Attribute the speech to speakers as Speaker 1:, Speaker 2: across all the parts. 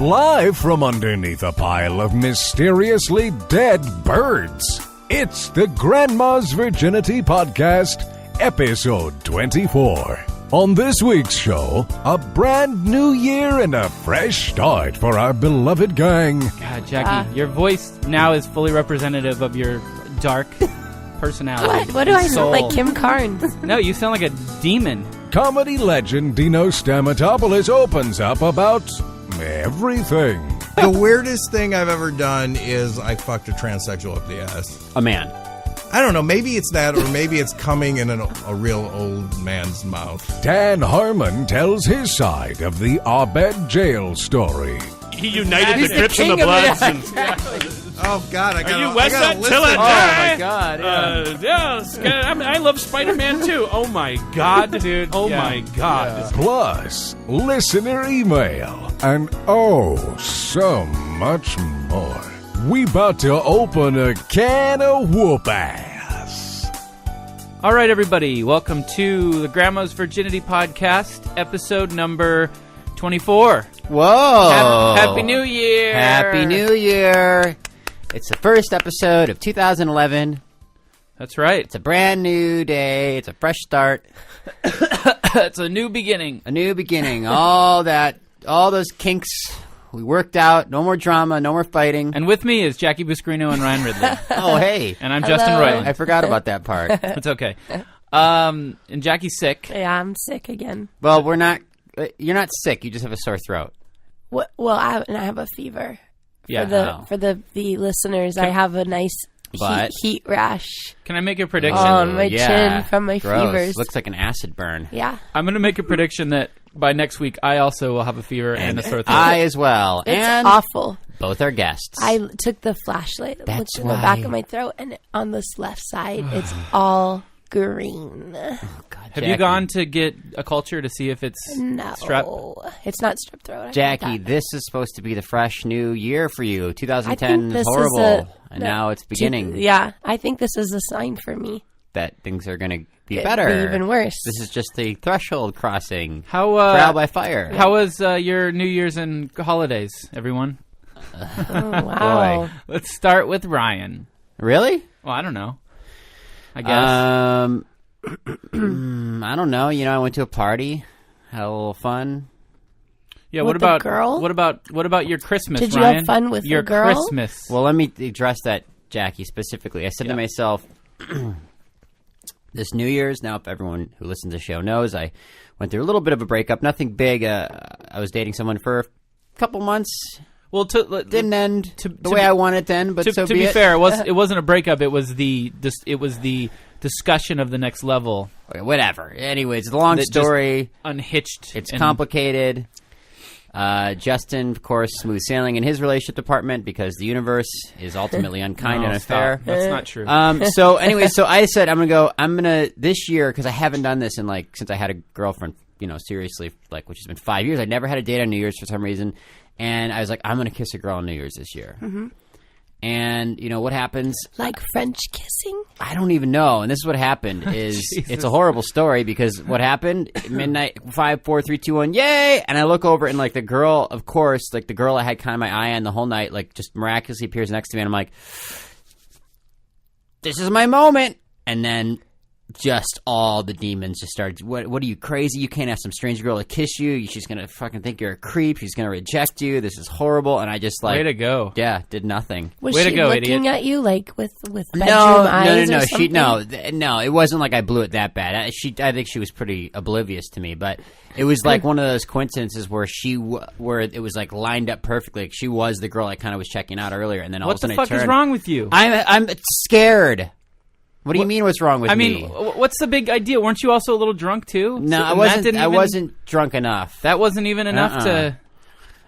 Speaker 1: Live from underneath a pile of mysteriously dead birds, it's the Grandma's Virginity Podcast, episode 24. On this week's show, a brand new year and a fresh start for our beloved gang.
Speaker 2: God, Jackie, your voice now is fully representative of your dark personality.
Speaker 3: What do I
Speaker 2: soul.
Speaker 3: sound like, Kim Carnes?
Speaker 2: No, you sound like a demon.
Speaker 1: Comedy legend Dino Stamatopoulos opens up about everything.
Speaker 4: The weirdest thing I've ever done is I fucked a transsexual up the ass.
Speaker 5: A man.
Speaker 4: I don't know. Maybe it's that, or maybe it's coming in a real old man's mouth.
Speaker 1: Dan Harmon tells his side of the Abed jail story.
Speaker 6: He united the Crips and the Bloods.
Speaker 4: Oh God!
Speaker 6: Are you West Side till I
Speaker 5: Oh
Speaker 6: die?
Speaker 5: my God!
Speaker 6: Yeah, I love Spider-Man too. Oh my God, dude! Oh my God!
Speaker 1: Plus, listener email, and oh, so much more. We about to open a can of whoop ass.
Speaker 2: All right, everybody, welcome to the Grandma's Virginity Podcast, episode number 24.
Speaker 5: Whoa!
Speaker 2: Happy New Year!
Speaker 5: Happy New Year! It's the first episode of 2011.
Speaker 2: That's right.
Speaker 5: It's a brand new day. It's a fresh start.
Speaker 2: It's a new beginning.
Speaker 5: A new beginning. All those kinks we worked out. No more drama. No more fighting.
Speaker 2: And with me is Jackie Buscarino and Ryan Ridley.
Speaker 5: Oh, hey.
Speaker 2: And I'm Justin Roiland.
Speaker 5: I forgot about that part.
Speaker 2: It's okay. And Jackie's sick.
Speaker 3: Yeah, I'm sick again.
Speaker 5: Well, we're not... You're not sick. You just have a sore throat.
Speaker 3: Well, I have a fever.
Speaker 2: Yeah.
Speaker 3: For the listeners, I have a nice heat rash
Speaker 2: Can I make a prediction?
Speaker 3: on my chin from my
Speaker 5: Gross.
Speaker 3: fevers.
Speaker 5: Looks like an acid burn.
Speaker 3: Yeah.
Speaker 2: I'm going to make a prediction that by next week, I also will have a fever and a sore throat.
Speaker 5: I as well.
Speaker 3: It's
Speaker 5: and
Speaker 3: awful.
Speaker 5: both our guests.
Speaker 3: I took the flashlight and
Speaker 5: That's
Speaker 3: looked in the back
Speaker 5: why-
Speaker 3: of my throat, and on this left side, it's all green.
Speaker 5: God,
Speaker 2: Have
Speaker 5: Jackie.
Speaker 2: you gone to get a culture to see if it's
Speaker 3: No.
Speaker 2: strep?
Speaker 3: It's not strep throat. I
Speaker 5: Jackie,
Speaker 3: think that.
Speaker 5: this is supposed to be the fresh new year for you.
Speaker 3: I
Speaker 5: 2010
Speaker 3: think
Speaker 5: is
Speaker 3: this
Speaker 5: horrible,
Speaker 3: is
Speaker 5: and now it's beginning.
Speaker 3: Yeah, I think this is a sign for me.
Speaker 5: That things are going to be
Speaker 3: It'd
Speaker 5: better.
Speaker 3: be even worse.
Speaker 5: This is just the threshold crossing.
Speaker 2: How
Speaker 5: Trial by fire.
Speaker 2: How was your New Year's and holidays, everyone?
Speaker 3: Oh, wow.
Speaker 2: Let's start with Ryan.
Speaker 5: Really?
Speaker 2: Well, I don't know. I guess.
Speaker 5: I don't know. You know, I went to a party, had a little fun.
Speaker 2: Yeah.
Speaker 3: With
Speaker 2: What about
Speaker 3: the girl?
Speaker 2: What about your Christmas?
Speaker 3: Did you
Speaker 2: Ryan?
Speaker 3: have fun with
Speaker 2: your
Speaker 3: the girl?
Speaker 2: Christmas?
Speaker 5: Well, let me address that, Jackie, specifically. I said to myself, this New Year's, now if everyone who listens to the show knows, I went through a little bit of a breakup. Nothing big. I was dating someone for a couple months.
Speaker 2: Well,
Speaker 5: Didn't end the
Speaker 2: to
Speaker 5: way
Speaker 2: be-
Speaker 5: I wanted it to end, but
Speaker 2: to be fair, it wasn't a breakup. It was the discussion of the next level.
Speaker 5: Okay, whatever. Anyways, the long
Speaker 2: That just
Speaker 5: story.
Speaker 2: Unhitched.
Speaker 5: It's
Speaker 2: and-
Speaker 5: complicated. Justin, of course, smooth sailing in his relationship department because the universe is ultimately unkind
Speaker 2: No,
Speaker 5: and unfair.
Speaker 2: stop. That's not true.
Speaker 5: So anyway, so I said I'm gonna this year, because I haven't done this in since I had a girlfriend, seriously, which has been 5 years. I never had a date on New Year's for some reason, and I was like, I'm gonna kiss a girl on New Year's this year. Mm-hmm. And what happens?
Speaker 3: Like French kissing?
Speaker 5: I don't even know. And this is what happened. It's a horrible story because what happened? Midnight, 5, 4, 3, 2, 1, yay! And I look over and the girl, of course, the girl I had kind of my eye on the whole night, just miraculously appears next to me, and I'm like, this is my moment. And then just all the demons just started. What are you, crazy? You can't have some strange girl to kiss you. She's gonna fucking think you're a creep. She's gonna reject you. This is horrible. And I just
Speaker 2: Way to go.
Speaker 5: Yeah, did nothing.
Speaker 3: Was
Speaker 2: Way to
Speaker 3: she
Speaker 2: go,
Speaker 3: looking
Speaker 2: idiot.
Speaker 3: at you with bedroom
Speaker 5: No,
Speaker 3: eyes or
Speaker 5: She
Speaker 3: something?
Speaker 5: no. It wasn't like I blew it that bad. I think she was pretty oblivious to me, but it was like one of those coincidences where where it was lined up perfectly. Like she was the girl I kind of was checking out earlier, and then all
Speaker 2: What
Speaker 5: of a sudden
Speaker 2: the fuck
Speaker 5: I turned.
Speaker 2: is wrong with you?
Speaker 5: I'm scared. What do you mean? What's wrong with
Speaker 2: I
Speaker 5: me?
Speaker 2: mean, what's the big idea? Weren't you also a little drunk too?
Speaker 5: No,
Speaker 2: So-
Speaker 5: I
Speaker 2: and
Speaker 5: wasn't.
Speaker 2: That didn't
Speaker 5: I
Speaker 2: even-
Speaker 5: wasn't drunk enough.
Speaker 2: That wasn't even enough to.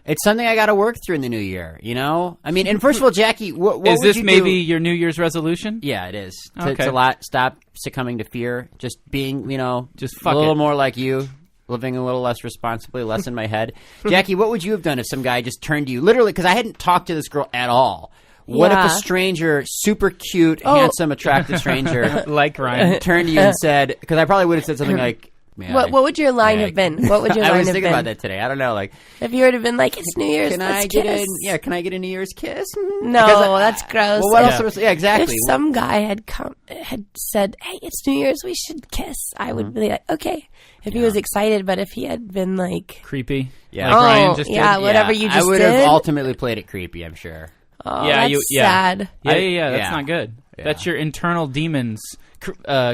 Speaker 5: It's something I got to work through in the new year. I mean, and first of all, Jackie, what
Speaker 2: Is
Speaker 5: would
Speaker 2: this
Speaker 5: you
Speaker 2: maybe
Speaker 5: do?
Speaker 2: your New Year's resolution?
Speaker 5: Yeah, it is.
Speaker 2: Okay.
Speaker 5: To stop succumbing to fear. Just being,
Speaker 2: Just
Speaker 5: a
Speaker 2: fuck
Speaker 5: little
Speaker 2: it.
Speaker 5: more like you. Living a little less responsibly, less in my head. Jackie, what would you have done if some guy just turned to you? Literally, because I hadn't talked to this girl at all. What if
Speaker 3: Yeah.
Speaker 5: a stranger, super cute, handsome, attractive stranger,
Speaker 2: Like Ryan.
Speaker 5: turned to you and said, because I probably would have said something like, man.
Speaker 3: What would your line have been? What would your line
Speaker 5: I was
Speaker 3: have
Speaker 5: thinking
Speaker 3: been?
Speaker 5: about that today. I don't know. Like,
Speaker 3: If you would have been like, it's New Year's,
Speaker 5: can
Speaker 3: let's
Speaker 5: I get
Speaker 3: kiss.
Speaker 5: can I get a New Year's kiss?
Speaker 3: No, that's gross.
Speaker 5: Well, what
Speaker 3: If-
Speaker 5: else? Was, yeah, exactly.
Speaker 3: If some guy had said, "Hey, it's New Year's, we should kiss," I would be like, "Okay." If he was excited, but if he had been like
Speaker 2: Creepy.
Speaker 5: Yeah.
Speaker 2: Like
Speaker 3: Oh,
Speaker 2: Ryan just
Speaker 3: yeah,
Speaker 2: did.
Speaker 3: whatever you just
Speaker 5: I would
Speaker 3: did.
Speaker 5: have ultimately played it creepy. I'm sure.
Speaker 3: "Oh,
Speaker 2: Yeah,
Speaker 3: that's
Speaker 2: yeah.
Speaker 3: sad."
Speaker 2: Yeah. That's
Speaker 5: Yeah.
Speaker 2: not good.
Speaker 5: Yeah.
Speaker 2: That's your internal demons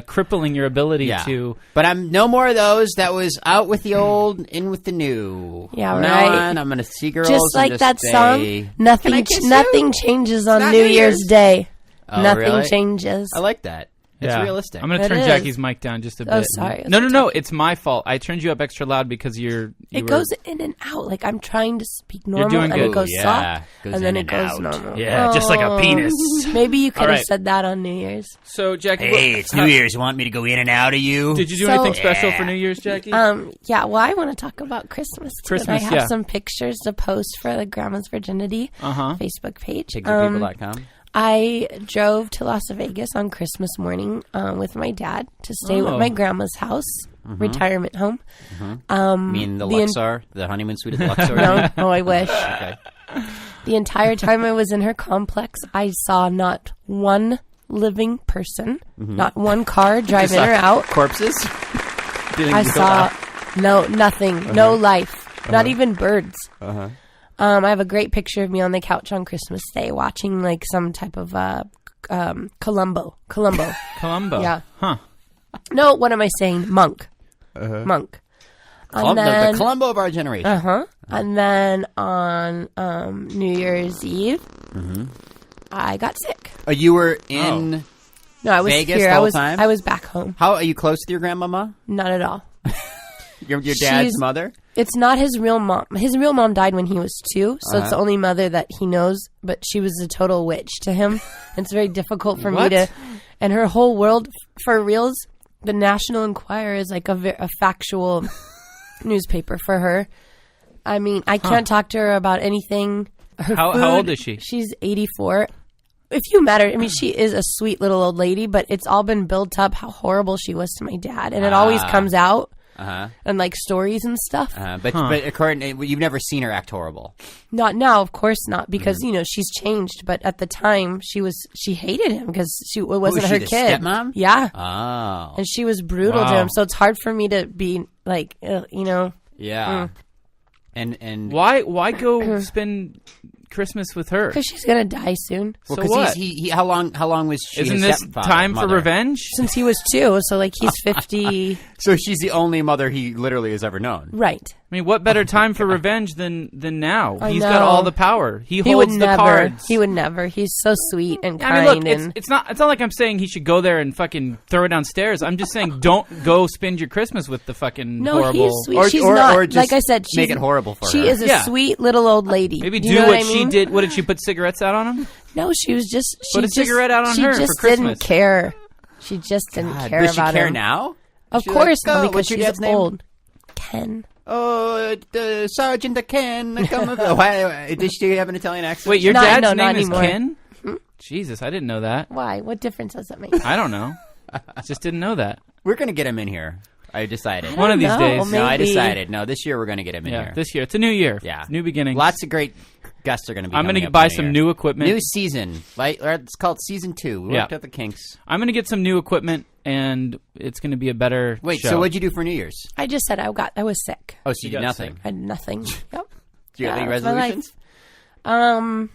Speaker 2: crippling your ability to.
Speaker 5: But I'm no more of those. That was out with the old, in with the new.
Speaker 3: Yeah,
Speaker 5: From now
Speaker 3: right.
Speaker 5: on, I'm gonna see girls
Speaker 3: Just like
Speaker 5: and
Speaker 3: that
Speaker 5: just
Speaker 3: song,
Speaker 5: say,
Speaker 3: nothing
Speaker 5: "Can I kiss
Speaker 3: nothing
Speaker 5: you?"
Speaker 3: changes on
Speaker 5: not
Speaker 3: New
Speaker 5: New
Speaker 3: Year's
Speaker 5: Year's.
Speaker 3: Day.
Speaker 5: Oh,
Speaker 3: Nothing
Speaker 5: really?
Speaker 3: changes.
Speaker 5: I like that. It's
Speaker 2: Yeah.
Speaker 5: realistic.
Speaker 2: I'm going to
Speaker 3: It
Speaker 2: turn
Speaker 3: is.
Speaker 2: Jackie's mic down just a bit.
Speaker 3: Oh, sorry.
Speaker 2: No. It's my fault. I turned you up extra loud because you
Speaker 3: It
Speaker 2: were-
Speaker 3: goes in and out. Like I'm trying to speak normal,
Speaker 2: doing
Speaker 3: and
Speaker 2: good.
Speaker 3: it goes
Speaker 5: Yeah,
Speaker 3: soft,
Speaker 5: goes
Speaker 3: and then
Speaker 5: in
Speaker 3: it
Speaker 5: and
Speaker 3: goes
Speaker 5: out.
Speaker 3: normal.
Speaker 2: Yeah, just like a penis.
Speaker 3: Maybe you could
Speaker 2: All
Speaker 3: have
Speaker 2: right.
Speaker 3: said that on New Year's.
Speaker 2: So, Jackie,
Speaker 5: It's New Year's. You want me to go in and out of you?
Speaker 2: Did you do
Speaker 3: So-
Speaker 2: anything special for New Year's, Jackie?
Speaker 3: Yeah. Well, I want to talk about Christmas. Too.
Speaker 2: Christmas,
Speaker 3: I have
Speaker 2: yeah.
Speaker 3: some pictures to post for the Grandma's Virginity Facebook page.
Speaker 5: PiggyPeople.com.
Speaker 3: I drove to Las Vegas on Christmas morning with my dad to stay with
Speaker 2: Oh.
Speaker 3: my grandma's house, retirement home.
Speaker 5: You mean the Luxor? The honeymoon suite at the Luxor?
Speaker 3: No, I wish.
Speaker 5: Okay.
Speaker 3: The entire time I was in her complex, I saw not one living person, not one car driving her out.
Speaker 5: Corpses?
Speaker 3: I saw nothing, no life, not even birds. I have a great picture of me on the couch on Christmas Day watching like some type of Columbo.
Speaker 2: Columbo.
Speaker 3: Yeah.
Speaker 2: Huh.
Speaker 3: No, what am I saying? Monk. Monk. And
Speaker 5: The Columbo of our generation.
Speaker 3: And then on New Year's Eve, I got sick.
Speaker 5: You were in...
Speaker 3: No, I was
Speaker 5: Vegas
Speaker 3: here.
Speaker 5: the whole time?
Speaker 3: I was back home.
Speaker 5: How are you close to your grandmama?
Speaker 3: Not at all.
Speaker 5: Your dad's
Speaker 3: She's-
Speaker 5: mother?
Speaker 3: It's not his real mom. His real mom died when he was 2, so it's the only mother that he knows, but she was a total witch to him. It's very difficult for me
Speaker 2: What?
Speaker 3: to... And her whole world, for reals, the National Enquirer is like a factual newspaper for her. I mean, I can't talk to her about anything. Her
Speaker 2: How
Speaker 3: food-
Speaker 2: old is she?
Speaker 3: She's 84. If you met her, I mean, she is a sweet little old lady, but it's all been built up how horrible she was to my dad. And it always comes out. And like stories and stuff.
Speaker 5: But according, you've never seen her act horrible.
Speaker 3: Not now, of course not, because you know she's changed. But at the time, she hated him because it wasn't
Speaker 5: was
Speaker 3: her
Speaker 5: she, the
Speaker 3: kid.
Speaker 5: stepmom?
Speaker 3: Yeah,
Speaker 5: Oh.
Speaker 3: and she was brutal to
Speaker 2: Wow.
Speaker 3: him. So it's hard for me to be like, you know.
Speaker 5: Yeah. And
Speaker 2: Why go spend Christmas with her?
Speaker 3: Because she's gonna die soon.
Speaker 5: well,
Speaker 2: So
Speaker 5: 'cause
Speaker 2: what?
Speaker 5: he how long was she?
Speaker 2: Isn't
Speaker 5: his
Speaker 2: this
Speaker 5: stepfather,
Speaker 2: time for
Speaker 5: mother?
Speaker 2: revenge?
Speaker 3: Since he was 2, so like he's 50.
Speaker 5: So she's the only mother he literally has ever known.
Speaker 3: Right.
Speaker 2: I mean, what better time for revenge than now?
Speaker 3: I
Speaker 2: He's got
Speaker 3: know.
Speaker 2: all the power. He
Speaker 3: He would
Speaker 2: holds the
Speaker 3: never.
Speaker 2: cards.
Speaker 3: He would never. He's so sweet and
Speaker 2: I
Speaker 3: kind.
Speaker 2: mean, look,
Speaker 3: and
Speaker 2: it's not like I'm saying he should go there and fucking throw it downstairs. I'm just saying don't go spend your Christmas with the fucking
Speaker 3: no,
Speaker 2: horrible.
Speaker 3: he's sweet.
Speaker 5: Or-
Speaker 3: she's
Speaker 5: or-
Speaker 3: not.
Speaker 5: or just
Speaker 3: like I said, she's,
Speaker 5: make it horrible for
Speaker 3: she
Speaker 5: her.
Speaker 3: is a
Speaker 2: Yeah.
Speaker 3: sweet little old lady.
Speaker 2: Maybe
Speaker 3: you
Speaker 2: do
Speaker 3: know
Speaker 2: what
Speaker 3: I
Speaker 2: she
Speaker 3: mean?
Speaker 2: did. What did she put cigarettes out on him?
Speaker 3: No, she was just. She
Speaker 2: Put a
Speaker 3: just,
Speaker 2: cigarette out on
Speaker 3: she
Speaker 2: her for
Speaker 3: just
Speaker 2: Christmas.
Speaker 3: didn't care. She just didn't care
Speaker 5: Does she
Speaker 3: about
Speaker 5: care
Speaker 3: him.
Speaker 5: now?
Speaker 3: Of
Speaker 5: She's
Speaker 3: course,
Speaker 5: like,
Speaker 3: not
Speaker 5: "Oh,
Speaker 3: because
Speaker 5: what's your
Speaker 3: she's
Speaker 5: dad's name?"
Speaker 3: old. Ken.
Speaker 5: Oh, Sergeant Ken. Come Why, does she have an Italian accent?
Speaker 2: Wait, your
Speaker 3: Not-
Speaker 2: dad's
Speaker 3: no, not
Speaker 2: name is
Speaker 3: anymore.
Speaker 2: Ken? Jesus, I didn't know that.
Speaker 3: Why? What difference does it make?
Speaker 2: I don't know. I just didn't know that.
Speaker 5: We're gonna get him in here. I decided.
Speaker 2: One of these
Speaker 3: know,
Speaker 2: days.
Speaker 5: No, I
Speaker 3: maybe.
Speaker 5: decided. No, this year we're gonna get him in
Speaker 2: Yeah,
Speaker 5: here.
Speaker 2: this year. It's a new year.
Speaker 5: Yeah.
Speaker 2: New beginnings.
Speaker 5: Lots of great guests are gonna be.
Speaker 2: I'm
Speaker 5: going
Speaker 2: going to
Speaker 5: to
Speaker 2: buy some new equipment.
Speaker 5: New season. Like it's called season 2. We
Speaker 2: Yeah.
Speaker 5: worked out the kinks.
Speaker 2: I'm going to get some new equipment, and it's going to be a better
Speaker 5: Wait,
Speaker 2: show.
Speaker 5: so what'd you do for New Year's?
Speaker 3: I just said I was sick.
Speaker 5: Oh, so you
Speaker 2: You
Speaker 5: did
Speaker 2: got
Speaker 5: nothing.
Speaker 2: sick.
Speaker 3: I had nothing. Yep.
Speaker 5: Do you have any
Speaker 3: that's my life.
Speaker 5: resolutions?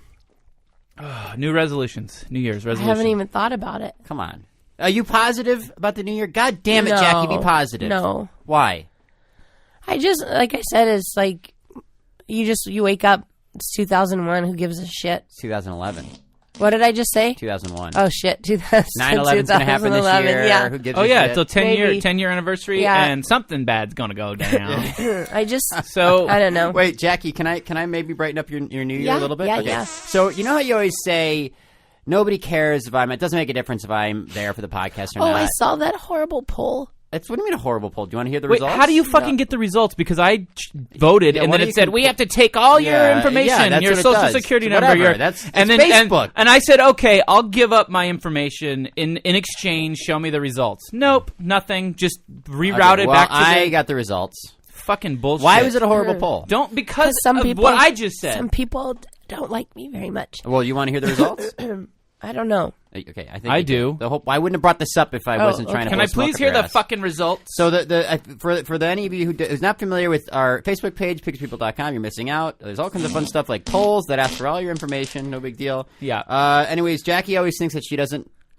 Speaker 2: New resolutions. New Year's
Speaker 3: I
Speaker 2: resolutions.
Speaker 3: haven't even thought about it.
Speaker 5: Come on. Are you positive about the new year? God damn it,
Speaker 3: No.
Speaker 5: Jackie, be positive.
Speaker 3: No.
Speaker 5: Why?
Speaker 3: I just, like I said, it's like you wake up. It's 2001. Who gives a shit?
Speaker 5: It's 2011.
Speaker 3: What did I just say?
Speaker 5: 2001.
Speaker 3: Oh shit!
Speaker 5: 9/11's gonna happen this
Speaker 3: 2011,
Speaker 5: year.
Speaker 3: Yeah.
Speaker 5: Who gives
Speaker 2: Oh
Speaker 5: a
Speaker 2: yeah,
Speaker 5: shit?
Speaker 2: it's a
Speaker 3: Maybe.
Speaker 2: 10-year anniversary,
Speaker 3: Yeah.
Speaker 2: and something bad's gonna go down.
Speaker 3: I just.
Speaker 2: So
Speaker 3: I don't know.
Speaker 5: Wait, Jackie, can I maybe brighten up your new year
Speaker 3: Yeah,
Speaker 5: a little bit?
Speaker 3: yeah,
Speaker 5: okay.
Speaker 3: yeah.
Speaker 5: So you know how you always say nobody cares if it doesn't make a difference if I'm there for the podcast or
Speaker 3: Oh,
Speaker 5: not.
Speaker 3: I saw that horrible poll
Speaker 5: What do you mean a horrible poll? Do you want to hear the results?
Speaker 2: How do you fucking get the results? Because I voted, and then it said we have to take all your information, your social security number,
Speaker 5: Facebook.
Speaker 2: And I said, okay, I'll give up my information in exchange. Show me the results. Nope, nothing. Just rerouted back to
Speaker 5: I got the results.
Speaker 2: Fucking bullshit.
Speaker 5: Why was it a horrible poll?
Speaker 2: Because
Speaker 3: some
Speaker 2: of
Speaker 3: people,
Speaker 2: what I just said.
Speaker 3: Some people don't like me very much.
Speaker 5: Well, you want to hear the results?
Speaker 3: I don't know.
Speaker 5: Okay, I think
Speaker 2: I do.
Speaker 5: I wouldn't have brought this up if I wasn't trying to.
Speaker 2: Can I please hear the fucking results?
Speaker 5: So for any of you who's not familiar with our Facebook page, picturepeople.com, you're missing out. There's all kinds of fun stuff like polls that ask for all your information. No big deal.
Speaker 2: Yeah.
Speaker 5: Anyways, Jackie always thinks that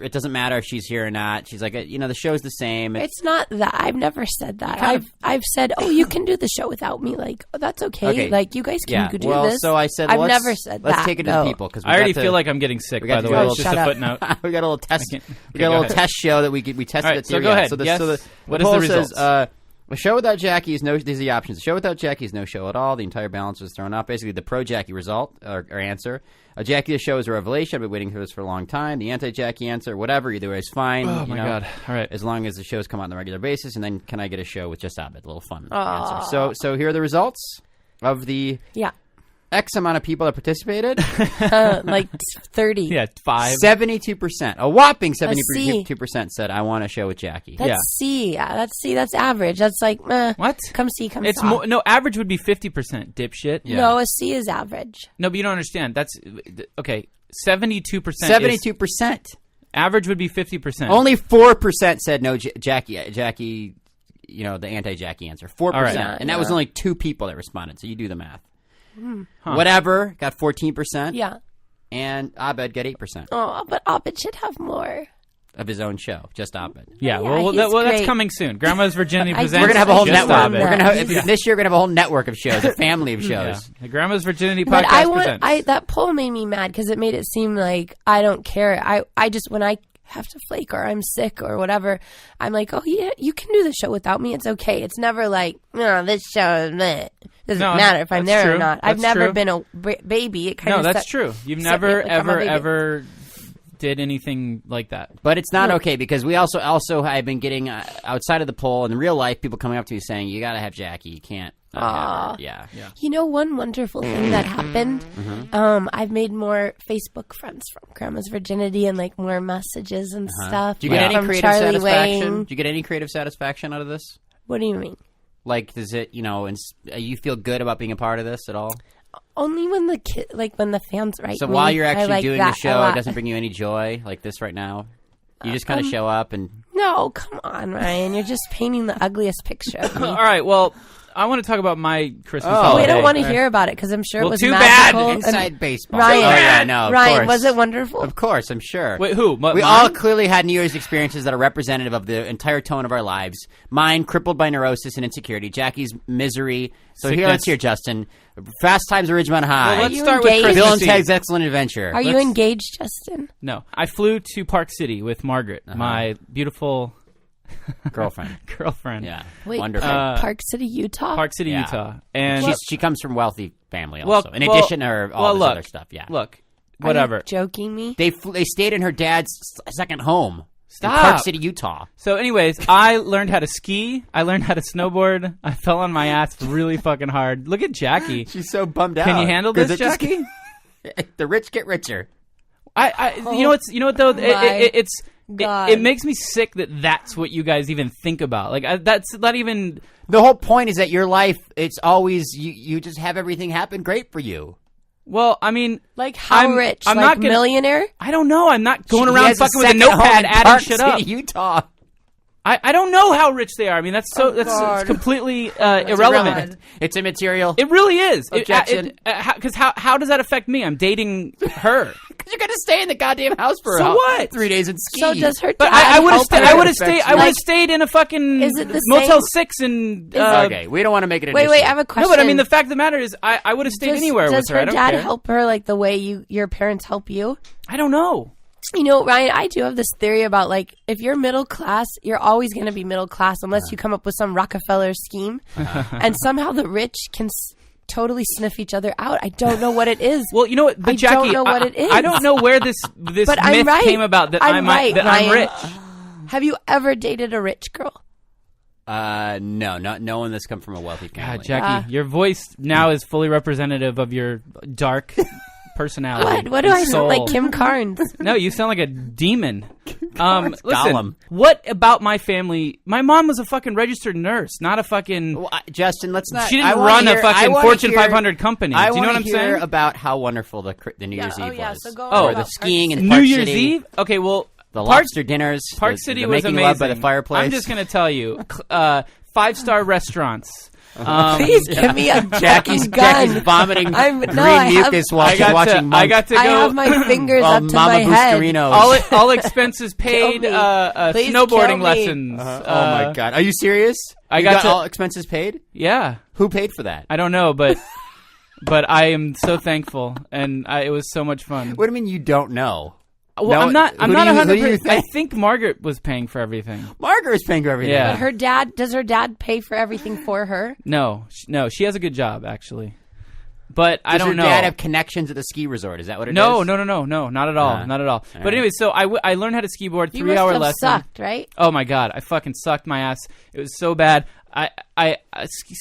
Speaker 5: it doesn't matter if she's here or not. She's like, the show's the same.
Speaker 3: It's not that. I've never said that. I've said, you can do the show without me. Like, that's okay. Like, you guys can do this.
Speaker 5: So I said,
Speaker 3: I've never said that.
Speaker 5: Let's take it to the people because
Speaker 2: I already feel like I'm getting sick. By the way, it's just a footnote.
Speaker 5: We got a little test. We got a little test show that we tested it.
Speaker 2: So go ahead. What is the results?
Speaker 5: A show without Jackie is no. These are the options. A show without Jackie is no show at all. The entire balance was thrown off. Basically, the pro Jackie result or answer. A Jackie the show is a revelation. I've been waiting for this for a long time. The anti Jackie answer, whatever. Either way is fine.
Speaker 2: Oh my god! All right.
Speaker 5: As long as the shows come out on a regular basis, and then can I get a show with just Abed? A little fun answer. So here are the results of the X amount of people that participated.
Speaker 3: Like 30.
Speaker 2: Yeah, 5.
Speaker 5: 72%. A whopping 72% said, I want a show with Jackie.
Speaker 3: That's C. That's average. That's like,
Speaker 2: what?
Speaker 3: Come C, come
Speaker 2: It's
Speaker 3: saw.
Speaker 2: no, average would be 50%, dipshit.
Speaker 3: Yeah. No, a C is average.
Speaker 2: No, but you don't understand. That's, okay, 72%.
Speaker 5: 72%.
Speaker 2: Average would be 50%.
Speaker 5: Only 4% said no, Jackie, the anti-Jackie answer. 4%. Right. And that was only 2 people that responded, so you do the math. Whatever got 14%.
Speaker 3: Yeah.
Speaker 5: And Abed got 8%.
Speaker 3: Oh, but Abed should have more
Speaker 5: of his own show. Just Abed.
Speaker 2: Yeah. Well, that's coming soon. Grandma's Virginity presents.
Speaker 5: We're gonna have a whole network.
Speaker 3: Abed.
Speaker 5: This year we're gonna have a whole network of shows, a family of shows.
Speaker 2: Yeah. The Grandma's Virginity podcast presents.
Speaker 3: That poll made me mad because it made it seem like I don't care. I just when I have to flake or I'm sick or whatever, I'm like, oh yeah, you can do the show without me. It's okay. It's never like, this show doesn't matter if I'm there or not. I've never been a baby.
Speaker 2: That's true. You've never ever did anything like that.
Speaker 5: But it's not okay because we also I've been getting outside of the poll in real life people coming up to me saying you got to have Jackie. You can't. Yeah.
Speaker 3: You know, one wonderful thing that happened. I've made more Facebook friends from Grandma's Virginity and like more messages and stuff.
Speaker 5: Do you get any creative satisfaction? Do you get any creative satisfaction out of this?
Speaker 3: What do you mean?
Speaker 5: Like, does it, you feel good about being a part of this at all?
Speaker 3: Only when when the fans write.
Speaker 5: So while you're actually doing the show, it doesn't bring you any joy like this right now? You just kind of show up and...
Speaker 3: No, come on, Ryan. You're just painting the ugliest picture of me.
Speaker 2: All right, well... I want to talk about my Christmas holiday.
Speaker 3: We don't want to hear about it because I'm sure it was
Speaker 2: too
Speaker 3: magical.
Speaker 2: Bad.
Speaker 5: Inside baseball.
Speaker 3: Ryan,
Speaker 5: of
Speaker 3: Ryan,
Speaker 5: course.
Speaker 3: was it wonderful?
Speaker 5: Of course, I'm sure.
Speaker 2: Wait, who?
Speaker 5: We all clearly had New Year's experiences that are representative of the entire tone of our lives. Mine, crippled by neurosis and insecurity. Jackie's misery. So let's hear Justin. Fast Times at Ridgemont High.
Speaker 2: Well, let's start with
Speaker 5: Bill and Ted's Excellent Adventure.
Speaker 3: Are you engaged, Justin?
Speaker 2: No. I flew to Park City with Margaret, my beautiful... girlfriend.
Speaker 5: Yeah.
Speaker 3: Wait,
Speaker 5: wonderful.
Speaker 3: Park City, Utah?
Speaker 2: Park City, Utah. And
Speaker 5: she comes from wealthy family also. In addition to all this other stuff,
Speaker 2: Look, whatever.
Speaker 3: Are you joking me?
Speaker 5: They stayed in her dad's second home.
Speaker 2: Stop.
Speaker 5: In Park City, Utah.
Speaker 2: So anyways, I learned how to ski. I learned how to snowboard. I fell on my ass really fucking hard. Look at Jackie.
Speaker 5: She's so bummed out.
Speaker 2: Can you handle this, Jackie?
Speaker 5: The rich get richer.
Speaker 2: You know what though? It makes me sick that that's what you guys even think about. Like that's not even.
Speaker 5: The whole point is that your life, it's always you just have everything happen great for you.
Speaker 2: Well, I mean,
Speaker 3: like how rich?
Speaker 2: I'm
Speaker 3: like
Speaker 2: not gonna,
Speaker 3: millionaire.
Speaker 2: I don't know. I'm not going around fucking with a notepad adding shit up.
Speaker 5: Utah.
Speaker 2: I don't know how rich they are. I mean, that's completely irrelevant.
Speaker 5: It's immaterial.
Speaker 2: It really is.
Speaker 5: Objection.
Speaker 2: Because how does that affect me? I'm dating her.
Speaker 5: Because you're gonna stay in the goddamn house for
Speaker 2: what?
Speaker 5: 3 days and ski.
Speaker 3: So does her?
Speaker 2: But I would have stayed in a fucking Motel 6 and.
Speaker 5: Okay, we don't want to make it an issue.
Speaker 3: Wait, I have a question.
Speaker 2: No, but I mean, the fact of the matter is, I would have stayed anywhere with her.
Speaker 3: Does her dad help her like the way your parents help you?
Speaker 2: I don't know.
Speaker 3: You know, Ryan, I do have this theory about, like, if you're middle class, you're always going to be middle class unless you come up with some Rockefeller scheme. And somehow the rich can totally sniff each other out. I don't know what it is.
Speaker 2: Well, you know what, but Jackie,
Speaker 3: don't know what it is.
Speaker 2: I don't know where this myth came about that I'm rich.
Speaker 3: Have you ever dated a rich girl?
Speaker 5: No, no one that's come from a wealthy family.
Speaker 2: God, Jackie, your voice now is fully representative of your dark personality.
Speaker 3: What do I
Speaker 2: soul.
Speaker 3: sound like? Kim Carnes?
Speaker 2: No, you sound like a demon. Listen,
Speaker 5: Gollum.
Speaker 2: what about my family? My mom was a fucking registered nurse, not a fucking.
Speaker 5: Well, Justin, let's not.
Speaker 2: She didn't run a fucking Fortune 500 company. Do you know what I'm saying?
Speaker 5: About how wonderful the New Year's Eve was.
Speaker 3: Yeah, so go
Speaker 5: or
Speaker 3: on
Speaker 5: the
Speaker 3: about
Speaker 5: skiing in
Speaker 2: New
Speaker 5: Park
Speaker 2: Year's
Speaker 5: City,
Speaker 2: Eve. Okay, well,
Speaker 5: the lobster dinners.
Speaker 2: Park
Speaker 5: the
Speaker 2: City
Speaker 5: the
Speaker 2: was
Speaker 5: making
Speaker 2: amazing.
Speaker 5: love by the fireplace.
Speaker 2: I'm just gonna tell you, 5-star restaurants.
Speaker 3: Please give me a
Speaker 5: Jackie's
Speaker 3: gun.
Speaker 5: vomiting green
Speaker 3: I
Speaker 5: mucus while she's watching Monty.
Speaker 2: I got to go.
Speaker 3: I have my fingers up to
Speaker 5: Mama
Speaker 3: my head.
Speaker 5: Buscarinos.
Speaker 2: All expenses paid.
Speaker 3: Please
Speaker 2: Snowboarding
Speaker 3: kill me.
Speaker 2: lessons.
Speaker 5: Oh my God! Are you serious?
Speaker 2: I
Speaker 5: You
Speaker 2: got to-
Speaker 5: all expenses paid.
Speaker 2: Yeah,
Speaker 5: Who paid for that?
Speaker 2: I don't know, but I am so thankful, and it was so much fun.
Speaker 5: What do you mean you don't know?
Speaker 2: Well,
Speaker 5: No,
Speaker 2: I'm not
Speaker 5: who do you
Speaker 2: 100%. I
Speaker 5: think?
Speaker 2: think Margaret was paying for everything.
Speaker 5: Margaret is paying for everything.
Speaker 2: Yeah.
Speaker 3: Does her dad pay for everything for her?
Speaker 2: No, she has a good job actually, but I
Speaker 5: Does
Speaker 2: don't
Speaker 5: your
Speaker 2: know.
Speaker 5: dad have connections at the ski resort? Is that what it is?
Speaker 2: No, not at all, not at all. But
Speaker 5: right.
Speaker 2: anyway, so I learned how to skiboard,
Speaker 3: You
Speaker 2: 3-hour
Speaker 3: must have
Speaker 2: lesson.
Speaker 3: sucked, right?
Speaker 2: Oh my God, I fucking sucked my ass. It was so bad.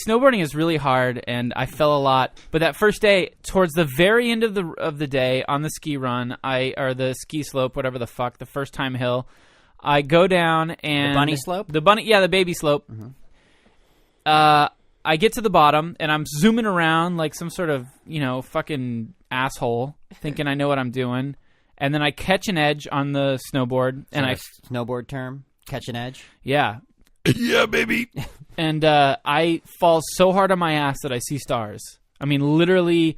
Speaker 2: Snowboarding is really hard, and I fell a lot. But that first day, towards the very end of the day on the ski run, or the ski slope, whatever the fuck, the first time hill, I go down and
Speaker 5: The bunny slope?
Speaker 2: the baby slope.
Speaker 5: Mm-hmm.
Speaker 2: I get to the bottom, and I'm zooming around like some sort of fucking asshole, thinking I know what I'm doing, and then I catch an edge on the snowboard, and I
Speaker 5: snowboard term catch an edge.
Speaker 2: yeah.
Speaker 4: Yeah, baby.
Speaker 2: And I fall so hard on my ass that I see stars. I mean, literally,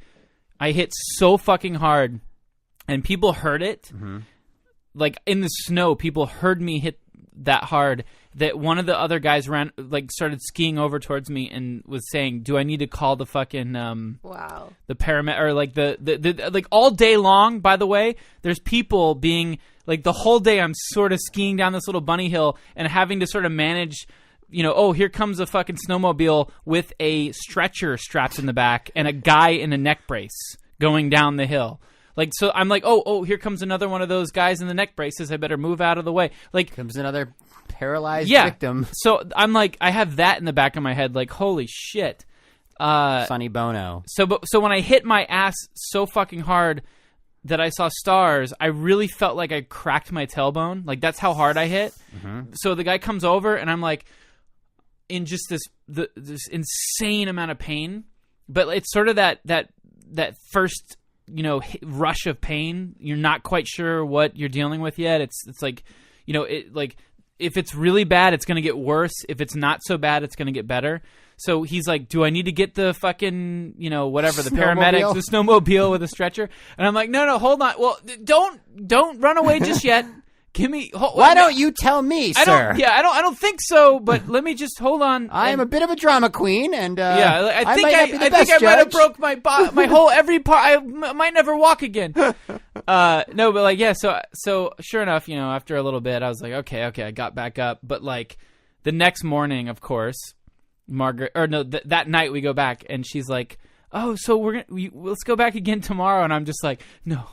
Speaker 2: I hit so fucking hard, and people heard it.
Speaker 5: Mm-hmm.
Speaker 2: Like, in the snow, people heard me hit that hard that one of the other guys started skiing over towards me and was saying, do I need to call the fucking
Speaker 3: Wow.
Speaker 2: the paramedic, or like the like all day long, by the way, there's people being like, the whole day I'm sort of skiing down this little bunny hill and having to sort of manage, oh, here comes a fucking snowmobile with a stretcher strapped in the back and a guy in a neck brace going down the hill. Like, so I'm like, oh, here comes another one of those guys in the neck braces. I better move out of the way. Like,
Speaker 5: Comes another paralyzed
Speaker 2: yeah.
Speaker 5: victim.
Speaker 2: So I'm like, I have that in the back of my head. Like, holy shit.
Speaker 5: Sonny Bono.
Speaker 2: So when I hit my ass so fucking hard that I saw stars, I really felt like I cracked my tailbone. Like, that's how hard I hit.
Speaker 5: Mm-hmm.
Speaker 2: So the guy comes over, and I'm like, in just this insane amount of pain. But it's sort of that first rush of pain. You're not quite sure what you're dealing with yet. It's like, if it's really bad, it's going to get worse. If it's not so bad, it's going to get better. So he's like, do I need to get the fucking, whatever, the paramedics, the snowmobile with a stretcher? And I'm like, no, hold on. Well, don't run away just yet. Give me.
Speaker 5: Why don't you tell me, sir?
Speaker 2: I don't think so. But let me just hold on.
Speaker 5: I am a bit of a drama queen, and
Speaker 2: I think
Speaker 5: I
Speaker 2: I might have broke my whole every part. I might never walk again. No, but like, yeah. So sure enough, after a little bit, I was like, okay, I got back up. But like, the next morning, of course, Margaret, or no, that night we go back, and she's like, oh, so let's go back again tomorrow. And I'm just like, no.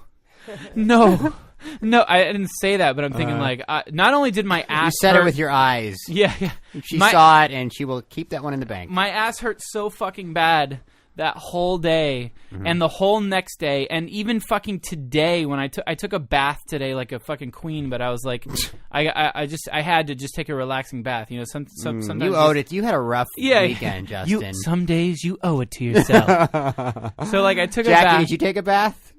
Speaker 2: No, I didn't say that, but I'm thinking not only did my ass
Speaker 5: you said
Speaker 2: hurt,
Speaker 5: it with your eyes.
Speaker 2: Yeah.
Speaker 5: She saw it, and she will keep that one in the bank.
Speaker 2: My ass hurt so fucking bad that whole day, and the whole next day, and even fucking today when I took a bath today like a fucking queen, but I was like, I had to just take a relaxing bath. Sometimes
Speaker 5: you owed it. You had a rough weekend, Justin.
Speaker 2: Some days you owe it to yourself. So like, I took a bath.
Speaker 5: Jackie, did you take a bath?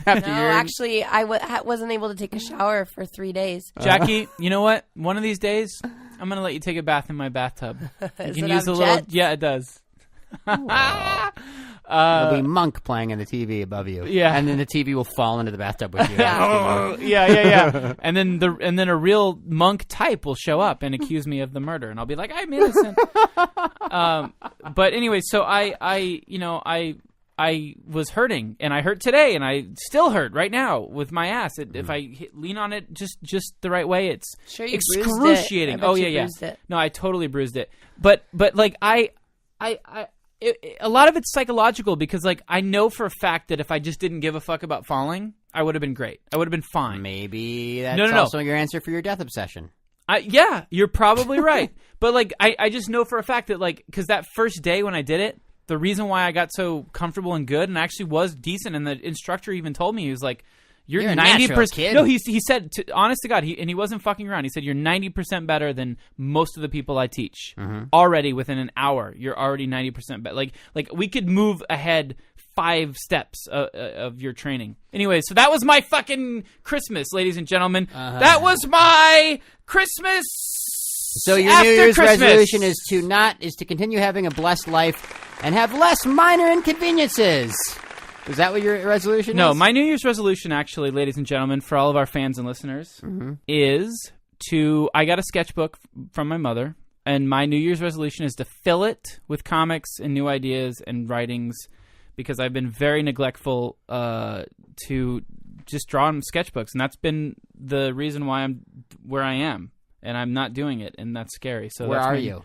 Speaker 3: No, actually, I wasn't able to take a shower for 3 days.
Speaker 2: Jackie, you know what? One of these days, I'm gonna let you take a bath in my bathtub. You
Speaker 3: Does
Speaker 2: can
Speaker 3: it
Speaker 2: use
Speaker 3: have
Speaker 2: a little.
Speaker 3: jets?
Speaker 2: Yeah, it does.
Speaker 5: There'll be Monk playing on the TV above you.
Speaker 2: Yeah.
Speaker 5: And then the TV will fall into the bathtub with you.
Speaker 2: Yeah. And then a real monk type will show up and accuse me of the murder, and I'll be like, I'm innocent. But anyway, so I was hurting, and I hurt today, and I still hurt right now with my ass. If I lean on it just the right way, it's
Speaker 3: Sure, you
Speaker 2: excruciating.
Speaker 3: bruised it.
Speaker 2: Oh
Speaker 3: you
Speaker 2: yeah.
Speaker 3: bruised it.
Speaker 2: No, I totally bruised it. But like a lot of it's psychological, because like, I know for a fact that if I just didn't give a fuck about falling, I would have been great. I would have been fine.
Speaker 5: Maybe that's
Speaker 2: No.
Speaker 5: also your answer for your death obsession.
Speaker 2: Yeah, you're probably right. But, like, I just know for a fact that, like, because that first day when I did it, the reason why I got so comfortable and good and actually was decent, and the instructor even told me, he was like, you're 90%. Kid. No, he said, honest to God, he wasn't fucking around. He said, you're 90% better than most of the people I teach. Already within an hour, you're already 90% better. Like we could move ahead 5 steps of your training. Anyway, so that was my fucking Christmas, ladies and gentlemen. That was my Christmas.
Speaker 5: So your New Year's resolution is to continue having a blessed life and have less minor inconveniences. Is that what your resolution is?
Speaker 2: No, my New Year's resolution, actually, ladies and gentlemen, for all of our fans and listeners, is to... I got a sketchbook from my mother, and my New Year's resolution is to fill it with comics and new ideas and writings, because I've been very neglectful to just draw on sketchbooks, and that's been the reason why I'm where I am, and I'm not doing it, and that's scary. So
Speaker 5: where are you?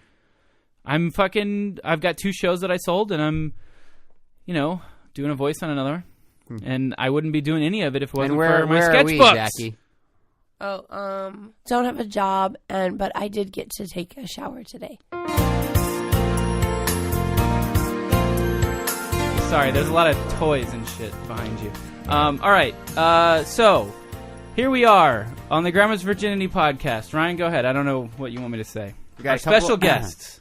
Speaker 2: I've got 2 shows that I sold, and I'm, doing a voice on another, and I wouldn't be doing any of it if it wasn't for my sketchbooks.
Speaker 5: Where are we, Jackie?
Speaker 3: Don't have a job, but I did get to take a shower today.
Speaker 2: Sorry, there's a lot of toys and shit behind you. All right, so here we are on the Grandma's Virginity podcast. Ryan, go ahead. I don't know what you want me to say.
Speaker 5: We got
Speaker 2: our special guests.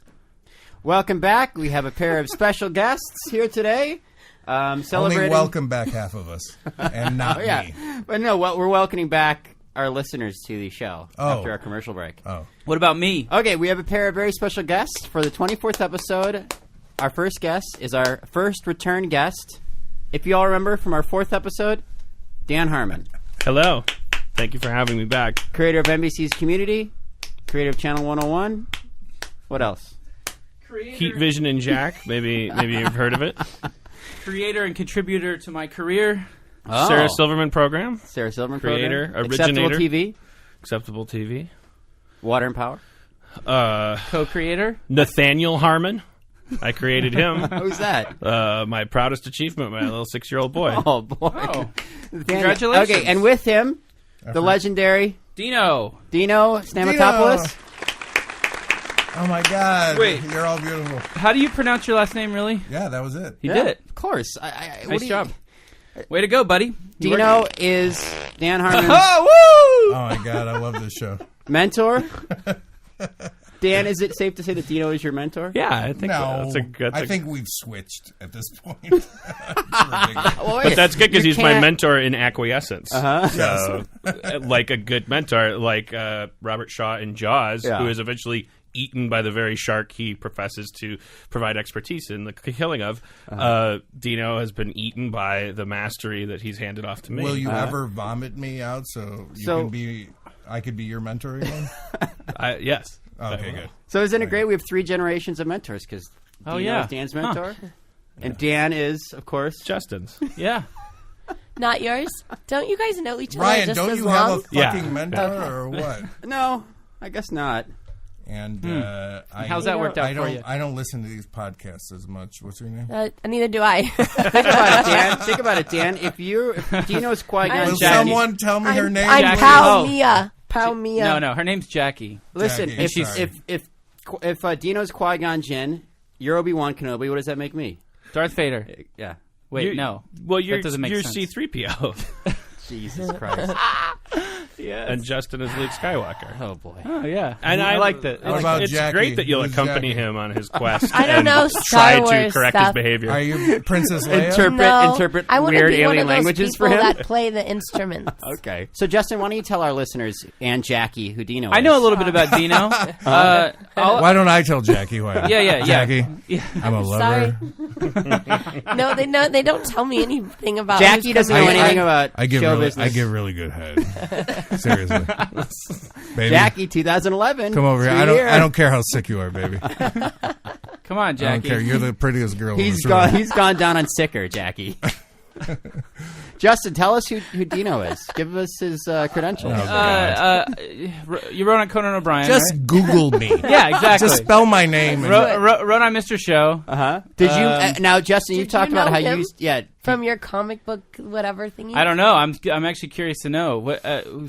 Speaker 5: Welcome back. We have a pair of special guests here today. Celebrating.
Speaker 4: Only welcome back half of us, and not me.
Speaker 5: But no, we're welcoming back our listeners to the show after our commercial break.
Speaker 2: What about me?
Speaker 5: Okay, we have a pair of very special guests for the 24th episode. Our first guest is our first return guest. If you all remember from our 4th episode, Dan Harmon.
Speaker 6: Hello. Thank you for having me back.
Speaker 5: Creator of NBC's Community, creator of Channel 101. What else?
Speaker 6: Heat Vision and Jack. Maybe you've heard of it.
Speaker 2: Creator and contributor to my career.
Speaker 6: Sarah Silverman program.
Speaker 5: Creator,
Speaker 6: originator.
Speaker 5: Acceptable TV.
Speaker 6: TV.
Speaker 5: Water and Power.
Speaker 2: Co-creator.
Speaker 6: Nathaniel Harmon. I created him.
Speaker 5: Who's that?
Speaker 6: My proudest achievement, my little 6-year-old boy.
Speaker 5: Oh, boy.
Speaker 2: Oh. Congratulations.
Speaker 5: Okay, and with him, the legendary
Speaker 2: Dino
Speaker 5: Stamatopoulos.
Speaker 4: Oh, my God.
Speaker 2: Wait.
Speaker 4: You're all beautiful.
Speaker 2: How do you pronounce your last name, really?
Speaker 4: Yeah, that was it.
Speaker 2: You did it.
Speaker 5: Of course.
Speaker 2: Nice job. Way to go, buddy.
Speaker 5: Dino is Dan Harmon's
Speaker 2: woo!
Speaker 4: Oh, my God. I love this show.
Speaker 5: mentor. Dan, is it safe to say that Dino is your mentor?
Speaker 6: Yeah, I think that's a good.
Speaker 4: I think we've switched at this point.
Speaker 6: But that's good because he's my mentor in acquiescence. So, like a good mentor, like Robert Shaw in Jaws, who is eventually eaten by the very shark he professes to provide expertise in the killing of. Dino has been eaten by the mastery that he's handed off to me.
Speaker 4: Will you ever vomit me out so I could be your mentor again?
Speaker 6: Yes.
Speaker 4: Okay, good.
Speaker 5: So isn't it great? We have 3 generations of mentors because Dino is Dan's mentor. And Dan is, of course,
Speaker 6: Justin's.
Speaker 2: Yeah.
Speaker 3: Not yours? Don't you guys know each other
Speaker 4: Ryan,
Speaker 3: just
Speaker 4: don't
Speaker 3: as
Speaker 4: you
Speaker 3: long?
Speaker 4: have a fucking mentor or what?
Speaker 5: No, I guess not.
Speaker 4: And
Speaker 2: how's that worked out for you?
Speaker 4: I don't listen to these podcasts as much. What's your name?
Speaker 3: Neither do I.
Speaker 5: Think about it, Dan. If Dino's Qui-Gon
Speaker 4: Will
Speaker 5: Jinn,
Speaker 4: someone tell me her name?
Speaker 3: I'm Pal Mia. Pal Mia.
Speaker 2: No, her name's Jackie.
Speaker 5: Listen,
Speaker 4: Jackie,
Speaker 5: if Dino's Qui-Gon Jinn, you're Obi-Wan Kenobi, what does that make me?
Speaker 2: Darth Vader.
Speaker 5: Yeah.
Speaker 2: Wait, no.
Speaker 6: Well, you're
Speaker 2: that doesn't make sense.
Speaker 6: C-3PO.
Speaker 5: Jesus Christ.
Speaker 2: Yes.
Speaker 6: And Justin is Luke Skywalker.
Speaker 5: Oh, boy.
Speaker 2: Oh, yeah.
Speaker 6: And I
Speaker 2: liked it.
Speaker 4: What about
Speaker 6: it's
Speaker 4: Jackie?
Speaker 6: great that you'll
Speaker 4: Who's
Speaker 6: accompany
Speaker 4: Jackie?
Speaker 6: him on his quest
Speaker 3: I don't
Speaker 6: and
Speaker 3: know
Speaker 6: try
Speaker 3: Star
Speaker 6: to
Speaker 3: Wars
Speaker 6: correct his
Speaker 3: stuff.
Speaker 6: behavior.
Speaker 4: Are you Princess Leia?
Speaker 5: Interpret
Speaker 3: I wanna
Speaker 5: weird
Speaker 3: be one
Speaker 5: alien
Speaker 3: of those
Speaker 5: languages for
Speaker 3: people
Speaker 5: him?
Speaker 3: that play the instruments.
Speaker 5: Okay. So, Justin, why don't you tell our listeners and Jackie who Dino is?
Speaker 2: I know a little bit about Dino.
Speaker 4: Why don't I tell Jackie who I am?
Speaker 2: Yeah.
Speaker 4: Jackie, I'm a lover.
Speaker 3: Sorry. No, they don't tell me anything about
Speaker 5: Jackie
Speaker 3: who's
Speaker 5: doesn't
Speaker 3: coming
Speaker 5: know
Speaker 3: in.
Speaker 5: anything about
Speaker 4: I give
Speaker 5: show
Speaker 4: really,
Speaker 5: business.
Speaker 4: I give really good head. Seriously, baby.
Speaker 5: Jackie, 2011.
Speaker 4: Come over here. I don't care how sick you are, baby.
Speaker 2: Come on, Jackie.
Speaker 4: I don't care. You're the prettiest girl. in
Speaker 5: He's
Speaker 4: this room.
Speaker 5: gone down on sicker, Jackie. Justin, tell us who Dino is. Give us his credentials.
Speaker 2: You wrote on Conan O'Brien,
Speaker 4: Just
Speaker 2: right?
Speaker 4: Google me.
Speaker 2: Yeah, exactly.
Speaker 4: Just spell my name.
Speaker 2: Wrote on Mr. Show.
Speaker 5: Did you now, Justin? You talked
Speaker 3: you
Speaker 5: about
Speaker 3: know
Speaker 5: how
Speaker 3: him?
Speaker 5: you used. Yeah,
Speaker 3: From your comic book, whatever thingy?
Speaker 2: I don't know. I'm actually curious to know. What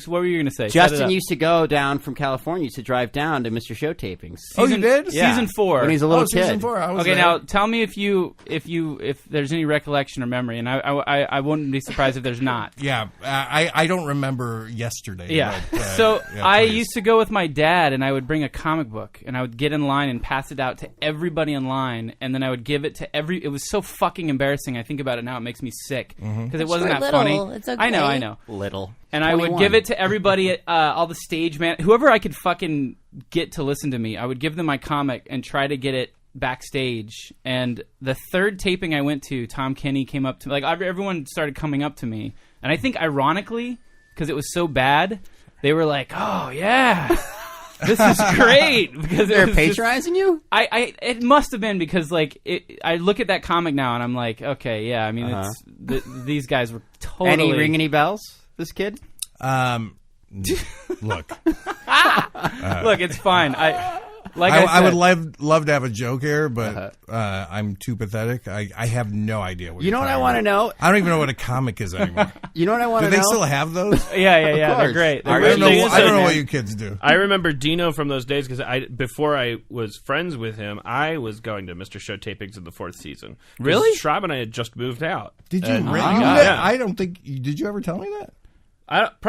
Speaker 2: were you going to say?
Speaker 5: Justin used to go down from California, used to drive down to Mr. Show tapings.
Speaker 4: You did?
Speaker 5: Yeah.
Speaker 2: Season 4.
Speaker 5: When he was a little kid.
Speaker 4: Season 4. I was
Speaker 2: Okay,
Speaker 4: there.
Speaker 2: now tell me if there's any recollection or memory, and I wouldn't be surprised if there's not.
Speaker 4: Yeah, I don't remember yesterday.
Speaker 2: Yeah.
Speaker 4: But,
Speaker 2: So
Speaker 4: yeah,
Speaker 2: I
Speaker 4: please.
Speaker 2: used to go with my dad, and I would bring a comic book, and I would get in line and pass it out to everybody in line, and then I would give it to It was so fucking embarrassing. I think about it now; it makes me sick because it wasn't that
Speaker 3: little.
Speaker 2: funny.
Speaker 3: It's okay.
Speaker 2: I know.
Speaker 5: Little.
Speaker 2: And I would give it to everybody, all the stage man, whoever I could fucking get to listen to me. I would give them my comic and try to get it backstage. And the third taping I went to, Tom Kenny came up to me. Like, everyone started coming up to me. And I think, ironically, because it was so bad, they were like, "Oh, yeah, this is great." Because
Speaker 5: They're patronizing you?
Speaker 2: It must have been because, like, I look at that comic now and I'm like, okay, yeah, I mean, these guys were totally...
Speaker 5: Ring any bells, this kid?
Speaker 4: Look.
Speaker 2: Look, it's fine.
Speaker 4: I would love to have a joke here, but I'm too pathetic. I have no idea what
Speaker 5: You know what I want to know?
Speaker 4: I don't even know what a comic is anymore.
Speaker 5: You know what I want
Speaker 4: Do
Speaker 5: to know?
Speaker 4: they still have those?
Speaker 2: Yeah, they're great.
Speaker 4: I don't know what you kids do.
Speaker 6: I remember Dino from those days because before I was friends with him, I was going to Mr. Show tapings in the 4th season.
Speaker 2: Really?
Speaker 6: Schraub and I had just moved out.
Speaker 4: Did you really?
Speaker 6: Yeah.
Speaker 4: I don't think. Did you ever tell me that?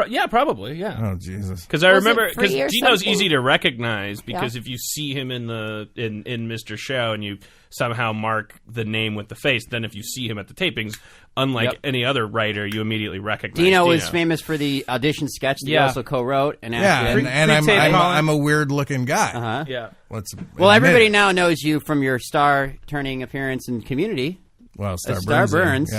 Speaker 6: Yeah, probably. Yeah.
Speaker 4: Oh Jesus!
Speaker 6: Because I
Speaker 3: Was it
Speaker 6: remember because
Speaker 3: free or
Speaker 6: Dino's
Speaker 3: something?
Speaker 6: easy to recognize because
Speaker 3: Yeah.
Speaker 6: if you see him in Mr. Show and you somehow mark the name with the face, then if you see him at the tapings, unlike any other writer, you immediately recognize
Speaker 5: Dino was famous for the audition sketch that he also co-wrote and acted
Speaker 4: Yeah, and I'm a weird looking guy.
Speaker 6: Yeah.
Speaker 4: Let's
Speaker 5: Well,
Speaker 4: admit
Speaker 5: everybody
Speaker 4: it.
Speaker 5: now knows you from your star-turning appearance in Community.
Speaker 4: Well, Star
Speaker 5: Star
Speaker 4: Burns.
Speaker 5: Burns.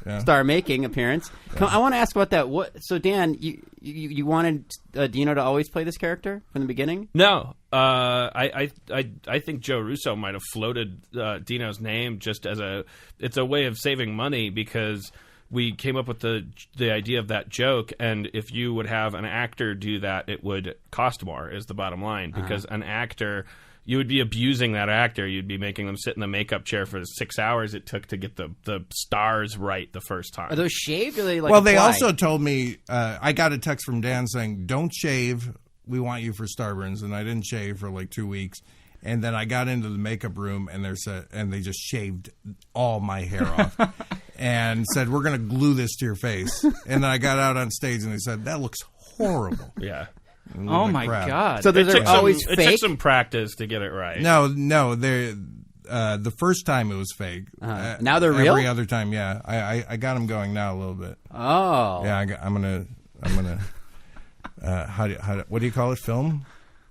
Speaker 4: Yeah.
Speaker 5: Star-making appearance. I want to ask about that. So, Dan, you wanted Dino to always play this character from the beginning?
Speaker 6: No, I think Joe Russo might have floated Dino's name just as it's a way of saving money because we came up with the idea of that joke, and if you would have an actor do that, it would cost more. Is the bottom line because an actor. You would be abusing that actor. You'd be making them sit in the makeup chair for the 6 hours it took to get the stars right the first time.
Speaker 5: Are those shaved or are they like
Speaker 4: Well, they
Speaker 5: applied?
Speaker 4: also told me I got a text from Dan saying, "Don't shave. We want you for Starburns," and I didn't shave for like 2 weeks. And then I got into the makeup room, and they just shaved all my hair off, and said, "We're going to glue this to your face." And then I got out on stage, and they said, "That looks horrible."
Speaker 6: Yeah.
Speaker 2: Oh my god!
Speaker 5: So they're always
Speaker 6: It
Speaker 5: fake?
Speaker 6: took some practice to get it right.
Speaker 4: No, they're the first time it was fake.
Speaker 5: Now they're real?
Speaker 4: Every other time, yeah. I got them going now a little bit.
Speaker 5: Oh.
Speaker 4: Yeah, I'm gonna. What do you call it? Film?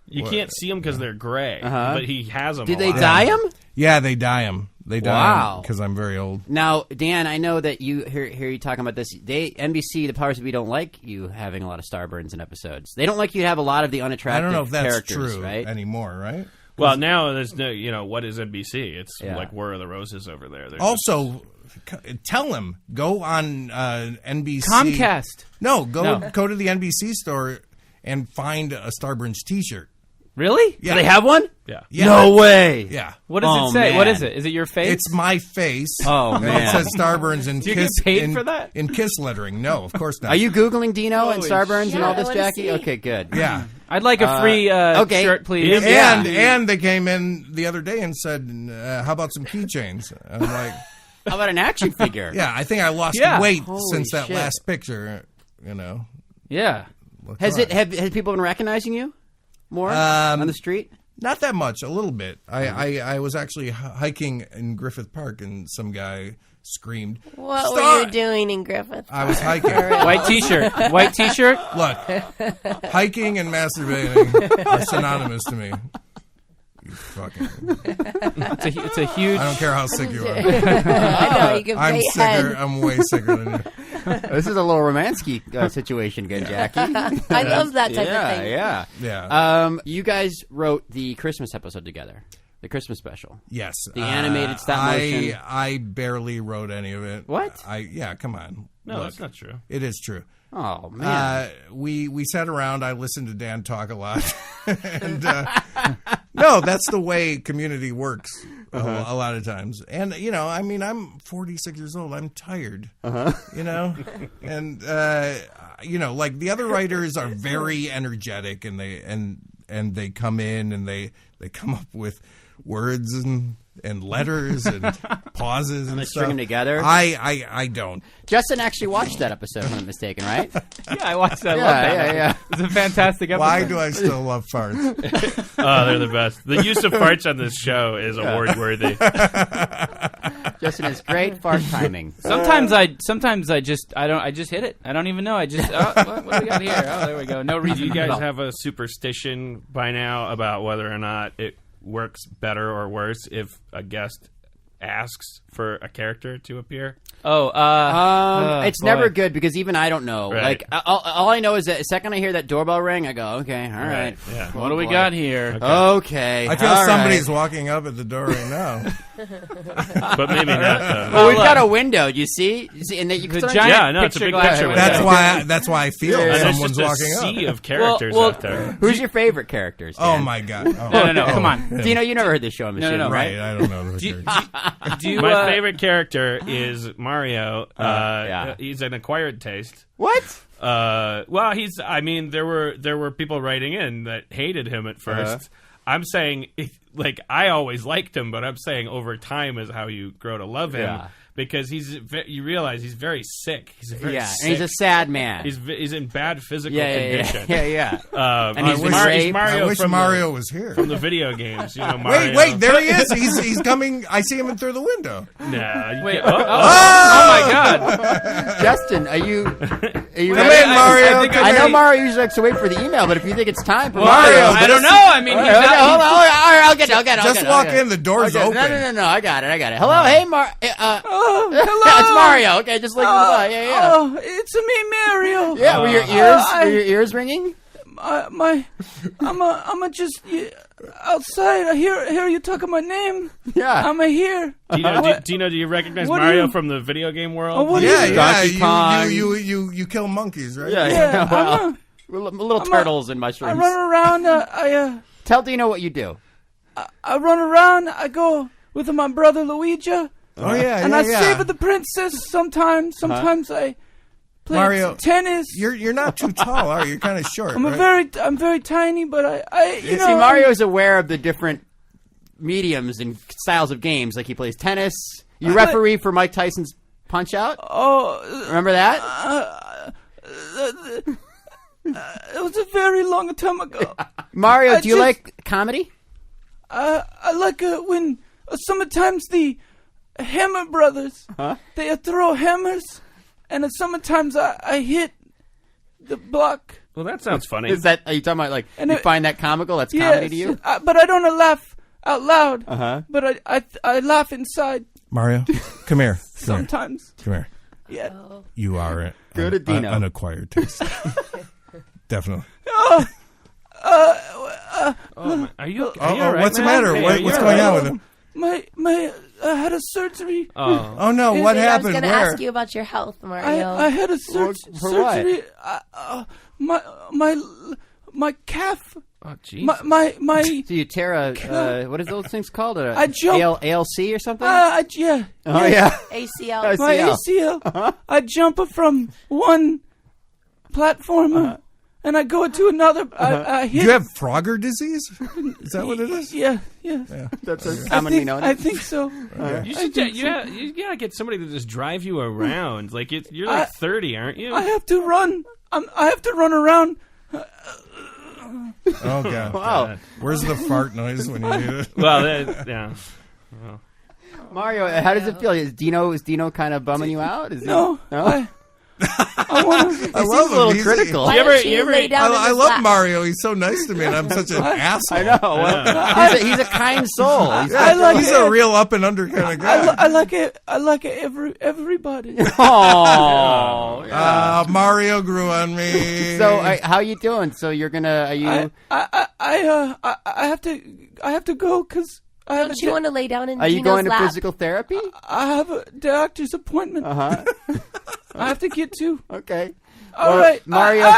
Speaker 6: You can't see them because they're gray, but he has them.
Speaker 5: Did they dye him?
Speaker 4: Yeah, they dye them. They dye
Speaker 5: Wow.
Speaker 4: because I'm very old.
Speaker 5: Now, Dan, I know that you hear you talking about this. NBC, the powers that be, don't like you having a lot of Starburns in episodes. They don't like you to have a lot of the unattractive
Speaker 4: I don't know if that's
Speaker 5: characters,
Speaker 4: true
Speaker 5: right?
Speaker 4: anymore, right?
Speaker 6: Well, now there's no, what is NBC? It's
Speaker 5: Yeah.
Speaker 6: like War of the Roses over there. They're
Speaker 4: Also, tell him go on NBC.
Speaker 2: Comcast.
Speaker 4: No, go to the NBC store and find a Starburns T-shirt.
Speaker 2: Really?
Speaker 4: Yeah.
Speaker 5: Do they have one?
Speaker 6: yeah.
Speaker 4: Yeah.
Speaker 5: No way.
Speaker 4: Yeah.
Speaker 2: What does
Speaker 5: Oh,
Speaker 2: it say?
Speaker 5: man.
Speaker 2: What is it? Is it your face?
Speaker 4: It's my face.
Speaker 5: Oh,
Speaker 4: and
Speaker 5: man.
Speaker 4: it says Starburns in
Speaker 2: Do you
Speaker 4: kiss
Speaker 2: get paid
Speaker 4: in,
Speaker 2: for that?
Speaker 4: in kiss lettering. No, of course not.
Speaker 5: Are you Googling Dino and
Speaker 2: Holy
Speaker 5: Starburns and
Speaker 3: shit.
Speaker 5: all
Speaker 3: I
Speaker 5: this,
Speaker 3: wanna
Speaker 5: Jackie?
Speaker 3: see.
Speaker 5: Okay, good.
Speaker 4: Yeah.
Speaker 2: I'd like a free
Speaker 5: okay.
Speaker 2: shirt, please.
Speaker 5: Yeah.
Speaker 4: And they came in the other day and said, "How about some keychains?" I'm like,
Speaker 5: How about an action figure?
Speaker 4: "Yeah, I think I lost
Speaker 2: Yeah.
Speaker 4: weight
Speaker 5: Holy
Speaker 4: since that
Speaker 5: shit.
Speaker 4: last picture." You know,
Speaker 2: Yeah.
Speaker 5: Has people been recognizing you more on the street?
Speaker 4: Not that much, a little bit. I was actually hiking in Griffith Park, and some guy screamed,
Speaker 3: What
Speaker 4: "Stop!"
Speaker 3: were you doing in Griffith?
Speaker 4: I was hiking.
Speaker 2: White T-shirt. White T-shirt.
Speaker 4: Look, hiking and masturbating are synonymous to me. You fucking...
Speaker 2: It's a huge.
Speaker 4: I don't care how sick you are.
Speaker 3: I know, you can
Speaker 4: I'm
Speaker 3: pay
Speaker 4: sicker.
Speaker 3: head.
Speaker 4: I'm way sicker than you.
Speaker 5: This is a little Romansky situation again, Jackie.
Speaker 3: I love that type of thing.
Speaker 5: Yeah.
Speaker 4: Yeah.
Speaker 5: You guys wrote the Christmas episode together, the Christmas special.
Speaker 4: Yes.
Speaker 5: The animated stop motion.
Speaker 4: I barely wrote any of it.
Speaker 5: What?
Speaker 4: Yeah, come on.
Speaker 6: No,
Speaker 4: Look,
Speaker 6: that's not true.
Speaker 4: it is true.
Speaker 5: Oh man.
Speaker 4: We sat around. I listened to Dan talk a lot, and No, that's the way Community works a lot of times. And, I mean, I'm 46 years old. I'm tired, and, like the other writers are very energetic and they come in and they come up with words and letters and pauses and
Speaker 5: they
Speaker 4: stuff.
Speaker 5: string them together.
Speaker 4: I don't.
Speaker 5: Justin actually watched that episode, if I'm not mistaken, right?
Speaker 2: Yeah, I watched that. I love that.
Speaker 5: Yeah.
Speaker 2: It's a fantastic episode.
Speaker 4: Why do I still love farts?
Speaker 6: Oh, they're the best. The use of farts on this show is award worthy.
Speaker 5: Justin has great fart timing.
Speaker 2: Sometimes I just hit it. I don't even know. I just what do we got here? Oh, there we go. No reason.
Speaker 6: Do you guys have a superstition by now about whether or not it works better or worse if a guest asks for a character to appear?
Speaker 5: It's never good because even I don't know.
Speaker 6: Right.
Speaker 5: Like all I know is that the second I hear that doorbell ring, I go, okay, all right.
Speaker 6: Yeah.
Speaker 2: What do we got here?
Speaker 5: Okay.
Speaker 4: I feel
Speaker 5: all
Speaker 4: somebody's
Speaker 5: right.
Speaker 4: walking up at the door right now.
Speaker 6: But maybe not, though.
Speaker 5: Well, we've got a window. Do you see? And you can
Speaker 2: The
Speaker 5: sometimes-
Speaker 2: giant
Speaker 6: Yeah, no, it's a big
Speaker 2: glass
Speaker 6: picture
Speaker 2: window.
Speaker 6: window.
Speaker 4: That's why I feel
Speaker 6: And there's
Speaker 4: someone's
Speaker 6: just a
Speaker 4: walking
Speaker 6: sea
Speaker 4: up.
Speaker 6: of characters
Speaker 2: Well,
Speaker 6: out there.
Speaker 5: Who's your favorite characters?
Speaker 4: Oh
Speaker 5: Dan?
Speaker 4: my god! Oh.
Speaker 2: No, come on.
Speaker 5: Dino, you never heard this show, I'm assuming,
Speaker 2: no.
Speaker 5: right?
Speaker 4: Right, I don't know.
Speaker 2: Do you,
Speaker 6: My favorite character is Mario.
Speaker 5: Yeah.
Speaker 6: He's an acquired taste.
Speaker 5: What?
Speaker 6: Well, I mean, there were people writing in that hated him at first. I'm saying, I always liked him, but I'm saying over time is how you grow to love him.
Speaker 5: Yeah.
Speaker 6: Because you realize he's very sick. He's very
Speaker 5: Yeah,
Speaker 6: sick.
Speaker 5: and he's a sad man.
Speaker 6: He's in bad physical
Speaker 5: yeah.
Speaker 6: condition.
Speaker 5: Yeah.
Speaker 6: And
Speaker 5: he's been raped.
Speaker 4: I wish
Speaker 6: from
Speaker 4: Mario was here.
Speaker 6: from the video games. Mario.
Speaker 4: Wait, there he is. He's coming. I see him in through the window.
Speaker 6: Nah,
Speaker 2: Wait,
Speaker 6: you
Speaker 2: oh my God!
Speaker 5: Justin, are you
Speaker 4: Come
Speaker 5: ready?
Speaker 4: in, Mario.
Speaker 2: think
Speaker 4: come
Speaker 5: I know
Speaker 4: in.
Speaker 5: Mario usually likes to wait for the email, but if you think it's time for
Speaker 4: Mario,
Speaker 2: I don't know. I mean, he's
Speaker 5: Okay,
Speaker 2: not,
Speaker 5: hold on. All right, I'll get it.
Speaker 4: Just walk in. The door's open.
Speaker 5: No. I got it. Hello, hey,
Speaker 2: hello.
Speaker 5: it's Mario. Okay, just like yeah.
Speaker 2: Oh, it's me, Mario.
Speaker 5: Yeah, were your ears ringing?
Speaker 2: I'm just outside. I hear you talking my name.
Speaker 5: Yeah.
Speaker 2: I'm here.
Speaker 6: Dino, do you recognize
Speaker 2: What do
Speaker 6: Mario
Speaker 2: you-
Speaker 6: from the video game world?
Speaker 2: Oh, what do
Speaker 4: Yeah,
Speaker 2: you?
Speaker 5: Donkey Kong.
Speaker 4: You kill monkeys, right?
Speaker 5: Yeah. Well,
Speaker 2: I'm
Speaker 5: little turtles and
Speaker 2: I
Speaker 5: mushrooms.
Speaker 2: run around.
Speaker 5: Tell Dino what you do.
Speaker 2: I run around. I go with my brother Luigi.
Speaker 4: Oh yeah,
Speaker 2: And
Speaker 4: yeah,
Speaker 2: I
Speaker 4: yeah.
Speaker 2: save the princess sometimes. Sometimes I play
Speaker 4: Mario,
Speaker 2: tennis.
Speaker 4: You're not too tall, are you? You're kind of short.
Speaker 2: I'm
Speaker 4: right?
Speaker 2: I'm very tiny, but I
Speaker 5: See, Mario's aware of the different mediums and styles of games. Like he plays tennis. You referee for Mike Tyson's Punch Out.
Speaker 2: Oh,
Speaker 5: Remember that?
Speaker 2: it was a very long time ago.
Speaker 5: Mario, do you like comedy?
Speaker 2: I like when sometimes the Hammer Brothers they throw hammers, and sometimes I hit the block.
Speaker 6: Well, that sounds funny.
Speaker 5: Are you talking about like
Speaker 2: And
Speaker 5: you
Speaker 2: it-
Speaker 5: find that comical? That's comedy to you?
Speaker 2: But I don't laugh out loud. But I laugh inside
Speaker 4: Mario, come here.
Speaker 2: sometimes.
Speaker 4: Come here.
Speaker 2: Yeah.
Speaker 4: You are
Speaker 5: Go to Dino.
Speaker 4: an acquired taste. Definitely.
Speaker 6: Are you all
Speaker 4: Oh,
Speaker 6: right,
Speaker 4: what's the
Speaker 6: man?
Speaker 4: matter?
Speaker 6: Hey,
Speaker 4: What's
Speaker 6: are you
Speaker 4: going
Speaker 6: all
Speaker 4: on with him?
Speaker 2: My I had a surgery.
Speaker 4: Oh no, what
Speaker 3: I was
Speaker 4: happened?
Speaker 3: going to
Speaker 4: Where?
Speaker 3: ask you about your health, Mario.
Speaker 2: I had a
Speaker 5: For what?
Speaker 2: surgery. My calf.
Speaker 6: Oh, jeez.
Speaker 2: My
Speaker 5: So you tear a what is those things called?
Speaker 2: I jump.
Speaker 5: ALC or something?
Speaker 2: Yeah.
Speaker 5: Oh yeah.
Speaker 3: ACL.
Speaker 2: My
Speaker 5: ACL.
Speaker 2: ACL. I jump from one platform and I go to another. I hit.
Speaker 4: You have Frogger disease? Is that what it is?
Speaker 2: Yeah.
Speaker 5: That's a
Speaker 2: I
Speaker 5: commonly
Speaker 2: think,
Speaker 5: known.
Speaker 2: I think so.
Speaker 6: You should. You gotta get somebody to just drive you around. Like you're like 30, aren't you?
Speaker 2: I have to run. I have to run around.
Speaker 4: Oh god.
Speaker 5: Wow.
Speaker 4: Where's the fart noise when you need it?
Speaker 6: Well, yeah.
Speaker 5: Mario, how does it feel? Is Dino kind of bumming you out? Is he-
Speaker 2: No.
Speaker 5: No?
Speaker 2: I want to.
Speaker 4: I love
Speaker 5: a little
Speaker 4: him. He's-
Speaker 5: critical.
Speaker 3: Why
Speaker 6: You ever-
Speaker 3: don't you
Speaker 6: you ever-
Speaker 3: lay down in
Speaker 4: I
Speaker 3: his
Speaker 4: love
Speaker 3: lap?
Speaker 4: Mario. He's so nice to me, and I'm such an asshole.
Speaker 5: I know. Well, he's a kind soul. He's
Speaker 2: I like
Speaker 4: He's
Speaker 2: it.
Speaker 4: a real up and under kind of guy.
Speaker 2: I like it. I like it. Everybody.
Speaker 5: oh.
Speaker 4: Mario grew on me.
Speaker 5: So, how you doing? So you're gonna? Are you?
Speaker 2: I have to go because I have
Speaker 3: Don't you want to lay down in
Speaker 5: Are you
Speaker 3: Dino's
Speaker 5: going to
Speaker 3: lap?
Speaker 5: physical therapy?
Speaker 2: I have a doctor's appointment.
Speaker 5: Uh huh.
Speaker 2: I have to get to.
Speaker 5: Okay.
Speaker 2: All
Speaker 5: Well,
Speaker 2: right,
Speaker 5: Mario.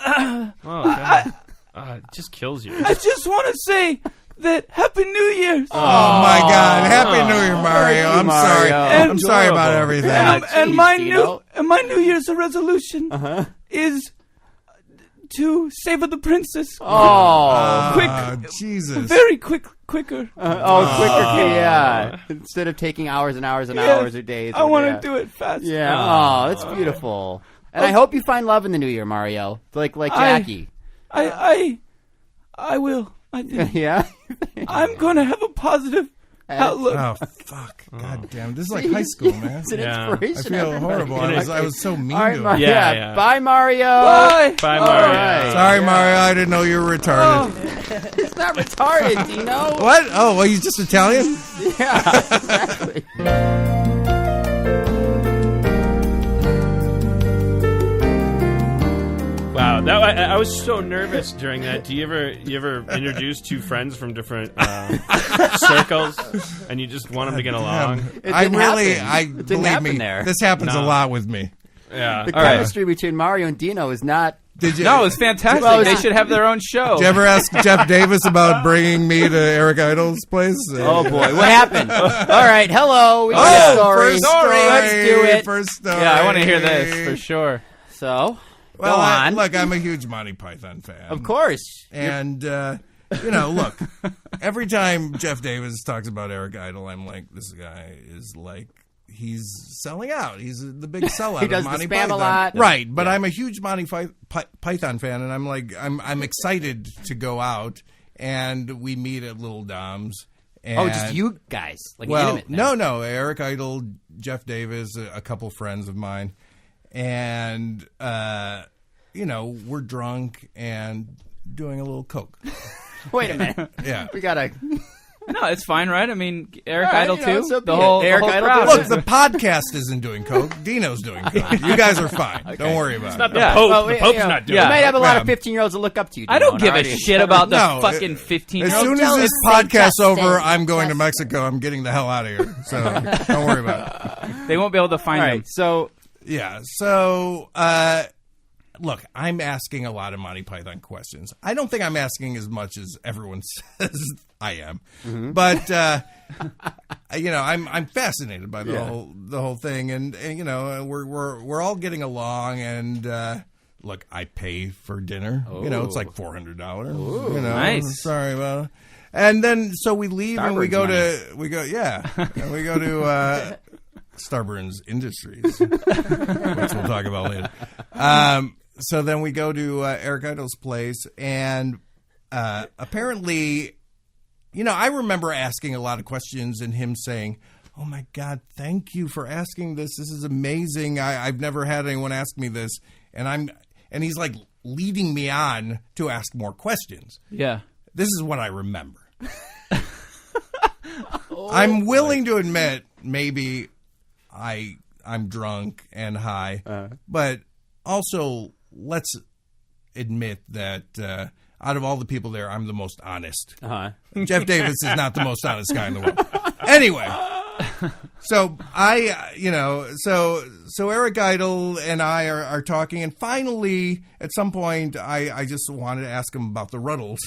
Speaker 6: Oh, God. It just kills you.
Speaker 2: I just want to say
Speaker 7: that Happy New Year's.
Speaker 4: Oh my God! Happy New Year, Mario. I'm sorry. I'm sorry about everything.
Speaker 7: And my New Year's resolution is to savor the princess. Quick,
Speaker 4: Jesus!
Speaker 7: Very quicker.
Speaker 5: Quicker, yeah. Instead of taking hours and hours and hours or days.
Speaker 7: I want to do it fast.
Speaker 5: Yeah. Oh, that's beautiful. And I hope you find love in the new year, Mario. Like Jackie.
Speaker 7: I will. I think.
Speaker 5: Yeah.
Speaker 7: I'm gonna have a positive outlook.
Speaker 4: Oh fuck! God damn! This is like high school, man.
Speaker 5: It's an
Speaker 4: I
Speaker 5: inspiration.
Speaker 4: feel horrible. I was so mean
Speaker 5: All right,
Speaker 4: to him.
Speaker 6: Yeah.
Speaker 5: Bye, Mario.
Speaker 7: Bye.
Speaker 6: Bye, Mario.
Speaker 5: Right.
Speaker 4: Sorry, Mario. I didn't know you were retarded.
Speaker 5: It's not retarded, Dino.
Speaker 4: What? Oh, well, he's just Italian?
Speaker 5: Yeah, exactly.
Speaker 6: Wow, I was so nervous during that. Do you ever introduce two friends from different circles, and you just want them to get along?
Speaker 4: Believe me, this happens a lot with me.
Speaker 6: Yeah,
Speaker 5: the chemistry between Mario and Dino is not.
Speaker 4: Did you?
Speaker 2: No, it's fantastic.
Speaker 5: Well,
Speaker 2: they should have their own show.
Speaker 4: Did you ever ask Jeff Davis about bringing me to Eric Idle's place?
Speaker 5: Oh boy, what happened? All right, hello. We got a story.
Speaker 4: First story.
Speaker 5: Let's do it.
Speaker 4: First story.
Speaker 2: Yeah, I want to hear this for sure.
Speaker 5: So,
Speaker 4: well,
Speaker 5: go on.
Speaker 4: Look, I'm a huge Monty Python fan.
Speaker 5: Of course.
Speaker 4: And, look, every time Jeff Davis talks about Eric Idle, I'm like, this guy is like, he's selling out. He's the big sellout.
Speaker 5: He does
Speaker 4: of Monty
Speaker 5: the spam
Speaker 4: Python.
Speaker 5: a lot.
Speaker 4: Right, but I'm a huge Monty Python fan, and I'm like, I'm excited to go out, and we meet at Little Dom's. And,
Speaker 5: just you guys, like
Speaker 4: well,
Speaker 5: intimate. Now.
Speaker 4: no, Eric Idle, Jeff Davis, a couple friends of mine, and we're drunk and doing a little coke.
Speaker 5: Wait a minute.
Speaker 4: Yeah,
Speaker 5: we gotta.
Speaker 2: No, it's fine, right? I mean, Eric
Speaker 5: Right,
Speaker 2: Idle too.
Speaker 5: so
Speaker 2: The whole
Speaker 5: Eric Idle
Speaker 2: crowd.
Speaker 4: look, the podcast isn't doing coke. Dino's doing coke. You guys are fine. Okay. Don't worry about it.
Speaker 6: Not the Pope.
Speaker 5: Well,
Speaker 6: the Pope's not doing
Speaker 5: You
Speaker 6: it.
Speaker 5: might have a lot
Speaker 4: Yeah.
Speaker 5: of 15-years-olds that look up to you.
Speaker 2: I
Speaker 5: Dino,
Speaker 2: don't give a
Speaker 5: already.
Speaker 2: shit about the
Speaker 4: No,
Speaker 2: fucking
Speaker 4: As
Speaker 2: 15-year-old.
Speaker 4: soon as
Speaker 3: Don't
Speaker 4: this
Speaker 3: say
Speaker 4: podcast's
Speaker 3: Justin.
Speaker 4: over, I'm going to
Speaker 3: Justin.
Speaker 4: Mexico. I'm getting the hell out of here. So don't worry about it.
Speaker 2: They won't be able to find
Speaker 5: All
Speaker 2: him.
Speaker 5: right, so
Speaker 4: Yeah. So, look, I'm asking a lot of Monty Python questions. I don't think I'm asking as much as everyone says I am, but I'm fascinated by the whole thing, and we're all getting along, and look, I pay for dinner. It's like $400.
Speaker 2: Nice.
Speaker 4: Sorry about it. And then so we leave and we
Speaker 5: Starburns
Speaker 4: go to Starburns Industries, which we'll talk about later. So then we go to Eric Idle's place, and apparently, I remember asking a lot of questions and him saying, "Oh my God, thank you for asking this. This is amazing. I've never had anyone ask me this." And he's like leading me on to ask more questions.
Speaker 2: Yeah.
Speaker 4: This is what I remember. I'm willing to admit maybe I'm drunk and high, but also let's admit that out of all the people there, I'm the most honest. Jeff Davis is not the most honest guy in the world. Anyway, so so Eric Idle and I are talking, and finally, at some point, I just wanted to ask him about the Ruddles.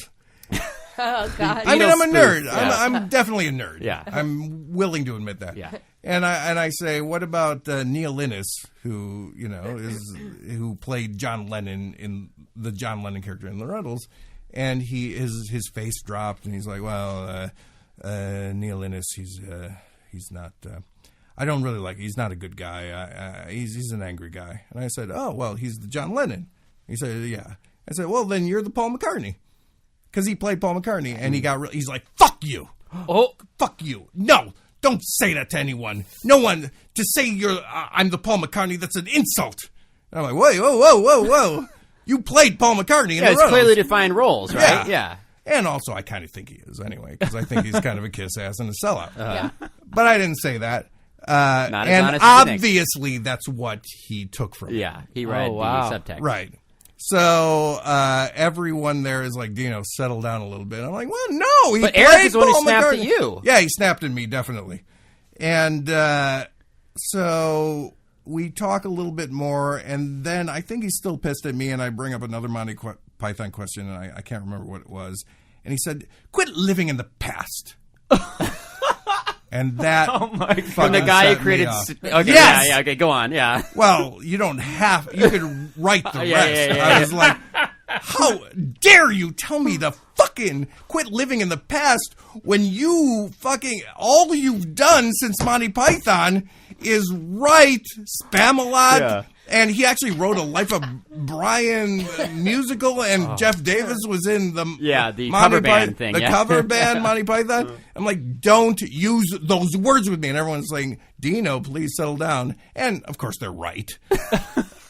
Speaker 3: Oh God!
Speaker 4: I mean, I'm a nerd.
Speaker 5: Yeah.
Speaker 4: I'm definitely a nerd.
Speaker 5: Yeah.
Speaker 4: I'm willing to admit that.
Speaker 5: Yeah.
Speaker 4: And I say, what about Neil Innes, who who played John Lennon in the John Lennon character in the Ruddles, and his face dropped, and he's like, well, Neil Innes, he's not. I don't really like. He's not a good guy. He's an angry guy. And I said, oh well, he's the John Lennon. He said, yeah. I said, well, then you're the Paul McCartney. Because he played Paul McCartney, and he's like, fuck you.
Speaker 2: Oh,
Speaker 4: Fuck you. No, don't say that to anyone. No one, to say I'm the Paul McCartney, that's an insult. And I'm like, whoa. You played Paul McCartney in the
Speaker 5: it's
Speaker 4: Ruddles.
Speaker 5: clearly defined roles, right?
Speaker 4: Yeah. And also, I kind of think he is anyway, because I think he's kind of a kiss ass and a sellout.
Speaker 3: Yeah.
Speaker 4: But I didn't say that.
Speaker 5: Not as
Speaker 4: And
Speaker 5: honest as you think.
Speaker 4: obviously, that's what he took from it.
Speaker 5: Yeah, he read
Speaker 2: wow.
Speaker 5: the subtext.
Speaker 4: Right. So everyone there is like, Dino, settle down a little bit. I'm like, well, no.
Speaker 5: But Eric
Speaker 4: played
Speaker 5: is the one who
Speaker 4: Paul
Speaker 5: snapped
Speaker 4: McCartney.
Speaker 5: at you.
Speaker 4: Yeah, he snapped at me, definitely. And so we talk a little bit more, and then I think he's still pissed at me, and I bring up another Monty Python question, and I can't remember what it was. And he said, "Quit living in the past." And that
Speaker 5: from the guy who created. Okay,
Speaker 4: yes!
Speaker 5: yeah, okay, go on, yeah.
Speaker 4: Well, you don't have. You could write the
Speaker 5: Yeah,
Speaker 4: rest.
Speaker 5: yeah.
Speaker 4: I was like, how dare you tell me to fucking quit living in the past when you fucking all you've done since Monty Python is write Spamalot.
Speaker 5: Yeah.
Speaker 4: And he actually wrote a Life of Brian musical, and Jeff Davis was in the
Speaker 5: the
Speaker 4: Monty
Speaker 5: cover band thing.
Speaker 4: the cover band Monty Python. I'm like, don't use those words with me. And everyone's saying, Dino, please settle down. And of course, they're right.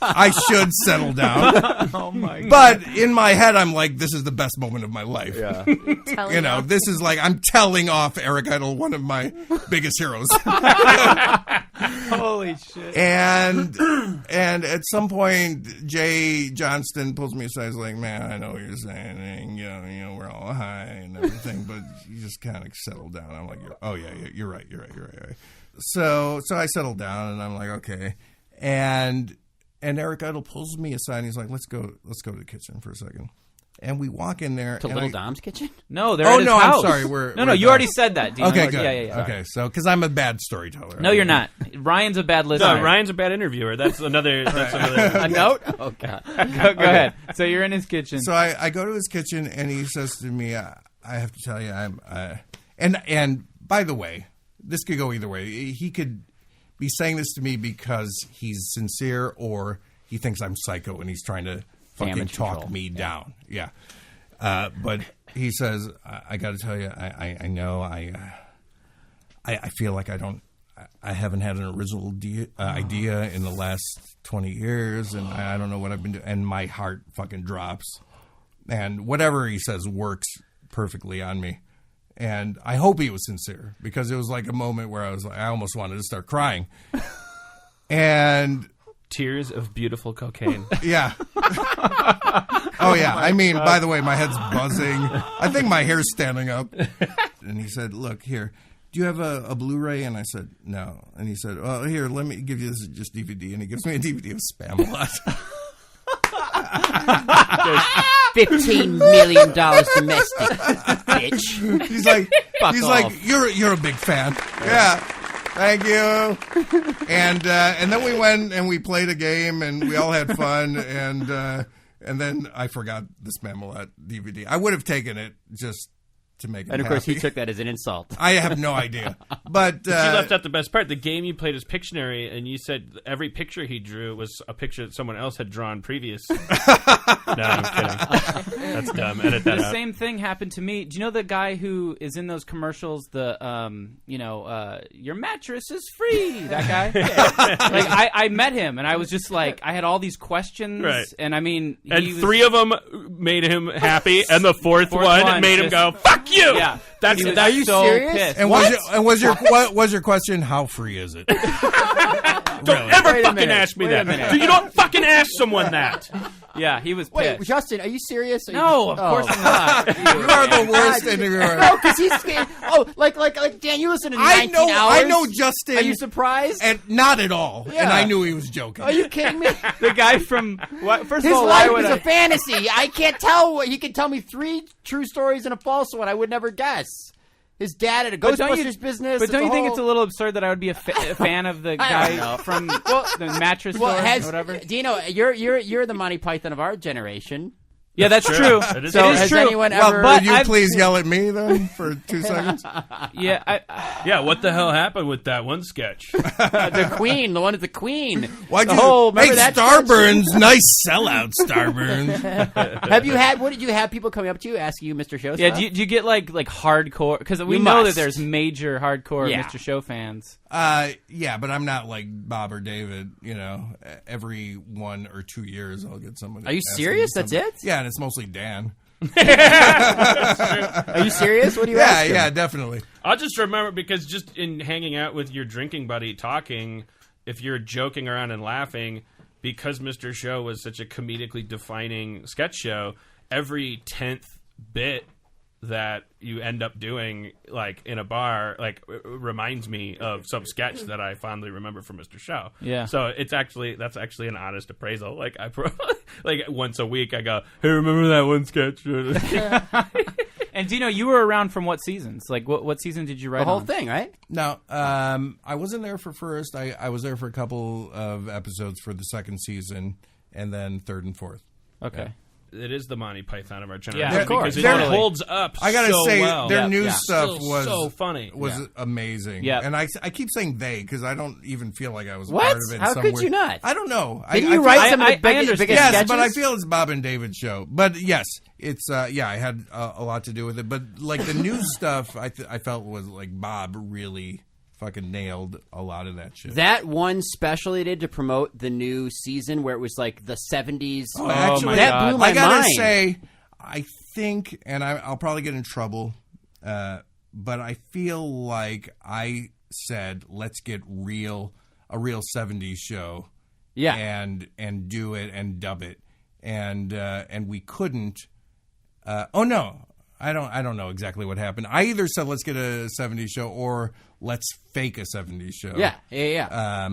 Speaker 4: I should settle down.
Speaker 2: Oh my God.
Speaker 4: But in my head, I'm like, this is the best moment of my life.
Speaker 5: Yeah.
Speaker 4: You know, this is like I'm telling off Eric Idle, one of my biggest heroes.
Speaker 2: Holy shit.
Speaker 4: And at some point, Jay Johnston pulls me aside. He's like, "Man, I know what you're saying. And, you know, we're all high and everything, but you just kind of settle down." I'm like, "Oh yeah, you're right. You're right." So I settled down, and I'm like, "Okay." And Eric Idle pulls me aside, and he's like, "Let's go to the kitchen for a second." And we walk in there
Speaker 5: To Little Dom's kitchen?
Speaker 2: No, they're at his
Speaker 4: I'm
Speaker 2: house.
Speaker 4: sorry.
Speaker 2: No, you already said that, Dino.
Speaker 4: Okay, good.
Speaker 2: Yeah.
Speaker 4: Okay, so because I'm a bad storyteller.
Speaker 2: No, you're not. Ryan's a bad listener.
Speaker 6: No, Ryan's a bad interviewer. That's another.
Speaker 5: A note? Oh, God.
Speaker 2: Go ahead. So you're in his kitchen.
Speaker 4: So I go to his kitchen, and he says to me, "I have to tell you, and by the way, this could go either way. He could be saying this to me because he's sincere, or he thinks I'm psycho and he's trying to fucking
Speaker 5: Damage
Speaker 4: talk
Speaker 5: control.
Speaker 4: me down." Yeah. But he says, I got to tell you, I know I feel like I haven't had an original idea in the last 20 years, and I don't know what I've been doing, and my heart fucking drops. And whatever he says works perfectly on me. And I hope he was sincere, because it was like a moment where I almost wanted to start crying. And
Speaker 6: Tears of beautiful cocaine.
Speaker 4: yeah. Oh, yeah. I mean, by the way, my head's buzzing. I think my hair's standing up. And he said, "Look, here, do you have a Blu-ray?" And I said, "No." And he said, "Oh, here, let me give you this just DVD." And he gives me a DVD of Spamalot.
Speaker 5: $15 million domestic, bitch.
Speaker 4: He's like,
Speaker 5: Fuck off.
Speaker 4: like, you're a big fan. Yeah. Thank you. And then we went and we played a game and we all had fun, and then I forgot the Spamalot DVD. I would have taken it just to make it
Speaker 5: And of course,
Speaker 4: happy.
Speaker 5: he took that as an insult.
Speaker 4: I have no idea. But
Speaker 6: You left out the best part. The game you played is Pictionary, and you said every picture he drew was a picture that someone else had drawn previous. No, I'm kidding. That's dumb. Edit that
Speaker 2: The
Speaker 6: out.
Speaker 2: same thing happened to me. Do you know the guy who is in those commercials? Your mattress is free. That guy. Like I met him, and I was just like, I had all these questions,
Speaker 6: Right.
Speaker 2: and I mean,
Speaker 6: And
Speaker 2: he was,
Speaker 6: 3 of them made him happy, and the fourth one made him go, "Fuck you!"
Speaker 2: Yeah,
Speaker 6: That's
Speaker 2: he was
Speaker 6: are you
Speaker 2: so
Speaker 5: serious?
Speaker 2: pissed.
Speaker 4: and what was your question? How free is it?
Speaker 6: Don't ever
Speaker 5: Wait a
Speaker 6: fucking
Speaker 5: minute.
Speaker 6: ask me
Speaker 5: Wait a
Speaker 6: that.
Speaker 5: minute.
Speaker 6: You don't fucking ask someone that.
Speaker 2: Yeah, he was
Speaker 5: Wait,
Speaker 2: pissed.
Speaker 5: Justin, are you serious? Are you
Speaker 2: No, of course I'm not.
Speaker 4: You are the worst interviewer.
Speaker 5: No, because he's scared. Oh, like Dan, you listen to 19 hours.
Speaker 4: I know Justin.
Speaker 5: Are you surprised?
Speaker 4: And not at all.
Speaker 5: Yeah.
Speaker 4: And I knew he was joking.
Speaker 5: Are you kidding me?
Speaker 2: The guy from what? First
Speaker 5: His
Speaker 2: of all, why
Speaker 5: life
Speaker 2: would
Speaker 5: is
Speaker 2: I?
Speaker 5: a fantasy. I can't tell. He can tell me 3 true stories and a false one. I would never guess. His dad had a
Speaker 2: But don't you-
Speaker 5: Ghostbusters business.
Speaker 2: But don't you think
Speaker 5: whole-
Speaker 2: it's a little absurd that I would be a fan of the
Speaker 5: I don't
Speaker 2: guy
Speaker 5: know.
Speaker 2: from the mattress store or whatever?
Speaker 5: Dino, you're the Monty Python of our generation.
Speaker 2: Yeah, that's true.
Speaker 6: It is
Speaker 2: So
Speaker 6: true.
Speaker 2: it is
Speaker 5: Has
Speaker 2: true.
Speaker 5: anyone
Speaker 4: Well,
Speaker 5: ever?
Speaker 4: would you
Speaker 2: I've-
Speaker 4: please yell at me then for 2 seconds?
Speaker 2: Yeah,
Speaker 6: Yeah, what the hell happened with that one sketch?
Speaker 5: The Queen, the one at the Queen.
Speaker 4: Why'd
Speaker 5: The
Speaker 4: you?
Speaker 5: whole-
Speaker 4: Hey,
Speaker 5: remember that
Speaker 4: Starburns, nice sellout, Starburns.
Speaker 5: Have you had? What did you have? People coming up to you asking you, Mr. Show?
Speaker 2: yeah.
Speaker 5: stuff?
Speaker 2: Do you get like hardcore? Because we
Speaker 5: You
Speaker 2: know that
Speaker 5: must.
Speaker 2: there's major hardcore
Speaker 5: Yeah.
Speaker 2: Mr. Show fans.
Speaker 4: Yeah, but I'm not like Bob or David. You know, every 1 or 2 years I'll get somebody.
Speaker 5: Are you
Speaker 4: asking me
Speaker 5: serious? That's
Speaker 4: something.
Speaker 5: it?
Speaker 4: Yeah, and it's mostly Dan.
Speaker 5: Are you serious? What do you ask him?
Speaker 4: Yeah, definitely.
Speaker 6: I'll just remember, because just in hanging out with your drinking buddy talking, if you're joking around and laughing, because Mr. Show was such a comedically defining sketch show, every 10th bit that you end up doing, like in a bar, like reminds me of some sketch that I fondly remember from Mr. Show.
Speaker 2: Yeah.
Speaker 6: So that's actually an honest appraisal. Like like once a week, I go, "Hey, remember that one sketch?"
Speaker 2: And Dino, you were around from what seasons? Like, what season did you write
Speaker 5: The whole
Speaker 2: on?
Speaker 5: thing, right?
Speaker 4: No, I wasn't there for first. I was there for a couple of episodes for the second season, and then third and fourth.
Speaker 2: Okay.
Speaker 6: It is the Monty Python of our generation.
Speaker 2: Yeah, of course.
Speaker 6: Because it
Speaker 2: Totally.
Speaker 6: holds up
Speaker 4: I gotta
Speaker 6: so
Speaker 4: say,
Speaker 6: well.
Speaker 4: their new
Speaker 5: Yeah.
Speaker 4: stuff
Speaker 6: Still
Speaker 4: was
Speaker 6: so funny.
Speaker 4: was amazing.
Speaker 2: Yeah.
Speaker 4: And I keep saying they because I don't even feel like I was
Speaker 5: What?
Speaker 4: part of it.
Speaker 5: How
Speaker 4: some
Speaker 5: could
Speaker 4: weird-
Speaker 5: you not?
Speaker 4: I don't know.
Speaker 5: Didn't
Speaker 4: I
Speaker 5: you
Speaker 4: feel-
Speaker 5: write some of the
Speaker 2: I
Speaker 5: biggest
Speaker 2: understand.
Speaker 5: sketches?
Speaker 4: Yes, but I feel it's Bob and David's show. But yes, it's I had a lot to do with it. But like the new stuff, I felt was like Bob really fucking nailed a lot of that shit.
Speaker 5: That one special they did to promote the new season where it was like the 70s.
Speaker 4: Actually,
Speaker 5: that blew my
Speaker 4: I gotta
Speaker 5: mind.
Speaker 4: say, I think, and I'll probably get in trouble, but I feel like I said, let's get a real 70s show,
Speaker 5: Yeah.
Speaker 4: and do it and dub it, and we couldn't. Oh no, I don't know exactly what happened. I either said let's get a 70s show or let's fake a 70s show.
Speaker 5: Yeah.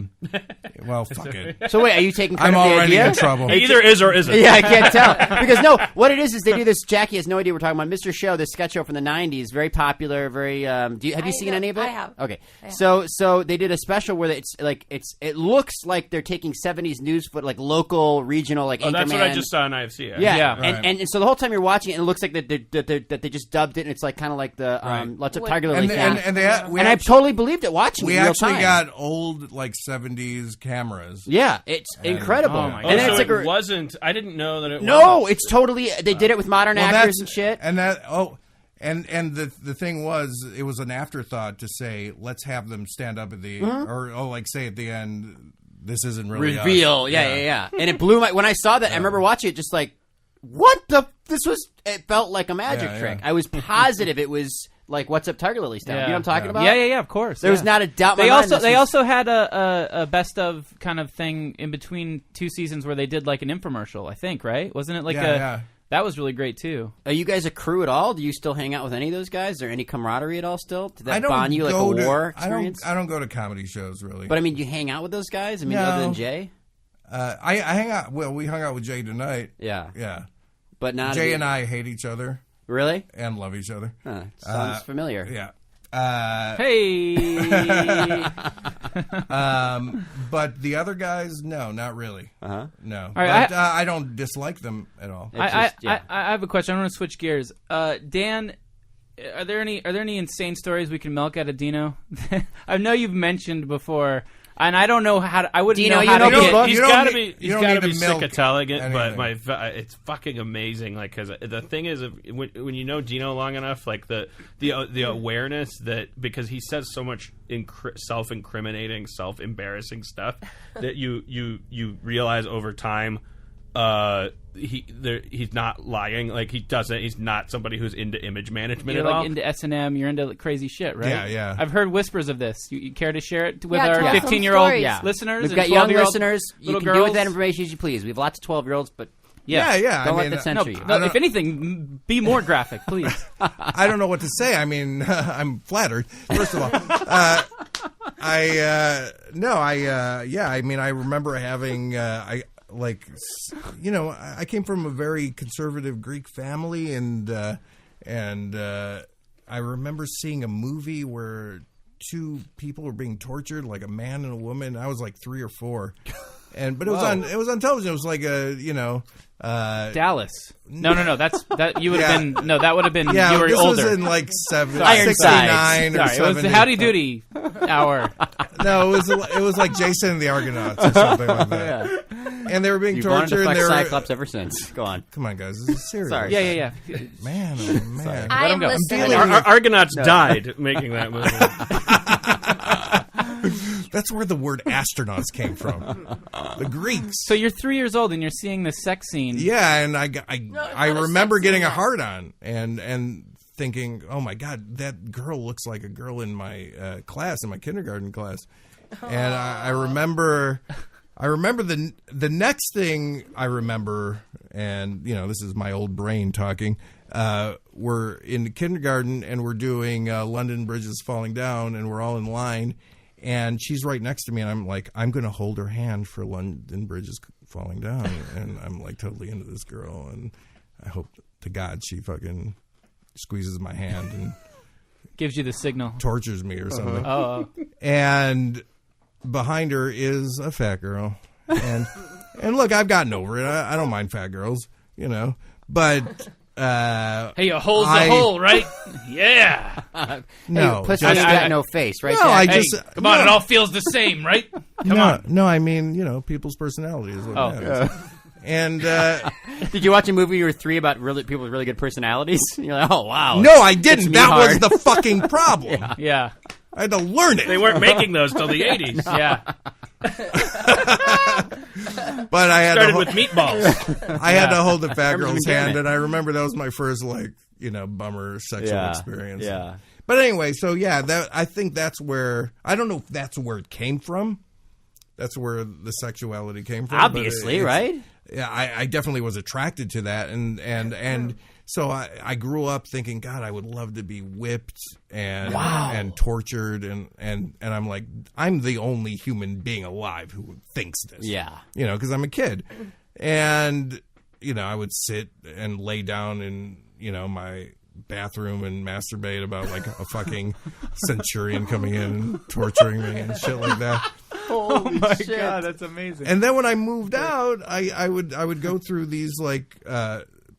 Speaker 4: Well, fuck it.
Speaker 5: So wait, are you taking credit
Speaker 4: I'm
Speaker 5: for the
Speaker 4: already
Speaker 5: idea?
Speaker 4: in trouble.
Speaker 6: It either is or isn't.
Speaker 5: Yeah, I can't tell. Because no, what it is they do this. Jackie has no idea we're talking about. Mr. Show, this sketch show from the 90s, very popular, very. Have you seen any of it?
Speaker 3: I have.
Speaker 5: Okay, so they did a special where it looks like they're taking 70s news foot, like local, regional, like.
Speaker 6: Oh, that's what I
Speaker 5: Anchorman.
Speaker 6: just saw on IFC.
Speaker 5: Yeah,
Speaker 2: Yeah.
Speaker 4: Right.
Speaker 5: and so the whole time you're watching it, it looks like that they just dubbed it, and it's like kind of like the Let's Up Tiger Lily thing.
Speaker 4: And
Speaker 5: I totally believed it watching
Speaker 4: we
Speaker 5: it in real
Speaker 4: actually
Speaker 5: time.
Speaker 4: got old like 70s cameras.
Speaker 5: Yeah, it's incredible.
Speaker 2: Oh my
Speaker 6: Oh,
Speaker 5: and
Speaker 6: so
Speaker 5: then it's like
Speaker 6: it wasn't. I didn't know that it.
Speaker 5: no,
Speaker 6: wasn't.
Speaker 5: it's totally. They did it with modern
Speaker 4: Well,
Speaker 5: actors and shit.
Speaker 4: And the thing was, it was an afterthought to say let's have them stand up at the or like say at the end, this isn't really
Speaker 5: Reveal,
Speaker 4: us.
Speaker 5: yeah. And it blew my. When I saw that, I remember watching it, just like, what the? This was. It felt like a magic
Speaker 4: Yeah,
Speaker 5: trick.
Speaker 4: yeah.
Speaker 5: I was positive it was like What's Up Tiger Lily style. You know what I'm talking about?
Speaker 2: Yeah, of course.
Speaker 5: There was not a doubt. In
Speaker 2: They
Speaker 5: my mind
Speaker 2: also
Speaker 5: this
Speaker 2: they
Speaker 5: was-
Speaker 2: also had a best of kind of thing in between two seasons where they did like an infomercial. I think, right? Wasn't it like
Speaker 4: Yeah.
Speaker 2: That was really great too.
Speaker 5: Are you guys a crew at all? Do you still hang out with any of those guys? Is there any camaraderie at all still? Did
Speaker 4: I
Speaker 5: that
Speaker 4: don't
Speaker 5: bond you like
Speaker 4: go
Speaker 5: a
Speaker 4: to,
Speaker 5: war experience?
Speaker 4: I don't go to comedy shows really.
Speaker 5: But I mean, you hang out with those guys? I mean,
Speaker 4: No.
Speaker 5: other than Jay?
Speaker 4: I hang out. Well, we hung out with Jay tonight.
Speaker 5: Yeah.
Speaker 4: Yeah.
Speaker 5: But not
Speaker 4: Jay and I hate each other
Speaker 5: Really?
Speaker 4: and love each other.
Speaker 5: Huh, sounds familiar.
Speaker 4: Yeah.
Speaker 2: Hey.
Speaker 4: But the other guys, no, not really. No.
Speaker 2: right,
Speaker 4: But I don't dislike them at all.
Speaker 2: I have a question. I want to switch gears. Dan, are there any insane stories we can milk out of Dino? I know you've mentioned before, and I don't know how to. I wouldn't
Speaker 5: Dino,
Speaker 2: know
Speaker 5: you
Speaker 2: how
Speaker 5: know
Speaker 2: to
Speaker 5: the
Speaker 2: get.
Speaker 5: book?
Speaker 6: He's
Speaker 4: You don't
Speaker 6: got to
Speaker 4: need-
Speaker 6: be.
Speaker 4: you
Speaker 6: He's
Speaker 4: don't
Speaker 6: got to
Speaker 4: need
Speaker 6: be
Speaker 4: to
Speaker 6: sick
Speaker 4: milk
Speaker 6: of telling it, but
Speaker 4: anything.
Speaker 6: it's fucking amazing. Like, because the thing is, when you know Dino long enough, like the awareness that because he says so much self-incriminating, self-embarrassing stuff that you realize over time. He's not lying. Like he's not somebody who's into image management
Speaker 2: You're
Speaker 6: at all.
Speaker 2: like into S&M. You're into crazy shit, right?
Speaker 4: Yeah.
Speaker 2: I've heard whispers of this. You care to share it with
Speaker 3: Yeah,
Speaker 2: our
Speaker 3: tell some
Speaker 2: 15-year-old
Speaker 3: stories.
Speaker 2: listeners?
Speaker 5: We've
Speaker 2: and
Speaker 5: got young
Speaker 2: 12-year-old
Speaker 5: listeners. You
Speaker 2: little
Speaker 5: can do
Speaker 2: girls?
Speaker 5: with that information as you please. We have lots of 12-year-olds, but
Speaker 4: Yeah.
Speaker 5: don't
Speaker 4: I
Speaker 5: let
Speaker 4: mean,
Speaker 5: that censor you.
Speaker 2: No, if anything, be more graphic, please.
Speaker 4: I don't know what to say. I mean, I'm flattered. First of all, I mean, I remember having I came from a very conservative Greek family, and I remember seeing a movie where two people were being tortured, like a man and a woman. I was like 3 or 4. But it was on television. It was like
Speaker 2: Dallas. No. That you would have been. No, that would have been.
Speaker 4: yeah,
Speaker 2: you were
Speaker 4: this
Speaker 2: older.
Speaker 4: was in like 69
Speaker 5: Ironsides.
Speaker 4: or
Speaker 2: Sorry, it was
Speaker 4: 70.
Speaker 2: the Howdy Doody hour.
Speaker 4: No, it was like Jason and the Argonauts or something like that. And they were being
Speaker 5: You've wanted to
Speaker 4: tortured.
Speaker 5: fuck
Speaker 4: And they were,
Speaker 5: Cyclops ever since. Go on.
Speaker 4: come on, guys, this is serious.
Speaker 5: Sorry.
Speaker 2: Yeah.
Speaker 4: Man, oh man.
Speaker 3: I am
Speaker 2: go.
Speaker 3: listening.
Speaker 6: Argonauts died making that movie.
Speaker 4: That's where the word astronauts came from. The Greeks.
Speaker 2: So you're 3 years old and you're seeing this sex scene.
Speaker 4: Yeah, and I
Speaker 3: not a
Speaker 4: remember
Speaker 3: sex
Speaker 4: getting
Speaker 3: scene.
Speaker 4: a hard on and thinking, oh my God, that girl looks like a girl in my class, in my kindergarten class. And I remember the next thing I remember, and this is my old brain talking. We're in kindergarten and we're doing London Bridge is Falling Down, and we're all in line. And she's right next to me, and I'm like, I'm going to hold her hand for London Bridge is Falling Down. And I'm like totally into this girl, and I hope to God she squeezes my hand and
Speaker 2: gives you the signal,
Speaker 4: tortures me or something.
Speaker 2: Oh.
Speaker 4: And behind her is a fat girl. And look, I've gotten over it. I don't mind fat girls, but
Speaker 2: hey, a hole's a hole, right? Yeah.
Speaker 4: No,
Speaker 5: hey, pussy's got no face, right?
Speaker 4: No,
Speaker 5: Jack?
Speaker 2: Come on, it all feels the same, right? Come on.
Speaker 4: No, I mean, people's personality is what matters. And
Speaker 5: did you watch a movie when you were 3 about people with really good personalities? You're like, oh wow.
Speaker 4: No, I didn't. That was the fucking problem.
Speaker 2: Yeah.
Speaker 4: I had to learn it.
Speaker 6: They weren't making those till the 80s.
Speaker 2: Yeah.
Speaker 4: But I had
Speaker 6: started with meatballs.
Speaker 4: I had to hold the fat girl's hand, and I remember that was my first bummer sexual experience.
Speaker 5: Yeah.
Speaker 4: But anyway, so I think that's where, I don't know if that's where it came from. That's where the sexuality came from.
Speaker 5: Obviously, right?
Speaker 4: Yeah, I definitely was attracted to that, and so I grew up thinking, God, I would love to be whipped and tortured, and I'm like, I'm the only human being alive who thinks this.
Speaker 5: Yeah,
Speaker 4: because I'm a kid, and I would sit and lay down in my bathroom and masturbate about like a fucking centurion coming in and torturing me and shit like that.
Speaker 2: Oh my God, that's amazing.
Speaker 4: And then when I moved out, I would go through these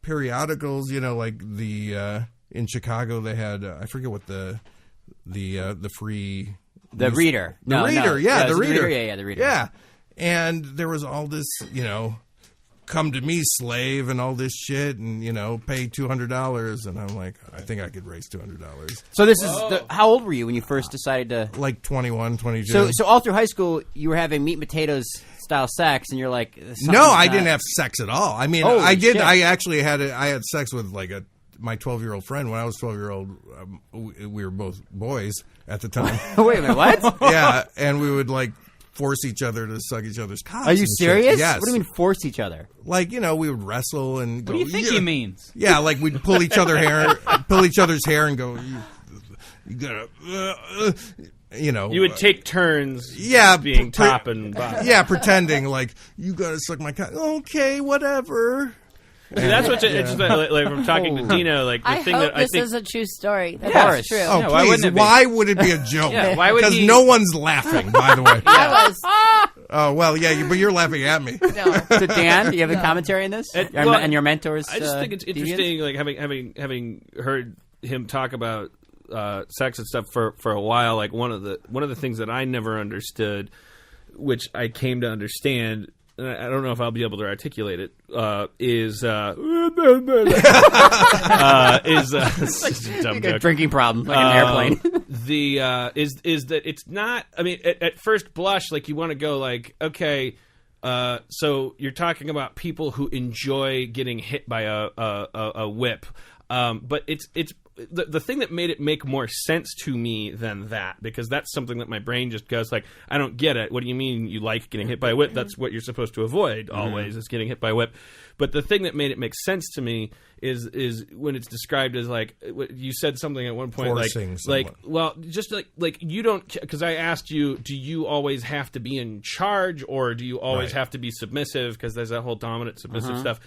Speaker 4: periodicals, like the in Chicago they had I forget what the free
Speaker 5: the Reader.
Speaker 4: The Reader. Yeah, the Reader.
Speaker 5: Yeah, the Reader.
Speaker 4: Yeah. And there was all this, come to me, slave, and all this shit, and pay $200, and I'm like, I think I could raise $200.
Speaker 5: So this is how old were you when you first decided to?
Speaker 4: Like 21, 22.
Speaker 5: So all through high school, you were having meat and potatoes style sex, and you're like,
Speaker 4: no, I didn't have sex at all. I mean,
Speaker 5: Holy
Speaker 4: I did.
Speaker 5: shit.
Speaker 4: I actually had sex with my 12-year-old friend. When I was 12-year-old, we were both boys at the time.
Speaker 5: Wait a minute, what?
Speaker 4: Yeah, and we would force each other to suck each other's cocks.
Speaker 5: Are you serious?
Speaker 4: Yes.
Speaker 5: What do you mean force each other?
Speaker 4: We would wrestle and go.
Speaker 2: What do you think he means?
Speaker 4: Yeah, we'd pull each other's hair and go. You gotta.
Speaker 6: You would take turns.
Speaker 4: Yeah,
Speaker 6: being top and bottom.
Speaker 4: Yeah, pretending you gotta suck my cock. Okay, whatever.
Speaker 6: See, that's what's interesting. From talking to Dino, the
Speaker 3: I
Speaker 6: thing
Speaker 3: hope
Speaker 6: that
Speaker 3: this
Speaker 6: I think
Speaker 3: is a true story. That's
Speaker 5: course.
Speaker 3: true.
Speaker 4: Oh,
Speaker 2: Yeah,
Speaker 4: please! Why would it be a joke?
Speaker 2: Yeah, why would
Speaker 4: Because
Speaker 2: he-
Speaker 4: no one's laughing. By the way.
Speaker 3: I was.
Speaker 4: Oh well, yeah, but you're laughing at me.
Speaker 3: No.
Speaker 5: So Dan, do you have a commentary on this? And your mentors?
Speaker 6: I just think it's interesting, having heard him talk about sex and stuff for a while. One of the things that I never understood, which I came to understand. I don't know if I'll be able to articulate it. Is such a dumb joke.
Speaker 5: Drinking problem, like an airplane.
Speaker 6: Is that it's not. I mean, at first blush, you want to go okay. So you're talking about people who enjoy getting hit by a whip, but it's. The thing that made it make more sense to me than that, because that's something that my brain just goes I don't get it. What do you mean you like getting hit by a whip? That's what you're supposed to avoid always, is getting hit by a whip. But the thing that made it make sense to me is when it's described as you said something at one point
Speaker 4: Forcing someone.
Speaker 6: well, just you don't, because I asked you, do you always have to be in charge, or do you always have to be submissive? Because there's that whole dominant submissive stuff.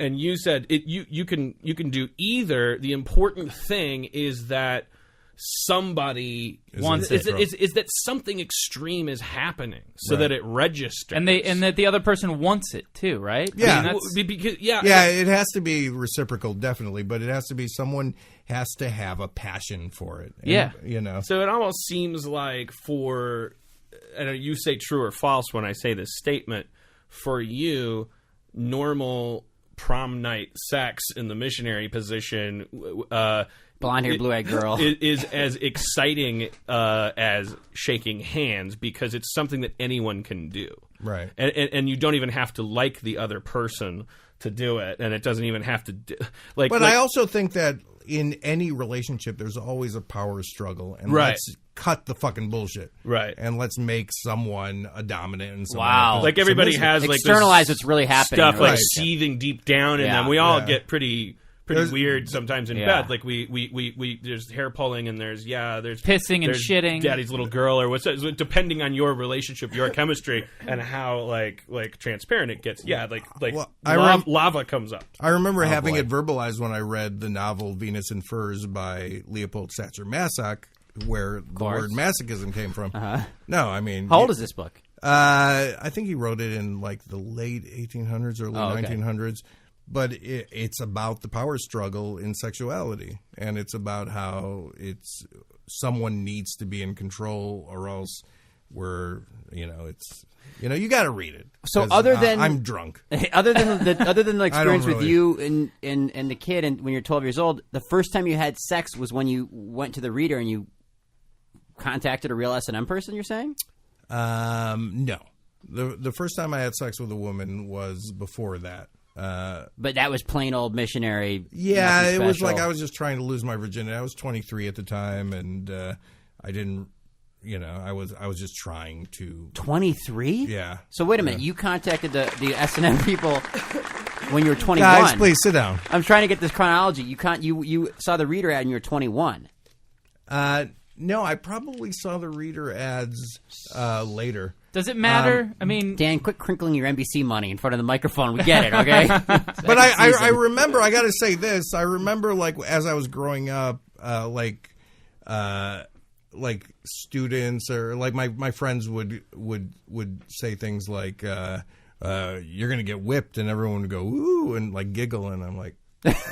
Speaker 6: And you said you can do either. The important thing is that somebody wants it. Is that something extreme is happening, so that it registers,
Speaker 2: and that the other person wants it too, right?
Speaker 4: Yeah,
Speaker 2: I mean,
Speaker 6: because
Speaker 4: it has to be reciprocal, definitely, but it has to be someone has to have a passion for it. And,
Speaker 6: So it almost seems like I know you say true or false when I say this statement. For you, normal prom night sex in the missionary position,
Speaker 5: Blonde-haired, blue-eyed girl
Speaker 6: is as exciting as shaking hands, because it's something that anyone can do,
Speaker 4: right?
Speaker 6: And you don't even have to like the other person to do it, and it doesn't even have to
Speaker 4: But I also think that in any relationship, there's always a power struggle, and let's cut the fucking bullshit,
Speaker 6: right?
Speaker 4: And let's make someone a dominant and someone
Speaker 5: wow,
Speaker 6: everybody has
Speaker 5: externalize what's really happening,
Speaker 6: stuff seething deep down in them. We all get pretty pretty weird sometimes in bed. Like we there's hair pulling and there's
Speaker 2: pissing and shitting.
Speaker 6: Daddy's little girl or what's that, depending on your relationship, your chemistry, and how like transparent it gets. Yeah, lava comes up.
Speaker 4: I remember having it verbalized when I read the novel Venus in Furs by Leopold Sacher-Masoch, where the word masochism came from. No, I mean,
Speaker 5: how old is this book?
Speaker 4: I think he wrote it in like the late 1800s, early 1900s. But it's about the power struggle in sexuality, and it's about how someone needs to be in control, or else you got to read it.
Speaker 5: So other than
Speaker 4: I'm drunk,
Speaker 5: other than the experience with you and the kid, and when you're 12 years old, the first time you had sex was when you went to the reader and you contacted a real S&M person. You're saying?
Speaker 4: No, the first time I had sex with a woman was before that.
Speaker 5: But that was plain old missionary.
Speaker 4: Yeah, it was like I was just trying to lose my virginity. I was 23 at the time, and I didn't. I was just trying to.
Speaker 5: 23?
Speaker 4: Yeah.
Speaker 5: So wait a minute. You contacted the S&M people when you were 21.
Speaker 4: Guys, please sit down.
Speaker 5: I'm trying to get this chronology. You saw the reader ad and you were 21.
Speaker 4: No, I probably saw the reader ads later.
Speaker 2: Does it matter? I mean,
Speaker 5: Dan, quit crinkling your NBC money in front of the microphone. We get it, okay?
Speaker 4: But I remember. I got to say this. I remember, like, as I was growing up, like students or like my friends would say things like, "You're gonna get whipped," and everyone would go "ooh" and like giggle, and I'm like,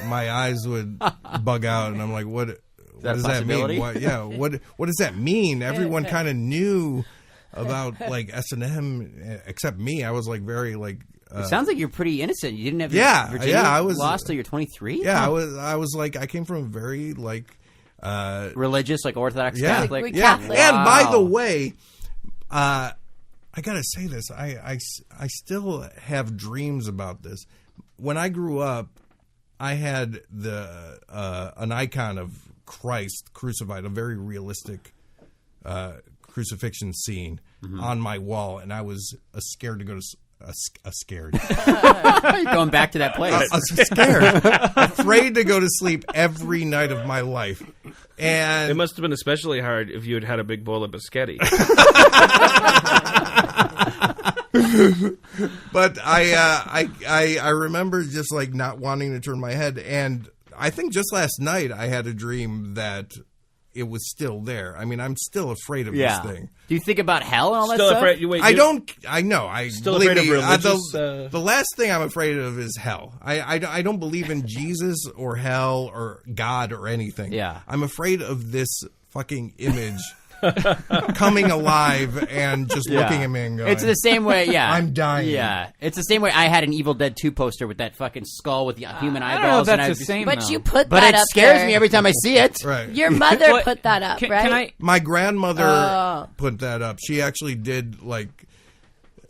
Speaker 4: my eyes would bug out, and I'm like, what does that mean? What does that mean? Everyone kind of knew about like S&M except me. I was like very like.
Speaker 5: It sounds like you're pretty innocent. You didn't have virginity
Speaker 4: I was
Speaker 5: lost till you're 23.
Speaker 4: Yeah, I was like I came from a very like
Speaker 5: religious, like Orthodox Catholic.
Speaker 3: Catholic.
Speaker 4: And by the way, I gotta say this. I still have dreams about this. When I grew up, I had an icon of Christ crucified, a very realistic crucifixion scene on my wall, and I was scared to go to scared.
Speaker 5: You're going back to that place.
Speaker 4: Scared, afraid to go to sleep every night of my life, and
Speaker 6: it must have been especially hard if you had had a big bowl of biscotti.
Speaker 4: But I remember just like not wanting to turn my head, and I think just last night I had a dream that it was still there. I mean, I'm still afraid of this thing.
Speaker 5: Do you think about hell and all that
Speaker 6: Still
Speaker 5: stuff?
Speaker 6: afraid? Wait,
Speaker 4: I don't. I know. I
Speaker 6: still afraid of religious.
Speaker 4: The last thing I'm afraid of is hell. I don't believe in Jesus or hell or God or anything.
Speaker 5: Yeah.
Speaker 4: I'm afraid of this fucking image coming alive and just looking at me and going,
Speaker 5: it's the same way,
Speaker 4: I'm dying.
Speaker 5: Yeah. It's the same way I had an Evil Dead 2 poster with that fucking skull with the human
Speaker 2: I don't know if
Speaker 5: eyeballs.
Speaker 2: that's the same,
Speaker 3: But
Speaker 2: though.
Speaker 3: you put
Speaker 5: But
Speaker 3: that
Speaker 5: it
Speaker 3: up
Speaker 5: scares
Speaker 3: there.
Speaker 5: me every time I see it.
Speaker 4: Right.
Speaker 3: Your mother
Speaker 2: What-
Speaker 3: put that up,
Speaker 2: Can
Speaker 3: right?
Speaker 2: I?
Speaker 4: My grandmother put that up. She actually did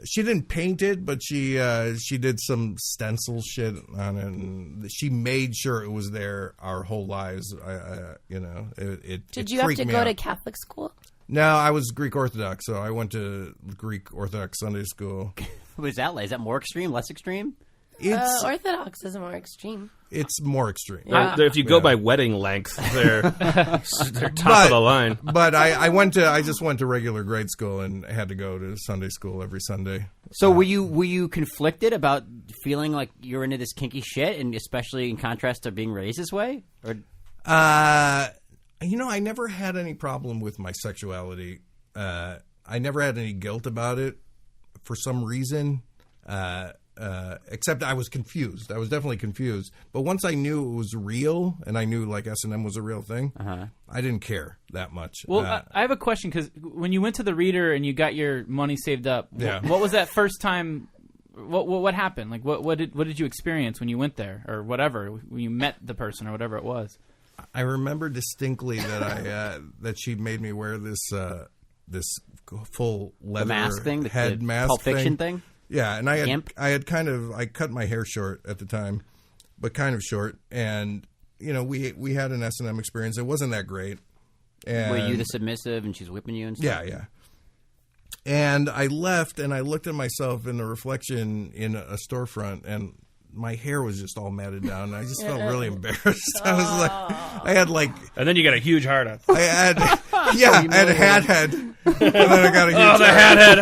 Speaker 4: she didn't paint it, but she did some stencil shit on it, and she made sure it was there our whole lives.
Speaker 3: Did you have to go to Catholic school?
Speaker 4: No, I was Greek Orthodox, so I went to Greek Orthodox Sunday school.
Speaker 5: What is that like? Is that more extreme, less extreme?
Speaker 3: Orthodox is more extreme.
Speaker 4: It's more extreme.
Speaker 3: Yeah.
Speaker 6: If you go by wedding length, they're top of the line.
Speaker 4: But I just went to regular grade school and had to go to Sunday school every Sunday.
Speaker 5: So were you conflicted about feeling like you're into this kinky shit, and especially in contrast to being raised this way? Or
Speaker 4: I never had any problem with my sexuality. I never had any guilt about it for some reason. Except I was confused. I was definitely confused. But once I knew it was real, and I knew like S&M was a real thing, I didn't care that much.
Speaker 2: Well, I have a question, because when you went to the reader and you got your money saved up, what was that first time? What happened? Like what did you experience when you went there, or whatever, when you met the person or whatever it was?
Speaker 4: I remember distinctly that that she made me wear this full leather
Speaker 5: mask thing,
Speaker 4: head
Speaker 5: the
Speaker 4: mask
Speaker 5: Pulp Fiction thing.
Speaker 4: Yeah, and I
Speaker 5: Gimp?
Speaker 4: had I cut my hair short at the time, but kind of short, and we had an S&M experience. It wasn't that great. And
Speaker 5: were you the submissive and she's whipping you and stuff?
Speaker 4: Yeah. And I left, and I looked at myself in the reflection in a storefront, and my hair was just all matted down. And I just felt really embarrassed. I was like, I had like,
Speaker 6: and then you got a huge heart on.
Speaker 4: I had a hat head, and then I got a huge
Speaker 6: the hat head.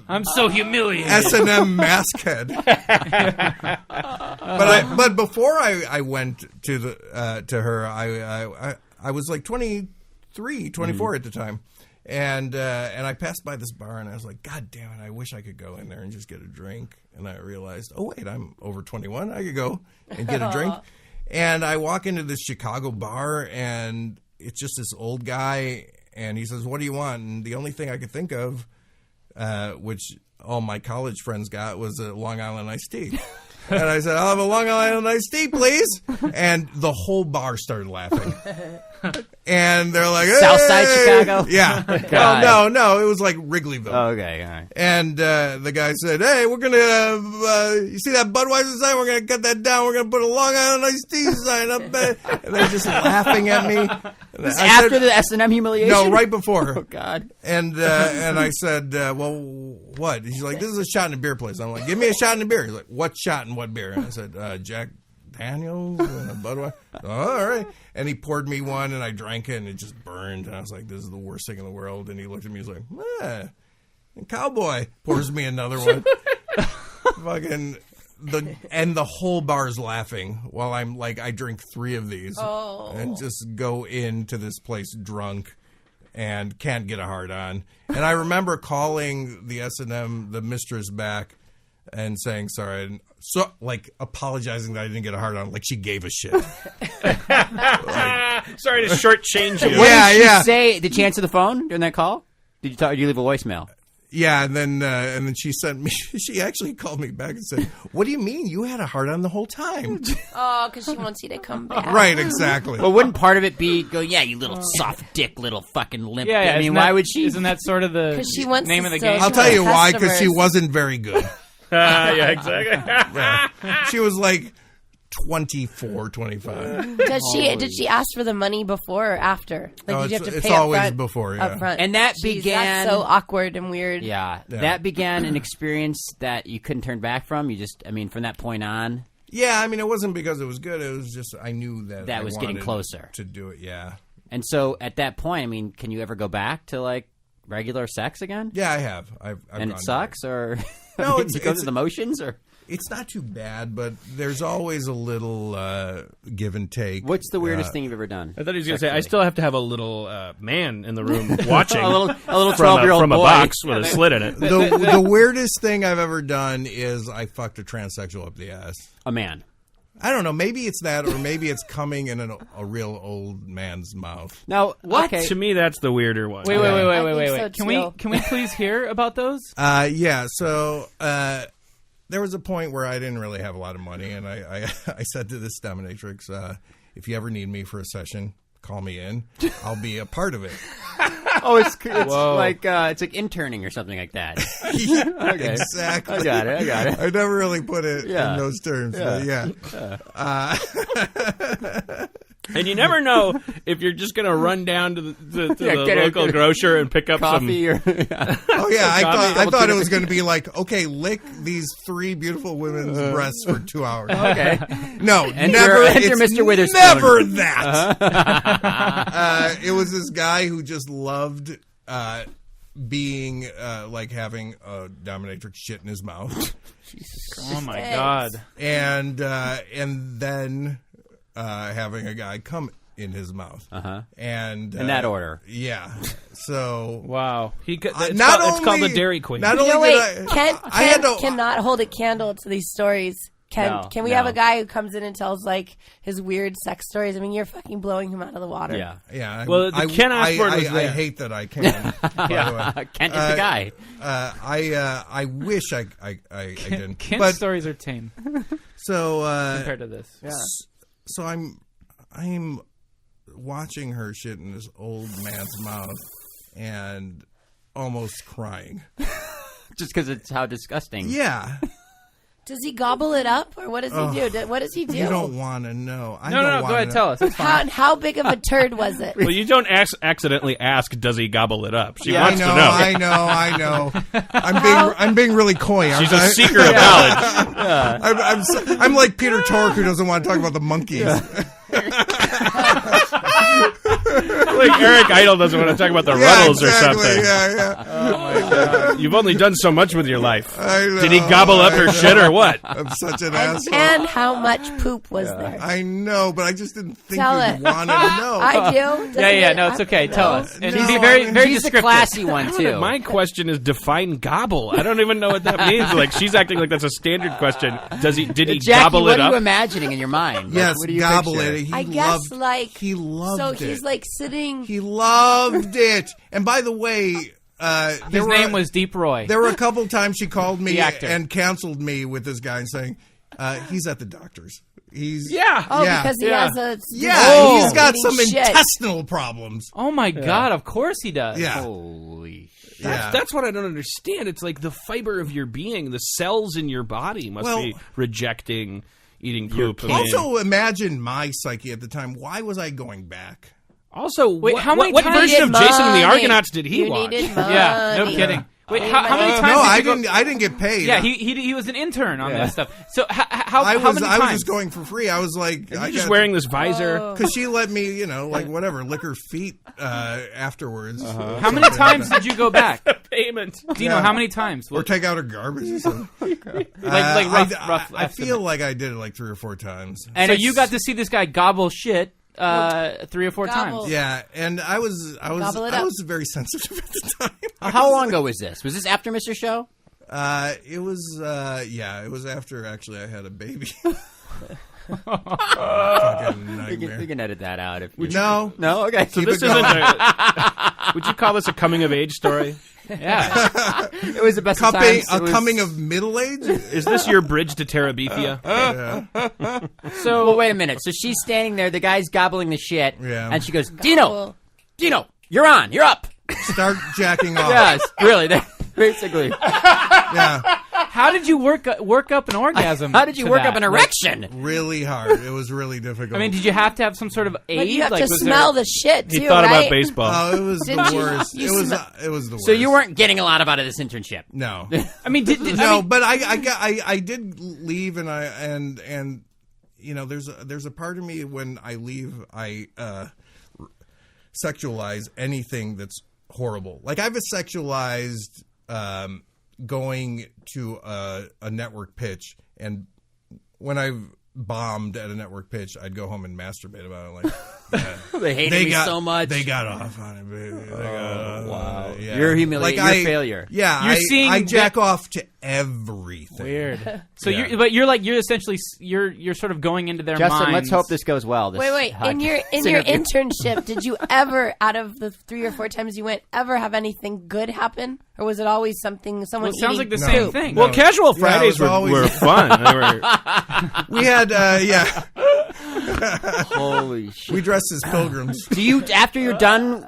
Speaker 2: I'm so humiliated.
Speaker 4: S&M mask head. But before I went to her, I was like 23, 24 at the time. And I passed by this bar, and I was like, God damn it, I wish I could go in there and just get a drink. And I realized, oh, wait, I'm over 21. I could go and get a drink. And I walk into this Chicago bar, and it's just this old guy, and he says, what do you want? And the only thing I could think of, which all my college friends got, was a Long Island iced tea. And I said, I'll have a Long Island iced tea, please. And the whole bar started laughing. And they're like, hey!
Speaker 5: Southside Chicago?
Speaker 4: Yeah. Well, no, it was like Wrigleyville.
Speaker 5: Oh, okay, all right.
Speaker 4: And the guy said, hey, we're going to, you see that Budweiser sign? We're going to cut that down. We're going to put a Long Island iced tea sign up there. And they're just laughing at me.
Speaker 5: After the S&M humiliation?
Speaker 4: No, right before.
Speaker 5: Oh, God.
Speaker 4: And I said, well, what? He's like, this is a shot in a beer place. I'm like, give me a shot in a beer. He's like, what shot and what beer? And I said, Jack Daniels and a Budweiser. Oh, all right. And he poured me one, and I drank it, and it just burned. And I was like, this is the worst thing in the world. And he looked at me, he's like, cowboy. Pours me another one. Fucking... the whole bar's laughing while I'm like, I drink 3 of these and just go into this place drunk and can't get a hard on. And I remember calling the S&M, the mistress, back and saying sorry, and so like apologizing that I didn't get a hard on, like she gave a shit.
Speaker 6: Sorry to shortchange you.
Speaker 5: What did she say? Did she answer the phone during that call? Did you leave a voicemail?
Speaker 4: Yeah, and then she sent me. She actually called me back and said, "What do you mean you had a hard on the whole time?"
Speaker 3: Oh, because she wants you to come back.
Speaker 4: Right, exactly.
Speaker 5: But wouldn't part of it be go? Yeah, you little soft dick, little fucking limp.
Speaker 2: Yeah,
Speaker 5: I mean, why would she?
Speaker 2: Isn't that sort of the
Speaker 3: 'Cause she wants
Speaker 2: name
Speaker 3: to
Speaker 2: of the
Speaker 3: still
Speaker 2: game?
Speaker 4: I'll tell you why, because she
Speaker 3: customers.
Speaker 4: wasn't very good.
Speaker 6: Yeah, exactly.
Speaker 4: Yeah. She was like 24, 25.
Speaker 3: Did she ask for the money before or after? Like,
Speaker 4: No,
Speaker 3: did you have to
Speaker 4: it's
Speaker 3: pay
Speaker 4: always
Speaker 3: up front?
Speaker 4: before, yeah.
Speaker 3: Up front.
Speaker 5: And that
Speaker 3: Jeez,
Speaker 5: began-
Speaker 3: That's so awkward and weird.
Speaker 5: Yeah, that began an experience that you couldn't turn back from. You just, I mean, from that point on.
Speaker 4: Yeah, I mean, it wasn't because it was good. It was just I knew that
Speaker 5: That
Speaker 4: I
Speaker 5: was getting
Speaker 4: wanted
Speaker 5: closer
Speaker 4: to do it. Yeah,
Speaker 5: And so at that point, I mean, can you ever go back to like regular sex again?
Speaker 4: yeah, I have. I've
Speaker 5: And
Speaker 4: gone
Speaker 5: it sucks, or
Speaker 4: No,
Speaker 5: you go through the motions, or
Speaker 4: back. It's not too bad, but there's always a little give and take.
Speaker 5: what's the weirdest thing you've ever done?
Speaker 6: I thought he was going to say, I still have to have a little man in the room watching.
Speaker 5: a little
Speaker 6: from
Speaker 5: 12-year-old
Speaker 6: from a
Speaker 5: boy.
Speaker 6: box with a slit in it.
Speaker 4: The weirdest thing I've ever done is I fucked a transsexual up the ass.
Speaker 5: A man.
Speaker 4: I don't know. Maybe it's that, or maybe it's coming in a real old man's mouth.
Speaker 5: Now,
Speaker 2: What?
Speaker 5: okay.
Speaker 6: To me, that's the weirder one.
Speaker 2: Wait.
Speaker 3: I think so, too.
Speaker 2: Can we please hear about those?
Speaker 4: Yeah. So there was a point where I didn't really have a lot of money, and I said to this dominatrix, if you ever need me for a session, call me in. I'll be a part of it.
Speaker 5: Oh, it's like interning or something like that.
Speaker 4: Yeah,
Speaker 5: Okay.
Speaker 4: exactly.
Speaker 5: I got it.
Speaker 4: I never really put it
Speaker 5: Yeah.
Speaker 4: in those terms, but yeah.
Speaker 6: And you never know if you're just going to run down to the
Speaker 5: get a
Speaker 6: local grocer and pick up
Speaker 5: Coffee
Speaker 6: some...
Speaker 5: or yeah.
Speaker 4: Oh yeah, I
Speaker 6: Coffee,
Speaker 4: thought it was going to be like, okay, lick these 3 beautiful women's breasts for 2 hours.
Speaker 5: Okay.
Speaker 4: No,
Speaker 5: Enter
Speaker 4: never. It's
Speaker 5: Mr. Witherspoon.
Speaker 4: never that. It was this guy who just loved being like having a dominatrix shit in his mouth,
Speaker 2: Oh my god!
Speaker 4: and then having a guy come in his mouth, and
Speaker 5: In that order.
Speaker 4: Yeah. So
Speaker 2: Wow.
Speaker 6: It's
Speaker 4: not
Speaker 6: called, it's called
Speaker 4: only-
Speaker 6: the Dairy Queen.
Speaker 4: Not
Speaker 3: You
Speaker 4: only
Speaker 3: know,
Speaker 4: did
Speaker 3: wait.
Speaker 4: I had to.
Speaker 3: Cannot hold a candle to these stories. Can we have a guy who comes in and tells like his weird sex stories? I mean, you're fucking blowing him out of the water.
Speaker 5: Yeah.
Speaker 4: Yeah.
Speaker 6: Well, the Ken Osborne was
Speaker 4: I
Speaker 6: there.
Speaker 4: hate that I can. By the way.
Speaker 5: Kent is the guy.
Speaker 4: I wish I didn't.
Speaker 2: Kent's
Speaker 4: But
Speaker 2: stories are tame
Speaker 4: so
Speaker 2: compared to this.
Speaker 4: so I'm watching her shit in this old man's mouth and almost crying.
Speaker 5: Just because it's how disgusting.
Speaker 4: Yeah.
Speaker 3: Does he gobble it up, or what does he do? What does he do?
Speaker 4: You don't want to know.
Speaker 2: No, go ahead, tell us. It's fine.
Speaker 3: How big of a turd was it?
Speaker 6: Well, you don't accidentally ask, does he gobble it up? She
Speaker 4: I
Speaker 6: wants
Speaker 4: know,
Speaker 6: to know.
Speaker 4: I know. I'm being really coy.
Speaker 6: She's a seeker of knowledge.
Speaker 4: I'm like Peter Tork, who doesn't want to talk about the monkeys.
Speaker 6: Like Eric Idle doesn't want to talk about the Ruddles or something.
Speaker 4: Yeah.
Speaker 6: Oh my God. You've only done so much with your life.
Speaker 4: I know,
Speaker 6: Did he gobble up her shit or what?
Speaker 4: I'm such an asshole.
Speaker 3: And how much poop was there?
Speaker 4: I know, but I just didn't think
Speaker 3: Tell
Speaker 4: you'd
Speaker 3: it.
Speaker 4: want to know.
Speaker 3: I do.
Speaker 2: No, it's okay. Tell us. And be very, very
Speaker 5: She's the
Speaker 2: descriptive.
Speaker 5: classy one too.
Speaker 6: My question is define gobble. I don't even know what that means. Like she's acting like that's a standard question. Did he
Speaker 5: Jackie,
Speaker 6: gobble
Speaker 5: what
Speaker 6: it
Speaker 5: are
Speaker 6: up?
Speaker 5: you imagining in your mind?
Speaker 4: Yes,
Speaker 5: what do you
Speaker 4: gobble
Speaker 5: picture?
Speaker 4: it.
Speaker 3: I guess
Speaker 4: He loved
Speaker 3: so
Speaker 4: it.
Speaker 3: he's like sitting.
Speaker 4: He loved it. And by the way,
Speaker 2: His name was Deep Roy.
Speaker 4: There were a couple times she called me
Speaker 2: The actor.
Speaker 4: and canceled me with this guy and saying, he's at the doctor's. He's
Speaker 3: Because he has a
Speaker 4: he's got some
Speaker 3: shit.
Speaker 4: intestinal problems.
Speaker 2: Oh my God! Of course he does.
Speaker 4: Yeah.
Speaker 5: Holy shit.
Speaker 6: That's what I don't understand. It's like the fiber of your being, the cells in your body must be rejecting eating poop.
Speaker 4: Also, imagine my psyche at the time. Why was I going back?
Speaker 6: Also,
Speaker 2: Wait, how many
Speaker 6: what
Speaker 2: times
Speaker 6: version of
Speaker 3: needed
Speaker 6: Jason and the
Speaker 3: money.
Speaker 6: Argonauts did he
Speaker 3: You
Speaker 6: watch?
Speaker 3: needed money.
Speaker 2: Yeah, no kidding. Wait, how many times?
Speaker 4: I didn't get paid.
Speaker 2: Yeah, he was an intern on this stuff. So how
Speaker 4: I
Speaker 2: how
Speaker 4: was
Speaker 2: many
Speaker 4: I was
Speaker 2: times?
Speaker 4: just going for free. I was like,
Speaker 6: You're just wearing this visor.
Speaker 4: because she let me, whatever, lick her feet afterwards.
Speaker 2: How many times did you go back?
Speaker 6: Payment.
Speaker 2: Dino, how many times?
Speaker 4: Or take out her garbage or something.
Speaker 2: Like rough
Speaker 4: I
Speaker 2: estimate.
Speaker 4: feel like I did it like 3 or 4 times.
Speaker 2: And so you got to see this guy gobble shit 3 or 4
Speaker 3: Gobble.
Speaker 2: times.
Speaker 4: Yeah, and I was
Speaker 3: Gobble it up.
Speaker 4: very sensitive at the time.
Speaker 5: How long ago was this? Was this after Mr. Show?
Speaker 4: It was it was after actually I had a baby. Fucking nightmare.
Speaker 5: We can edit that out. If you...
Speaker 4: No,
Speaker 5: Okay.
Speaker 6: So this isn't would you call this a coming of age story?
Speaker 2: Yeah.
Speaker 5: It was the best of times. It was...
Speaker 4: coming of middle age.
Speaker 6: Is this your bridge to Terabithia?
Speaker 2: So
Speaker 5: Well, wait a minute. So she's standing there. The guy's gobbling the shit.
Speaker 4: Yeah.
Speaker 5: And she goes, Dino, you're on. You're up.
Speaker 4: Start jacking off.
Speaker 5: Yes, really. Basically.
Speaker 4: Yeah,
Speaker 2: how did you work up an orgasm?
Speaker 5: How did you
Speaker 2: to
Speaker 5: work
Speaker 2: that?
Speaker 5: up an erection?
Speaker 4: really hard. It was really difficult.
Speaker 2: I mean, did you have to have some sort of aid?
Speaker 3: But you have
Speaker 2: like,
Speaker 3: to
Speaker 2: was
Speaker 3: smell the shit too,
Speaker 6: He thought
Speaker 3: right?
Speaker 6: about baseball.
Speaker 4: Oh, it was
Speaker 3: Didn't
Speaker 4: the
Speaker 3: you-
Speaker 4: worst.
Speaker 3: you
Speaker 4: It was the worst.
Speaker 5: So you weren't getting a lot out of this internship.
Speaker 4: No,
Speaker 2: I mean,
Speaker 4: no. But I did leave, and there's a part of me when I leave, I sexualize anything that's horrible. Like I've sexualized going to a network pitch, and when I've bombed at a network pitch, I'd go home and masturbate about it. Like, yeah.
Speaker 5: They hated me so much.
Speaker 4: They got off on it, baby.
Speaker 5: Wow.
Speaker 4: Yeah.
Speaker 5: You're humiliating.
Speaker 4: Like
Speaker 5: You're failure.
Speaker 4: Yeah,
Speaker 2: You're seeing
Speaker 4: I jack off to everything.
Speaker 2: Weird. So
Speaker 4: Yeah.
Speaker 2: you're essentially you're sort of going into their
Speaker 5: Justin,
Speaker 2: minds.
Speaker 5: let's hope this goes well. This
Speaker 3: Wait. In your
Speaker 5: interview.
Speaker 3: internship, did you ever, out of the 3 or 4 times you went, ever have anything good happen, or was it always someone?
Speaker 2: Well, it sounds like
Speaker 3: eating
Speaker 2: the same
Speaker 3: poop?
Speaker 2: thing.
Speaker 6: Well, casual
Speaker 4: Yeah, it
Speaker 6: Fridays
Speaker 4: was always-
Speaker 6: were fun. They were,
Speaker 4: We had,
Speaker 5: Holy shit.
Speaker 4: we dressed as pilgrims.
Speaker 5: Do you, after you're done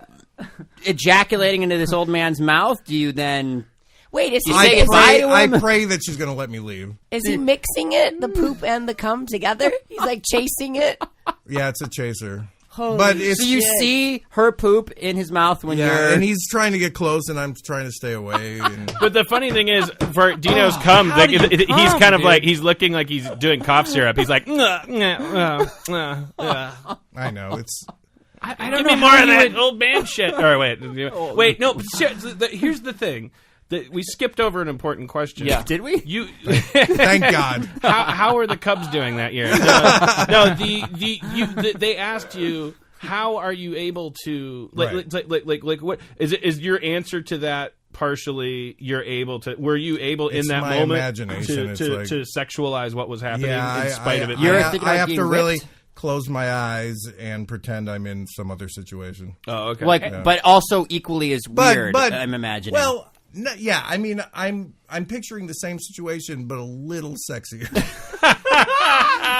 Speaker 5: ejaculating into this old man's mouth, do you then...
Speaker 3: Wait, is he,
Speaker 5: You say
Speaker 3: is,
Speaker 5: goodbye to
Speaker 4: I
Speaker 5: him?
Speaker 4: pray that she's going to let me leave.
Speaker 3: is he mixing it, the poop and the cum together? He's like chasing it.
Speaker 4: Yeah, it's a chaser.
Speaker 3: Holy
Speaker 4: But it's
Speaker 5: So you
Speaker 3: shit.
Speaker 5: see her poop in his mouth when
Speaker 4: yeah,
Speaker 5: you're...
Speaker 4: and he's trying to get close, and I'm trying to stay away. And,
Speaker 6: but the funny thing is, for Dino's cum,
Speaker 2: how do you
Speaker 6: he's
Speaker 2: cum,
Speaker 6: kind of
Speaker 2: dude?
Speaker 6: like he's looking like he's doing cough syrup. He's like, I
Speaker 4: I know it's.
Speaker 2: I don't
Speaker 6: give
Speaker 2: know
Speaker 6: me more
Speaker 2: how
Speaker 6: of
Speaker 2: you
Speaker 6: that
Speaker 2: would-
Speaker 6: old man shit. Or wait, no. But here's the thing. We skipped over an important question.
Speaker 2: Yeah.
Speaker 5: Did we?
Speaker 6: You.
Speaker 4: Thank God.
Speaker 6: How are the Cubs doing that year? They asked you, how are you able to like what is it? Is your answer to that partially you're able to? Were you able in
Speaker 4: It's
Speaker 6: that
Speaker 4: my
Speaker 6: moment
Speaker 4: imagination. It's
Speaker 6: to
Speaker 4: like-
Speaker 6: sexualize what was happening
Speaker 4: Yeah,
Speaker 6: in spite of it?
Speaker 5: You're
Speaker 4: I
Speaker 5: thinking about
Speaker 4: have
Speaker 5: being
Speaker 4: to really
Speaker 5: whipped?
Speaker 4: close my eyes and pretend I'm in some other situation.
Speaker 6: Oh, okay.
Speaker 5: Like, but also equally as weird,
Speaker 4: but
Speaker 5: I'm imagining.
Speaker 4: Well, yeah. I mean, I'm picturing the same situation, but a little sexier.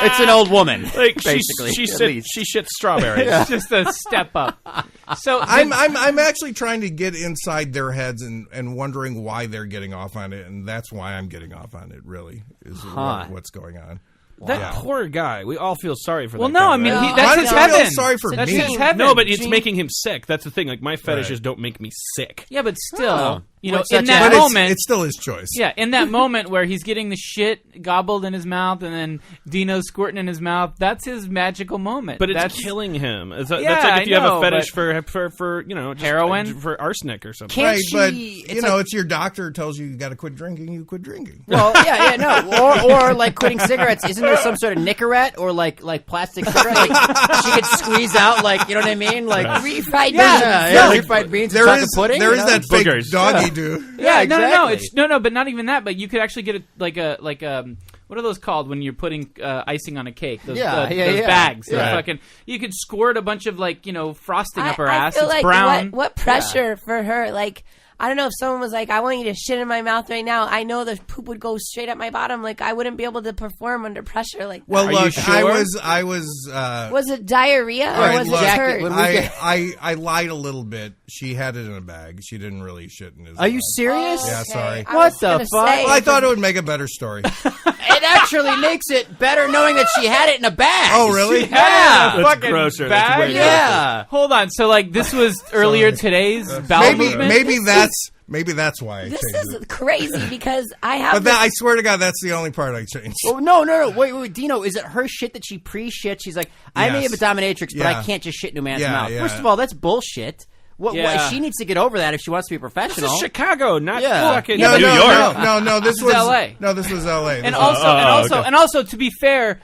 Speaker 5: It's an old woman.
Speaker 6: Like
Speaker 5: basically,
Speaker 6: she shits strawberries.
Speaker 2: It's just a step up. So
Speaker 4: I'm actually trying to get inside their heads and wondering why they're getting off on it, and that's why I'm getting off on it. Really, is what's going on.
Speaker 6: That poor guy. We all feel sorry for
Speaker 2: well,
Speaker 6: that
Speaker 2: no,
Speaker 6: guy.
Speaker 2: I mean,
Speaker 6: right?
Speaker 2: that's his heaven.
Speaker 4: Feel sorry for
Speaker 2: that's
Speaker 4: me.
Speaker 2: his heaven.
Speaker 6: No, but it's making him sick. That's the thing. Like, my fetishes don't make me sick.
Speaker 2: Yeah, but still, in
Speaker 4: but
Speaker 2: that moment,
Speaker 4: it's still his choice.
Speaker 2: Yeah, in that moment where he's getting the shit gobbled in his mouth and then Dino's squirting in his mouth, that's his magical moment.
Speaker 6: But
Speaker 2: that's
Speaker 6: killing him. That's like
Speaker 2: I
Speaker 6: if you have
Speaker 2: know,
Speaker 6: a fetish for just
Speaker 2: heroin,
Speaker 6: for arsenic or something.
Speaker 5: Can't
Speaker 4: Right,
Speaker 5: she,
Speaker 4: but
Speaker 5: it's
Speaker 4: it's your doctor tells you got to quit drinking. You quit drinking.
Speaker 5: Well, or like quitting cigarettes. Isn't there some sort of Nicorette or like plastic cigarette? Like she could squeeze out, like, you know what I mean? Like
Speaker 3: refried beans.
Speaker 5: refried beans.
Speaker 4: There
Speaker 5: and
Speaker 4: is
Speaker 5: chocolate pudding.
Speaker 4: there is that fake
Speaker 6: Boogers.
Speaker 4: doggy do.
Speaker 5: Yeah,
Speaker 2: no,
Speaker 5: exactly.
Speaker 2: it's no, but not even that. But you could actually get what are those called when you're putting icing on a cake? Those bags. They're fucking. You could squirt a bunch of frosting up her ass.
Speaker 3: I feel
Speaker 2: it's
Speaker 3: like
Speaker 2: brown.
Speaker 3: What pressure for her? Like, I don't know if someone was like, I want you to shit in my mouth right now. I know the poop would go straight at my bottom. Like, I wouldn't be able to perform under pressure like that.
Speaker 4: Well,
Speaker 2: Are you
Speaker 4: look,
Speaker 2: sure?
Speaker 4: I was.
Speaker 3: Was it diarrhea or
Speaker 4: Right,
Speaker 3: was
Speaker 4: look,
Speaker 3: it turd?
Speaker 4: I lied a little bit. She had it in a bag. She didn't really shit in his.
Speaker 5: Are you
Speaker 4: mouth.
Speaker 5: serious?
Speaker 4: Yeah, sorry.
Speaker 3: I
Speaker 5: What
Speaker 3: was
Speaker 5: the
Speaker 3: gonna
Speaker 5: fuck?
Speaker 3: say,
Speaker 4: Well, I thought it would make a better story.
Speaker 5: It actually makes it better knowing that she had it in a bag.
Speaker 4: Oh, really?
Speaker 5: Yeah.
Speaker 6: That's
Speaker 2: fucking
Speaker 6: grosser.
Speaker 2: bag?
Speaker 6: That's way grosser.
Speaker 5: Yeah.
Speaker 2: Hold on. So this was earlier today's bowel movement.
Speaker 4: Maybe that's why I
Speaker 3: This
Speaker 4: changed
Speaker 3: is
Speaker 4: it.
Speaker 3: crazy because I have.
Speaker 4: But I swear to God, that's the only part I changed.
Speaker 5: Oh, no. Wait, Dino, is it her shit that she pre-shit? She's like, I may
Speaker 4: Yes.
Speaker 5: have a dominatrix, but I
Speaker 4: Yeah.
Speaker 5: can't just shit in a man's
Speaker 4: Yeah,
Speaker 5: mouth.
Speaker 4: yeah.
Speaker 5: First of all, that's bullshit. What,
Speaker 2: Yeah.
Speaker 5: she needs to get over that if she wants to be a
Speaker 6: This
Speaker 5: professional.
Speaker 6: is Chicago, not fucking
Speaker 4: No,
Speaker 6: New York.
Speaker 4: no. This was
Speaker 2: LA.
Speaker 4: No, this was L.A.
Speaker 2: And
Speaker 4: This was-
Speaker 2: also, to be fair,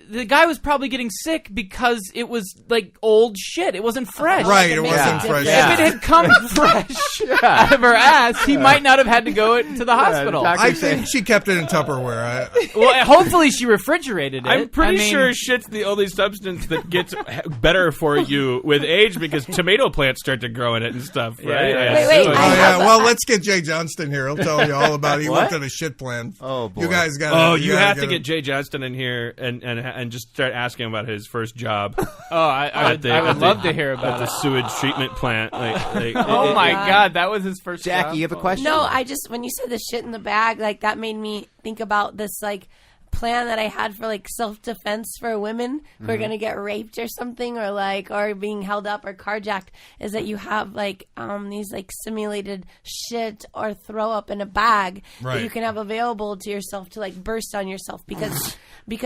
Speaker 2: the guy was probably getting sick because it was like old shit. It wasn't fresh.
Speaker 4: Right, it
Speaker 3: makes
Speaker 4: wasn't
Speaker 3: a
Speaker 4: fresh.
Speaker 3: difference.
Speaker 2: If it had come fresh out of her ass, he might not have had to go to the hospital.
Speaker 5: doctor-
Speaker 4: I think she kept it in Tupperware.
Speaker 2: Well, hopefully she refrigerated it.
Speaker 6: I'm pretty
Speaker 2: I mean,
Speaker 6: sure shit's the only substance that gets better for you with age because tomato plants start to grow in it and stuff, right?
Speaker 2: yeah.
Speaker 3: Wait,
Speaker 4: Oh,
Speaker 3: I have
Speaker 4: yeah. Well, let's get Jay Johnston here. He'll tell you all about it. He
Speaker 5: What?
Speaker 4: worked on a shit plan.
Speaker 5: Oh, boy.
Speaker 4: You guys got
Speaker 6: Oh, you have to get Jay Johnston in here and just start asking about his first job
Speaker 2: I would love to hear
Speaker 6: at
Speaker 2: about
Speaker 6: the
Speaker 2: it.
Speaker 6: sewage treatment plant.
Speaker 2: Oh my God, that was his first
Speaker 5: Jackie,
Speaker 2: job.
Speaker 5: you have a question?
Speaker 3: No, when you said the shit in the bag, like that made me think about this like plan that I had for like self-defense for women who are going to get raped or something or being held up or carjacked is that you have like these like simulated shit or throw up in a bag that you can have available to yourself to like burst on yourself because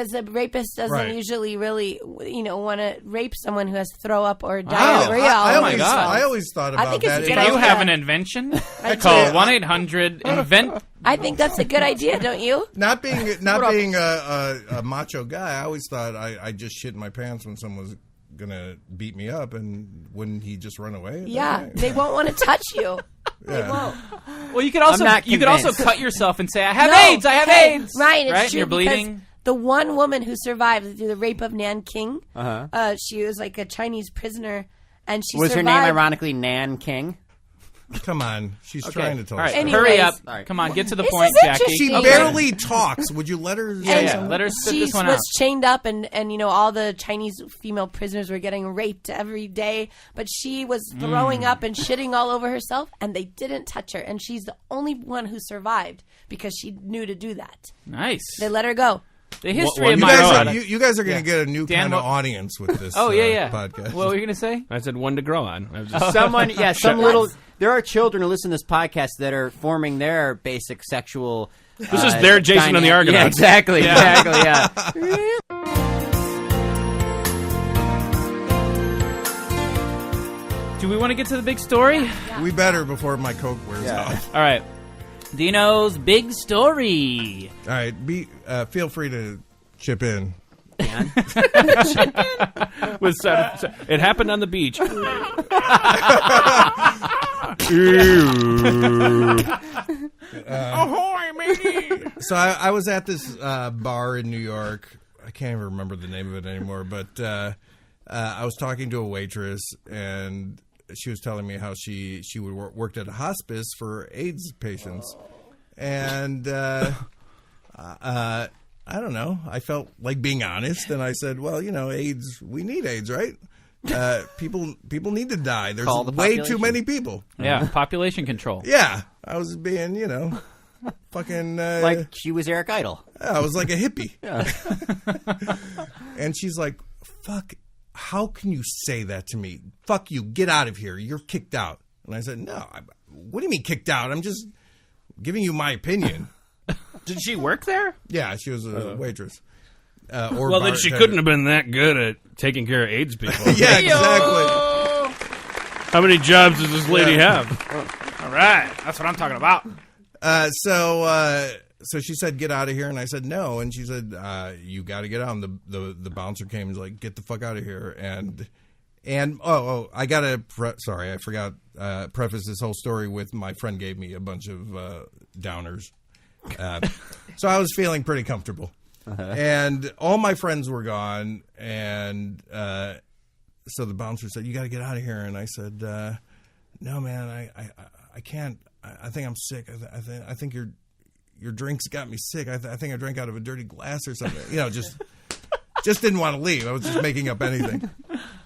Speaker 3: the rapist doesn't usually really want to rape someone who has throw up or diarrhea.
Speaker 4: I always thought about
Speaker 3: think it's
Speaker 4: that.
Speaker 3: a good
Speaker 2: Do you
Speaker 3: idea.
Speaker 2: have an invention?
Speaker 3: I
Speaker 2: Call
Speaker 3: do.
Speaker 2: 1-800-INVENT.
Speaker 3: I think that's a good idea, don't you?
Speaker 4: Not being a macho guy, I always thought I just shit in my pants when someone was gonna beat me up, and wouldn't he just run away?
Speaker 3: Yeah, they won't want to touch you. They
Speaker 4: Yeah.
Speaker 3: won't.
Speaker 2: Well, you could also
Speaker 5: not
Speaker 2: cut yourself and say, "I have
Speaker 3: No,
Speaker 2: AIDS. I have
Speaker 3: hey,
Speaker 2: AIDS."
Speaker 3: Ryan, it's
Speaker 2: right?
Speaker 3: true
Speaker 2: You're bleeding.
Speaker 3: because the one woman who survived through the rape of Nanking, she was like a Chinese prisoner, and she
Speaker 5: Was her
Speaker 3: survived.
Speaker 5: name ironically Nan King?
Speaker 4: Come on, she's trying to tell
Speaker 2: All
Speaker 4: us.
Speaker 2: right,
Speaker 3: Anyways.
Speaker 2: hurry up.
Speaker 5: All right.
Speaker 2: Come on, get to the
Speaker 3: This
Speaker 2: point,
Speaker 3: is
Speaker 2: Jackie.
Speaker 3: interesting.
Speaker 4: She
Speaker 3: Okay.
Speaker 4: barely talks. Would you let her? Say
Speaker 2: Yeah,
Speaker 4: something?
Speaker 2: let her sit
Speaker 3: She
Speaker 2: this one
Speaker 3: was
Speaker 2: out.
Speaker 3: chained up, and all the Chinese female prisoners were getting raped every day. But she was throwing up and shitting all over herself, and they didn't touch her. And she's the only one who survived because she knew to do that.
Speaker 2: Nice.
Speaker 3: They let her go.
Speaker 2: The history
Speaker 6: Well,
Speaker 2: of
Speaker 4: You
Speaker 2: my
Speaker 4: guys,
Speaker 2: road.
Speaker 4: you guys are going to get a new
Speaker 2: Dan,
Speaker 4: kind of
Speaker 2: what-
Speaker 4: audience with this.
Speaker 2: Oh yeah.
Speaker 4: podcast.
Speaker 2: What were you gonna say?
Speaker 6: I said one to grow on. I was just,
Speaker 5: Someone, some little. There are children who listen to this podcast that are forming their basic sexual.
Speaker 6: This is their Jason on the
Speaker 5: dynamic.
Speaker 6: Argonauts.
Speaker 5: Yeah, exactly. Yeah.
Speaker 2: Do we want to get to the big story?
Speaker 4: We better before my coke wears off.
Speaker 2: All right. Dino's big story.
Speaker 4: All right, feel free to chip in.
Speaker 6: with it happened on the beach. Ahoy, matey!
Speaker 4: So I was at this bar in New York. I can't even remember the name of it anymore, but I was talking to a waitress, and she was telling me how she worked at a hospice for AIDS patients, and I I don't know. I felt like being honest, and I said, well, AIDS. We need AIDS, right? People need to die. There's way too many people.
Speaker 2: Yeah, population control.
Speaker 4: Yeah, I was being, fucking
Speaker 5: like she was Eric Idle.
Speaker 4: I was like a hippie.
Speaker 5: Yeah.
Speaker 4: And she's like, "Fuck! How can you say that to me? Fuck you! Get out of here! You're kicked out." And I said, "No. What do you mean kicked out? I'm just giving you my opinion."
Speaker 6: Did she work there?
Speaker 4: Yeah, she was a waitress.
Speaker 6: Well, then she couldn't have been that good at taking care of AIDS people.
Speaker 4: Yeah, exactly.
Speaker 6: How many jobs does this lady have?
Speaker 2: All right, that's what I'm talking about.
Speaker 4: So she said, "Get out of here," and I said, "No," and she said, "You got to get out." And the bouncer came and was like, "Get the fuck out of here!" And I gotta sorry, I forgot preface this whole story with my friend gave me a bunch of downers, so I was feeling pretty comfortable. And all my friends were gone, and so the bouncer said, "You got to get out of here." And I said, "No, man, I can't. I think I'm sick. I think your drinks got me sick. I think I drank out of a dirty glass or something. Just didn't want to leave. I was just making up anything."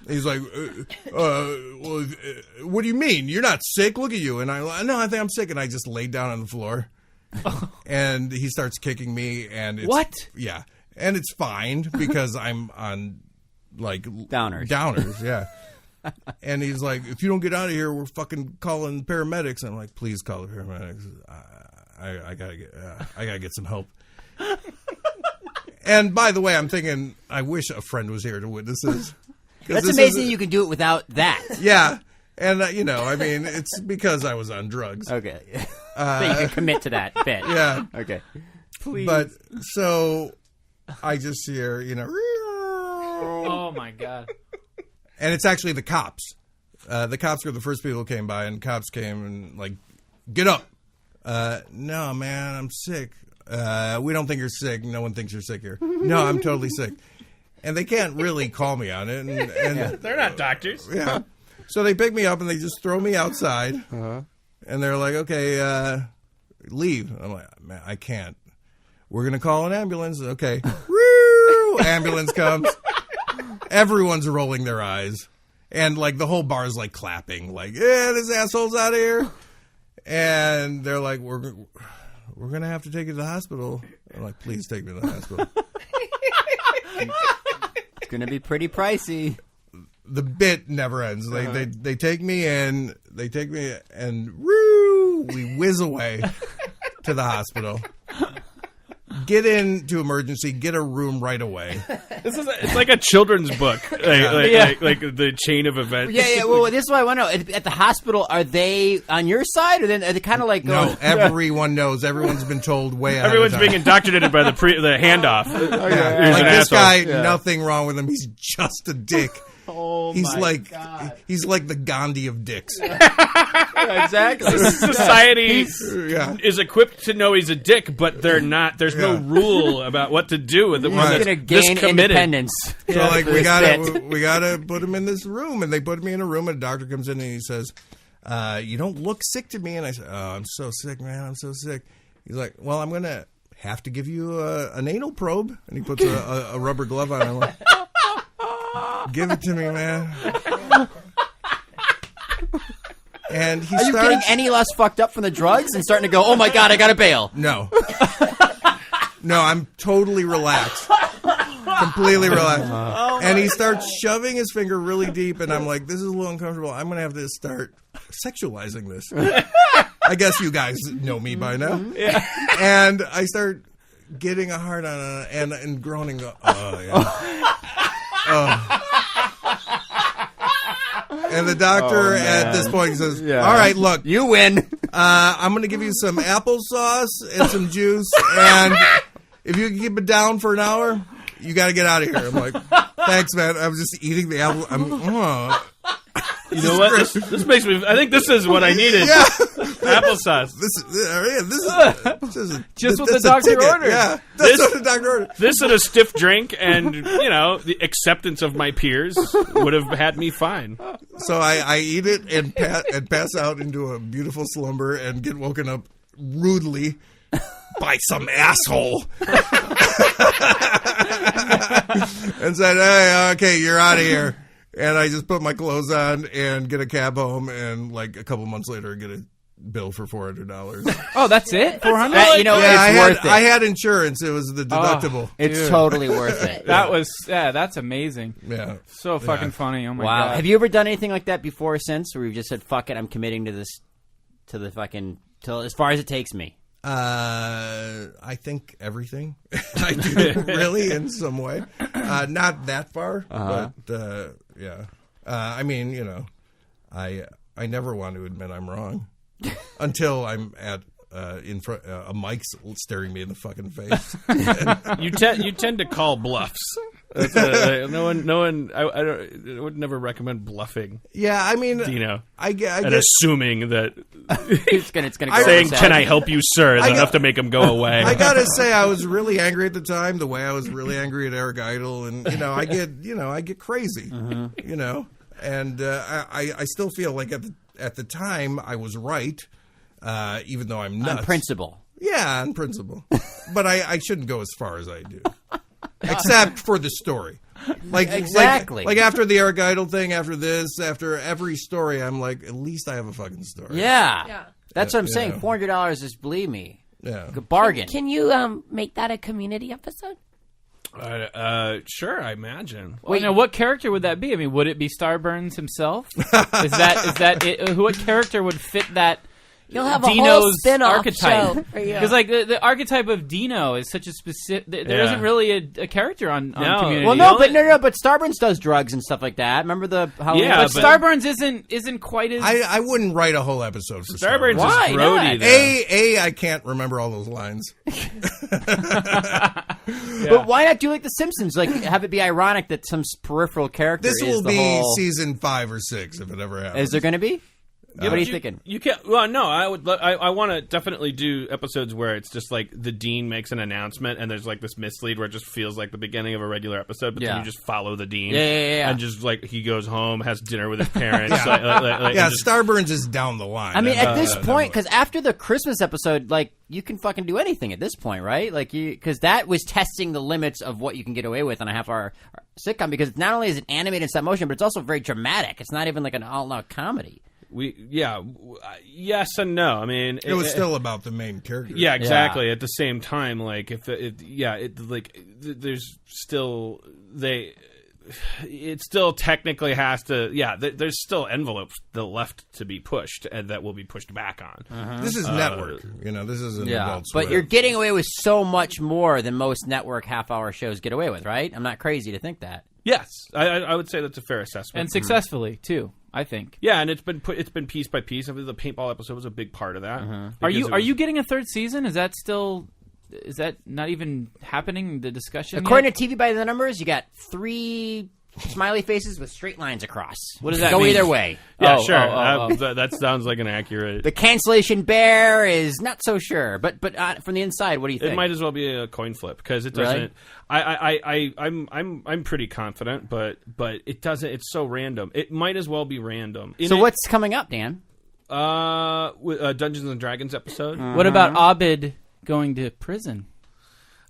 Speaker 4: He's like, well, "What do you mean? You're not sick? Look at you." And no, I think I'm sick. And I just laid down on the floor. And he starts kicking me, and it's,
Speaker 2: what?
Speaker 4: Yeah, and it's fine because I'm on like downers, yeah. And he's like, "If you don't get out of here, we're fucking calling paramedics." I'm like, "Please call the paramedics. I gotta get some help." And by the way, I'm thinking, I wish a friend was here to witness this.
Speaker 5: That's amazing. You can do it without that.
Speaker 4: Yeah. And, I mean, it's because I was on drugs.
Speaker 5: Okay. So you can commit to that bit.
Speaker 4: Yeah.
Speaker 5: Okay.
Speaker 2: Please.
Speaker 4: But, so, I just hear,
Speaker 2: Oh, my God.
Speaker 4: And it's actually the cops. The cops were the first people who came by, and cops came and, like, "Get up." "No, man, I'm sick." "We don't think you're sick. No one thinks you're sick here." "No, I'm totally sick." And they can't really call me on it. And
Speaker 6: They're not doctors.
Speaker 4: Yeah. So they pick me up and they just throw me outside, and they're like, "Okay, leave." I'm like, "Man, I can't. We're going to call an ambulance." "Okay." Woo! Ambulance comes. Everyone's rolling their eyes. And, like, the whole bar is, like, clapping. Like, "Yeah, this asshole's out of here." And they're like, we're going to have to take you to the hospital." I'm like, "Please take me to the hospital."
Speaker 5: It's going to be pretty pricey.
Speaker 4: The bit never ends. They take me in, and woo, we whiz away to the hospital. Get into emergency, get a room right away.
Speaker 6: It's like a children's book, like the chain of events.
Speaker 5: Yeah. Well, this is what I want to know. At the hospital, are they on your side, or then are they kind of like going?
Speaker 4: No, everyone knows. Everyone's been told way ahead
Speaker 6: Everyone's
Speaker 4: of time.
Speaker 6: being indoctrinated by the handoff.
Speaker 4: Yeah. Like this guy, nothing wrong with him. He's just a dick.
Speaker 5: Oh,
Speaker 4: he's
Speaker 5: my
Speaker 4: like
Speaker 5: God.
Speaker 4: He's like the Gandhi of dicks.
Speaker 5: Yeah, exactly.
Speaker 6: Society is equipped to know he's a dick, but they're not. There's no rule about what to do with the one that's
Speaker 5: going to gain independence.
Speaker 4: So like we gotta put him in this room, and they put me in a room, and a doctor comes in and he says, "You don't look sick to me." And I said, "Oh, I'm so sick, man. I'm so sick." He's like, "Well, I'm gonna have to give you an anal probe," and he puts a rubber glove on. I'm like, "Give it to me, man." And he
Speaker 5: Are you getting any less fucked up from the drugs and starting to go, "Oh my God, I got to bail"?
Speaker 4: No. No, I'm totally relaxed. Completely relaxed. And he starts shoving his finger really deep, and I'm like, this is a little uncomfortable. I'm going to have to start sexualizing this. I guess you guys know me by now.
Speaker 2: Yeah.
Speaker 4: And I start getting a hard on and groaning. Oh, yeah. And the doctor at this point says, "All right, look,
Speaker 5: you win.
Speaker 4: I'm going to give you some applesauce and some juice, and if you can keep it down for an hour, you got to get out of here." I'm like, "Thanks, man. I'm just eating the apple."
Speaker 6: You know what? This makes me. I think this is what I needed.
Speaker 4: Yeah.
Speaker 6: Applesauce.
Speaker 4: This is
Speaker 2: just what the doctor ordered.
Speaker 4: Yeah, that's what the doctor ordered.
Speaker 6: This and a stiff drink, and the acceptance of my peers would have had me fine.
Speaker 4: So I eat it and pass out into a beautiful slumber and get woken up rudely by some asshole. And said, hey, okay, you're out of here. And I just put my clothes on and get a cab home, and like a couple months later, get a bill for $400.
Speaker 2: Oh, that's it? $400?
Speaker 5: It's worth it.
Speaker 4: I had insurance. It was the deductible.
Speaker 5: It's totally worth it.
Speaker 2: That's amazing.
Speaker 4: Yeah.
Speaker 2: So fucking funny. Oh my
Speaker 5: Wow.
Speaker 2: God.
Speaker 5: Have you ever done anything like that before or since, where you've just said, fuck it, I'm committing to this, till as far as it takes me?
Speaker 4: I think everything I do really in some way. Not that far, but yeah. I mean, I never want to admit I'm wrong until I'm at in front a mic's staring me in the fucking face.
Speaker 6: You tend to call bluffs. No one. I would never recommend bluffing.
Speaker 4: Yeah, I mean,
Speaker 6: Dino.
Speaker 4: I get
Speaker 6: assuming that
Speaker 5: it's gonna go
Speaker 6: saying
Speaker 5: sad.
Speaker 6: "Can I help you, sir?" is enough to make him go away.
Speaker 4: I gotta say, I was really angry at the time. The way I was really angry at Eric Idle, and I get crazy. And I still feel like at the time I was right, even though I'm nuts.
Speaker 5: On principle.
Speaker 4: Yeah, on principle. But I shouldn't go as far as I do. Except for the story.
Speaker 5: Exactly.
Speaker 4: Like after the Eric Idle thing, after this, after every story, I'm like, at least I have a fucking story.
Speaker 5: Yeah. That's what I'm saying. $400 is, believe me,
Speaker 4: a
Speaker 5: bargain.
Speaker 3: Can you make that a community episode?
Speaker 6: Sure, I imagine.
Speaker 2: Wait, now what character would that be? I mean, would it be Starburns himself? Is that it? What character would fit that?
Speaker 3: You'll have
Speaker 2: Dino's
Speaker 3: a whole spin-off
Speaker 2: archetype.
Speaker 3: show for you.
Speaker 2: Because the archetype of Dino is such a specific. There isn't really a character on Community.
Speaker 5: Well, no, but Starburns does drugs and stuff like that. Remember the Halloween?
Speaker 2: Yeah, but Starburns isn't quite as.
Speaker 4: I wouldn't write a whole episode for
Speaker 6: Starburns.
Speaker 5: Why
Speaker 6: is grody,
Speaker 5: not?
Speaker 6: though.
Speaker 4: I can't remember all those lines.
Speaker 5: But why not do like The Simpsons? Like have it be ironic that some peripheral character.
Speaker 4: This will be season 5 or 6 if it ever happens.
Speaker 5: Is there going to be? What are you thinking?
Speaker 6: You can't. Well, no. I want to definitely do episodes where it's just like the dean makes an announcement and there's like this mislead where it just feels like the beginning of a regular episode, but then you just follow the dean.
Speaker 5: Yeah.
Speaker 6: And just like he goes home, has dinner with his parents.
Speaker 4: Starburns is down the line.
Speaker 5: I mean, at this point, because after the Christmas episode, like you can fucking do anything at this point, right? Like because that was testing the limits of what you can get away with on a half-hour sitcom. Because not only is it animated in stop motion, but it's also very dramatic. It's not even like an all-out comedy.
Speaker 6: Yes and no. I mean,
Speaker 4: it was still about the main character.
Speaker 6: Yeah, exactly. At the same time, like there's still it still technically has to. Yeah, there's still envelopes left to be pushed and that will be pushed back on.
Speaker 4: This is network. This is an Adult Swim.
Speaker 5: But you're getting away with so much more than most network half-hour shows get away with, right? I'm not crazy to think that.
Speaker 6: Yes, I would say that's a fair assessment,
Speaker 2: and successfully too. I think.
Speaker 6: Yeah, and it's been piece by piece. I mean, the paintball episode was a big part of that.
Speaker 2: Are you getting a third season? Is that not even happening? The discussion.
Speaker 5: According to TV by the Numbers, you got 3 smiley faces with straight lines across.
Speaker 2: What does that
Speaker 5: mean?
Speaker 2: Go
Speaker 5: either way.
Speaker 6: Yeah, sure. That sounds like an accurate.
Speaker 5: The cancellation bear is not so sure, but from the inside, what do you think?
Speaker 6: It might as well be a coin flip because it doesn't. Really? I'm pretty confident, but it doesn't. It's so random. It might as well be random.
Speaker 5: What's coming up, Dan?
Speaker 6: Dungeons and Dragons episode.
Speaker 2: What about Abed going to prison?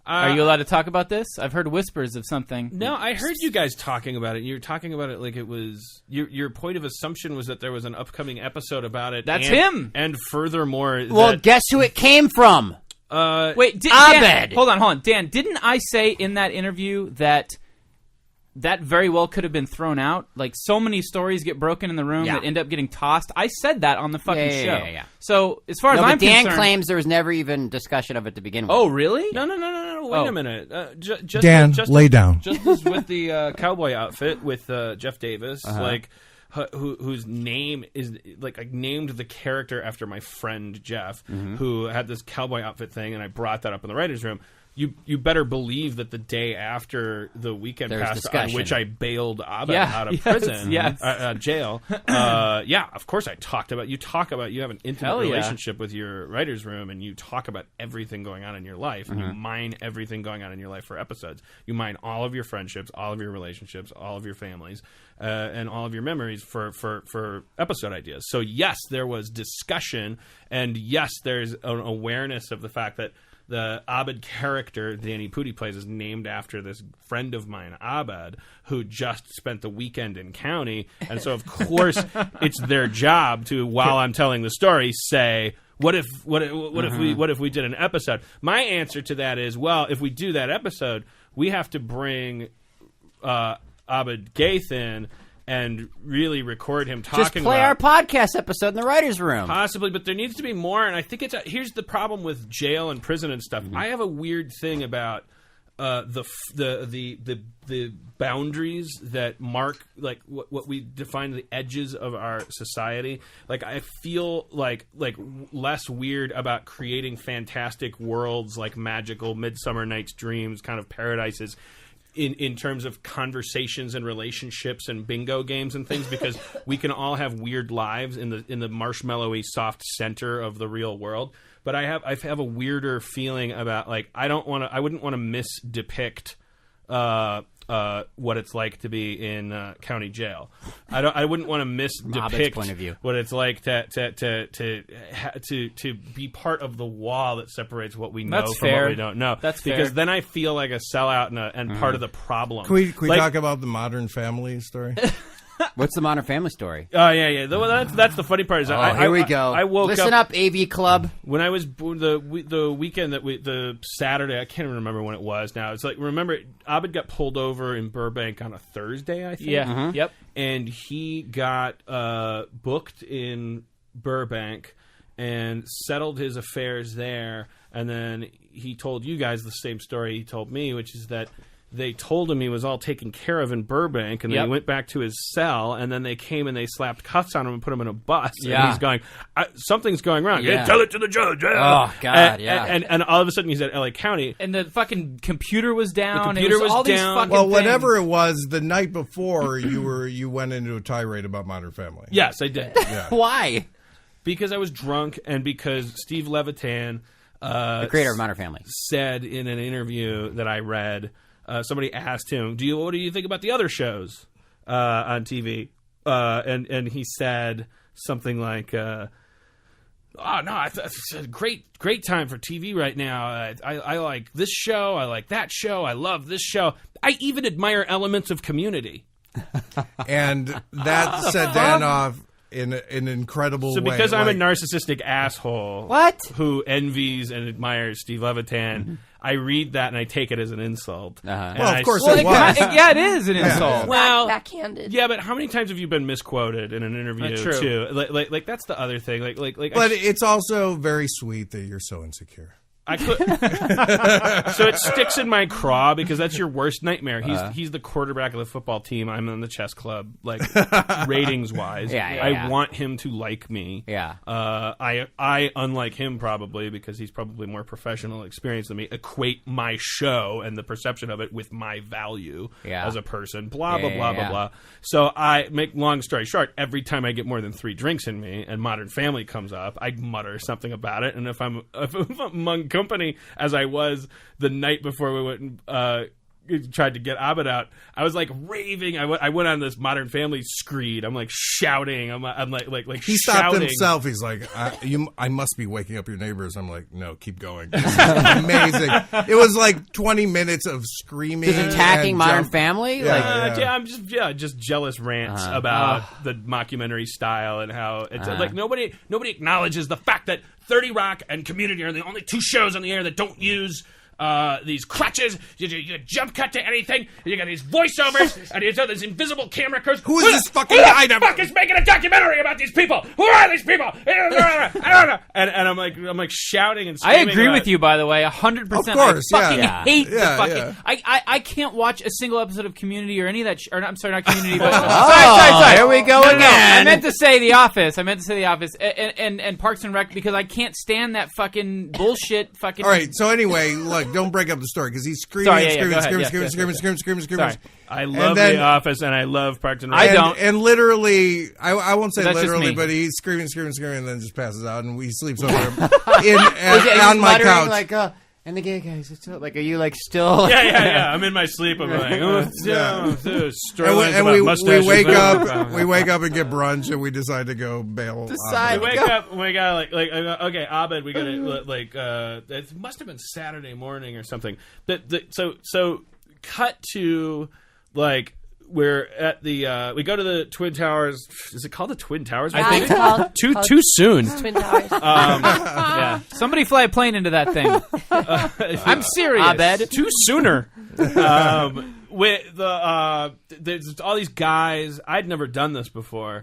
Speaker 2: Are you allowed to talk about this? I've heard whispers of something.
Speaker 6: No, I heard you guys talking about it. You were talking about it like it was... Your point of assumption was that there was an upcoming episode about it.
Speaker 2: That's him!
Speaker 6: And furthermore...
Speaker 5: Well, guess who it came from?
Speaker 2: Wait,
Speaker 5: Abed!
Speaker 2: Dan, hold on. Dan, didn't I say in that interview that very well could have been thrown out? Like, so many stories get broken in the room that end up getting tossed. I said that on the fucking show.
Speaker 5: Yeah.
Speaker 2: So, as far as I'm concerned...
Speaker 5: Dan claims there was never even discussion of it to begin with.
Speaker 2: Oh, really?
Speaker 6: No. Wait a minute.
Speaker 4: Dan, lay down.
Speaker 6: Just as with the cowboy outfit with Jeff Davis, whose name is like I named the character after my friend Jeff, who had this cowboy outfit thing, and I brought that up in the writers' room. You better believe that the day after the weekend passed on which I bailed Abed out of prison, jail, of course I talked about. You have an intimate relationship with your writer's room, and you talk about everything going on in your life, and you mine everything going on in your life for episodes. You mine all of your friendships, all of your relationships, all of your families, and all of your memories for episode ideas. So yes, there was discussion, and yes, there's an awareness of the fact that the Abed character Danny Pudi plays is named after this friend of mine, Abed, who just spent the weekend in county. And so, of course, it's their job to, while I'm telling the story, say, what if we did an episode? My answer to that is, well, if we do that episode, we have to bring Abed Gaith in and really record him talking.
Speaker 5: Just play our podcast episode in the writer's room.
Speaker 6: Possibly, but there needs to be more. And I think here's the problem with jail and prison and stuff. I have a weird thing about the boundaries that mark like what we define the edges of our society. Like I feel like less weird about creating fantastic worlds like magical Midsummer Night's Dreams kind of paradises in terms of conversations and relationships and bingo games and things, because we can all have weird lives in the marshmallowy soft center of the real world. But I have a weirder feeling about like I wouldn't want to misdepict what it's like to be in county jail. I wouldn't want to misdepict
Speaker 5: point of view.
Speaker 6: what it's like to be part of the wall that separates what we know
Speaker 2: That's
Speaker 6: from
Speaker 2: fair.
Speaker 6: what we don't know.
Speaker 2: That's
Speaker 6: because
Speaker 2: fair.
Speaker 6: then I feel like a sellout and part of the problem.
Speaker 4: Can we
Speaker 6: Like-
Speaker 4: talk about the Modern Family story?
Speaker 5: What's the Modern Family story?
Speaker 6: Oh yeah. Well, that's the funny part. Is
Speaker 5: Here we go.
Speaker 6: I woke
Speaker 5: Listen up, AV Club.
Speaker 6: when I was the weekend the Saturday. I can't even remember when it was now. It's like, remember, Abed got pulled over in Burbank on a Thursday, I think.
Speaker 2: Yeah. Yep.
Speaker 6: And he got booked in Burbank and settled his affairs there. And then he told you guys the same story he told me, which is that they told him he was all taken care of in Burbank, and then
Speaker 2: Yep.
Speaker 6: he went back to his cell, and then they came and they slapped cuffs on him and put him in a bus.
Speaker 5: Yeah.
Speaker 6: And he's going, something's going wrong.
Speaker 5: Yeah.
Speaker 6: Tell it to the judge.
Speaker 5: Oh, God,
Speaker 6: And all of a sudden he's at LA County.
Speaker 2: And the fucking computer was down.
Speaker 6: The computer
Speaker 2: it
Speaker 6: was
Speaker 2: all these
Speaker 6: down.
Speaker 2: fucking
Speaker 4: Well,
Speaker 2: things.
Speaker 4: whatever it was, the night before you went into a tirade about Modern Family.
Speaker 6: Yes, I did.
Speaker 5: Why?
Speaker 6: Because I was drunk and because Steve Levitan,
Speaker 5: The creator of Modern Family.
Speaker 6: said in an interview that I read, somebody asked him, what do you think about the other shows on TV? And he said something like, oh, no, it's a great time for TV right now. I like this show. I like that show. I love this show. I even admire elements of Community.
Speaker 4: And that set Dan off in an incredible
Speaker 6: So
Speaker 4: way.
Speaker 6: because I'm a
Speaker 4: Like,
Speaker 6: narcissistic asshole
Speaker 5: What?
Speaker 6: who envies and admires Steve Levitan, I read that and I take it as an insult. And
Speaker 4: Well, of
Speaker 6: I
Speaker 4: course
Speaker 6: say-
Speaker 4: it was.
Speaker 2: Yeah, it is an insult.
Speaker 6: Well,
Speaker 3: Backhanded.
Speaker 6: yeah, but how many times have you been misquoted in an interview
Speaker 2: True.
Speaker 6: too? Like that's the other thing.
Speaker 4: But it's also very sweet that you're so insecure.
Speaker 6: I could. So it sticks in my craw because that's your worst nightmare. He's the quarterback of the football team. I'm in the chess club. Like ratings wise,
Speaker 5: Yeah,
Speaker 6: I want him to like me.
Speaker 5: Yeah.
Speaker 6: I unlike him probably because he's probably more professional experience than me. Equate my show and the perception of it with my value as a person. Blah blah blah blah blah. So I make long story short. Every time I get more than 3 drinks in me and Modern Family comes up, I mutter something about it. And if I'm among company as I was the night before we went and tried to get Abed out, I was like raving. I went on this Modern Family screed. I'm like shouting. I'm like
Speaker 4: He stopped
Speaker 6: shouting.
Speaker 4: himself. He's like, I must be waking up your neighbors. I'm like, no, keep going. This is amazing. It was like 20 minutes of screaming.
Speaker 5: Just attacking
Speaker 4: and
Speaker 5: Modern
Speaker 4: jump-
Speaker 5: Family?
Speaker 4: Yeah.
Speaker 6: Yeah, I'm just jealous rants about the mockumentary style and how it's like nobody acknowledges the fact that 30 Rock and Community are the only 2 shows on the air that don't use these crutches. You jump cut to anything. You got these voiceovers and these other invisible camera crews.
Speaker 4: Who is this fucking guy?
Speaker 6: Who the fuck is making a documentary about these people? Who are these people? I don't know. And I'm like shouting and
Speaker 2: I
Speaker 6: screaming.
Speaker 2: agree
Speaker 6: about
Speaker 2: with you, by the way, 100%.
Speaker 4: Of course,
Speaker 2: I fucking
Speaker 4: yeah.
Speaker 2: hate
Speaker 4: Yeah,
Speaker 2: the fucking.
Speaker 4: yeah.
Speaker 2: I can't watch a single episode of Community or any of that. I'm sorry, not Community, but
Speaker 5: Oh, here we go
Speaker 2: No,
Speaker 5: again.
Speaker 2: I meant to say The Office. And Parks and Rec because I can't stand that fucking bullshit. Fucking.
Speaker 4: All right. So anyway, look, don't break up the story because he's screaming,
Speaker 2: Sorry, yeah,
Speaker 4: screaming,
Speaker 2: go ahead.
Speaker 4: screaming,
Speaker 2: Yeah,
Speaker 4: screaming,
Speaker 2: yeah,
Speaker 4: screaming,
Speaker 2: yeah.
Speaker 4: screaming, screaming, screaming.
Speaker 2: Sorry.
Speaker 6: I love
Speaker 4: then-
Speaker 6: The Office and I love Parks and Rec.
Speaker 2: I don't.
Speaker 4: And literally, I won't say
Speaker 2: That's just
Speaker 4: literally,
Speaker 2: me.
Speaker 4: but he's screaming, screaming, screaming, and then just passes out, and we sleeps over him
Speaker 5: He's
Speaker 4: on my
Speaker 5: muttering
Speaker 4: couch.
Speaker 5: like, And the gay guys are still like, are you like still?
Speaker 6: Yeah. I'm in my sleep. I'm like,
Speaker 4: and we wake up. We wake up and get brunch, and we decide to go bail.
Speaker 5: We
Speaker 6: wake up. And we got okay, Abed. We got to it must have been Saturday morning or something. So cut to like. We're at the we go to the Twin Towers. Is it called the Twin Towers?
Speaker 2: I think
Speaker 6: too soon.
Speaker 3: Twin Towers.
Speaker 2: Yeah. Somebody fly a plane into that thing. I'm serious.
Speaker 5: Abed.
Speaker 6: Too sooner. With there's all these guys. I'd never done this before.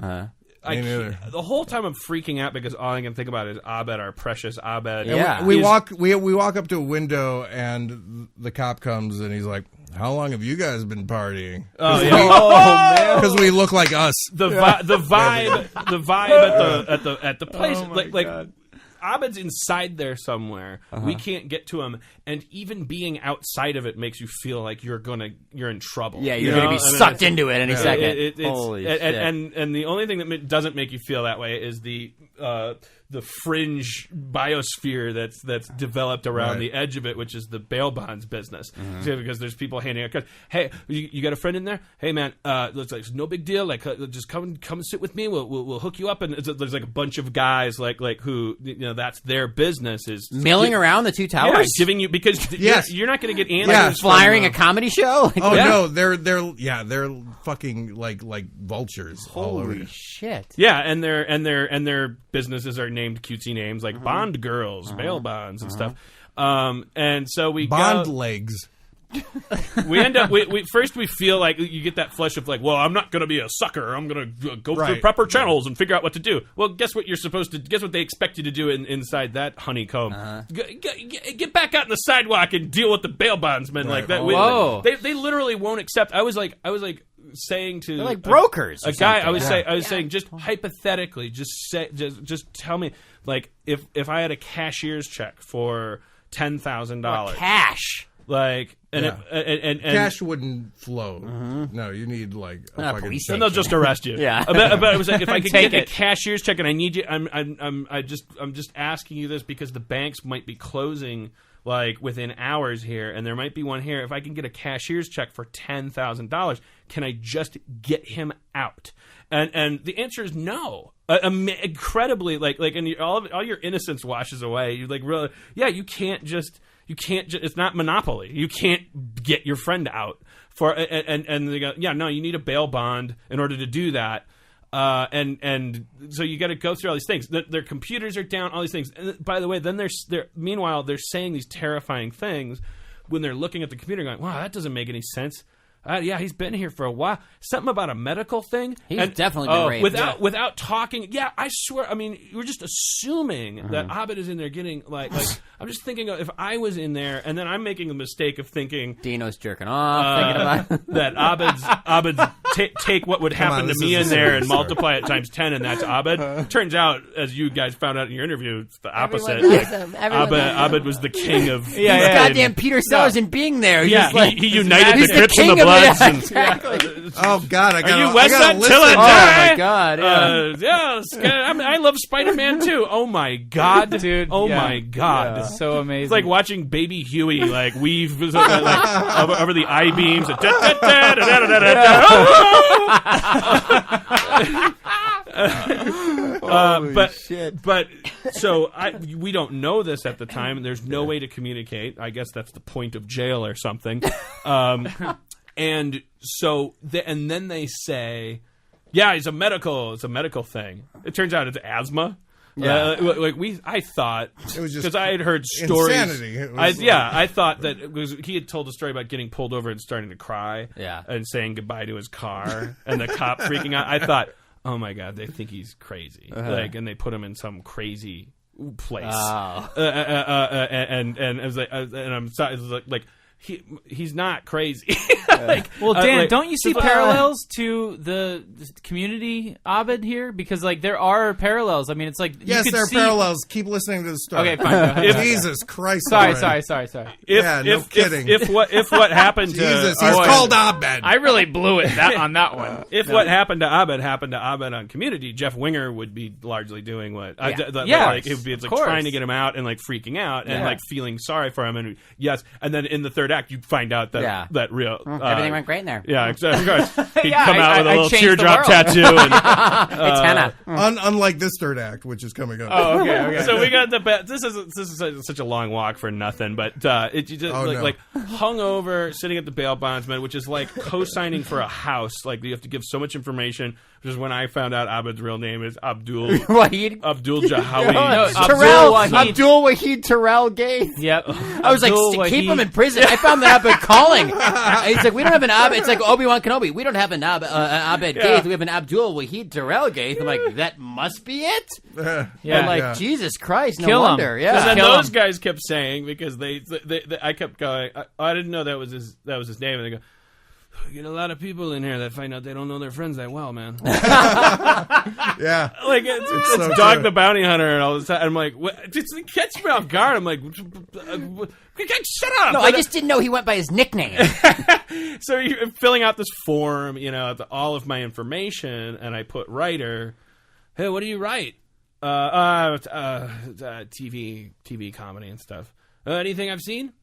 Speaker 4: Me neither.
Speaker 6: The whole time I'm freaking out because all I can think about is Abed, our precious Abed.
Speaker 5: Yeah.
Speaker 4: We walk up to a window, and the cop comes, and he's like, "How long have you guys been partying?"
Speaker 6: Oh yeah,
Speaker 4: because we look like us.
Speaker 6: The vibe at the place, like Abed's inside there somewhere. We can't get to him, and even being outside of it makes you feel like you're in trouble.
Speaker 5: Yeah, you're going to be sucked into it any second.
Speaker 6: Holy shit. And the only thing that doesn't make you feel that way is the fringe biosphere that's developed around the edge of it, which is the bail bonds business. Because there's people handing out cards. Hey, you got a friend in there? Hey man, it's no big deal. Like just come and sit with me. We'll hook you up. And there's like a bunch of guys like who that's their business is
Speaker 5: milling around the two towers,
Speaker 6: yeah, giving you because you're not going to get answers.
Speaker 5: Flying a comedy show.
Speaker 4: No, they're fucking like vultures.
Speaker 5: Holy shit!
Speaker 6: Yeah, and their businesses are named cutesy names like Bond Girls, bail bonds, and stuff. And so we
Speaker 4: Bond legs.
Speaker 6: We end up. We first we feel like you get that flush of like, well, I'm not going to be a sucker. I'm going to go through proper channels and figure out what to do. Well, guess what you're supposed to? Guess what they expect you to do inside that honeycomb? Get back out on the sidewalk and deal with the bail bondsmen like that.
Speaker 2: Whoa!
Speaker 6: They literally won't accept. I was like saying to
Speaker 5: they're like brokers.
Speaker 6: A guy. I was saying just hypothetically, just tell me like if I had a cashier's check for $10,000
Speaker 5: cash.
Speaker 6: Like and
Speaker 4: cash wouldn't flow. No, you need like a fucking check.
Speaker 6: And they'll just arrest you.
Speaker 5: Yeah.
Speaker 6: But I was like, if I could get a cashier's check, and I need you, I'm just asking you this because the banks might be closing like within hours here, and there might be one here. If I can get a cashier's check for $10,000, can I just get him out? And the answer is no. Incredibly, like, and all your innocence washes away. You like really, you can't just. It's not Monopoly. You can't get your friend out for and they go, no, you need a bail bond in order to do that. And so you got to go through all these things. Their computers are down, all these things. And by the way, then meanwhile they're saying these terrifying things when they're looking at the computer, going, "Wow, that doesn't make any sense." He's been here for a while. Something about a medical thing.
Speaker 5: He's definitely been raped.
Speaker 6: Without talking. Yeah, I swear. I mean, we're just assuming that Abed is in there getting like I'm just thinking if I was in there, and then I'm making the mistake of thinking
Speaker 5: Dino's jerking off, thinking about
Speaker 6: that Abed's take what would happen to me in there and multiply it times 10, and that's Abed. Turns out, as you guys found out in your interview, it's the opposite. Abed was the king of
Speaker 5: goddamn Peter Sellers in being there.
Speaker 6: He united the Crips and the Bloods.
Speaker 5: Exactly.
Speaker 4: Oh God!
Speaker 6: Are you West Side Till
Speaker 5: Oh my God!
Speaker 6: I love Spider-Man too. Oh my God,
Speaker 2: dude!
Speaker 6: Oh my God!
Speaker 2: Yeah. So amazing.
Speaker 6: It's like watching Baby Huey like weave over the I beams. But so we don't know this at the time. There's no way to communicate. I guess that's the point of jail or something. And so, and then they say, it's a medical thing. It turns out it's asthma.
Speaker 5: Yeah.
Speaker 6: I thought
Speaker 4: it was just
Speaker 6: because I had heard stories.
Speaker 4: Insanity.
Speaker 6: I thought that because he had told a story about getting pulled over and starting to cry, and saying goodbye to his car, and the cop freaking out. I thought, oh my God, they think he's crazy, and they put him in some crazy place. And I was like, and I'm sorry, like. he's not crazy.
Speaker 2: Well, Dan, don't you see parallels to the Community Abed here? Because there are parallels. I mean, it's like
Speaker 4: yes, there are parallels. Keep listening to the story.
Speaker 2: Okay, fine. Go ahead.
Speaker 4: Jesus Christ!
Speaker 2: Sorry.
Speaker 6: No kidding. If what happened to
Speaker 4: Jesus, he's called Abed.
Speaker 2: I really blew it on that one.
Speaker 6: What happened to Abed on Community, Jeff Winger would be largely doing what. It would be trying to get him out and freaking out and feeling sorry for him and and then in the third act you'd find out that real
Speaker 5: everything went great in there.
Speaker 6: Yeah, exactly. He'd come out with a little teardrop tattoo. And,
Speaker 5: it's henna.
Speaker 4: Unlike this third act, which is coming up.
Speaker 6: Oh, okay. So we got the best. This is such a long walk for nothing, but hungover, sitting at the bail bondsman, which is like co-signing for a house. Like you have to give so much information. Which is when I found out Abed's real name is Abdul Jahawi.
Speaker 5: Abdul Wahid Terrell Gates.
Speaker 2: Yep.
Speaker 5: I was keep him in prison. I found that Abed calling. He's like, we don't have an Abed. It's like Obi-Wan Kenobi. We don't have an Abed Gates. We have an Abdul Wahid Terrell Gates. I'm like, that must be it. Jesus Christ, no wonder.
Speaker 6: Yeah. And then those guys kept saying because I kept going. I didn't know that was his name, and they go. We get a lot of people in here that find out they don't know their friends that well, man.
Speaker 4: Yeah.
Speaker 6: It's so Dog good. The Bounty Hunter and all this. I'm like, what? Just catch me off guard. I'm like, shut up.
Speaker 5: No, I just didn't know he went by his nickname.
Speaker 6: So you're filling out this form, all of my information, and I put writer. Hey, what do you write? TV comedy and stuff. Anything I've seen?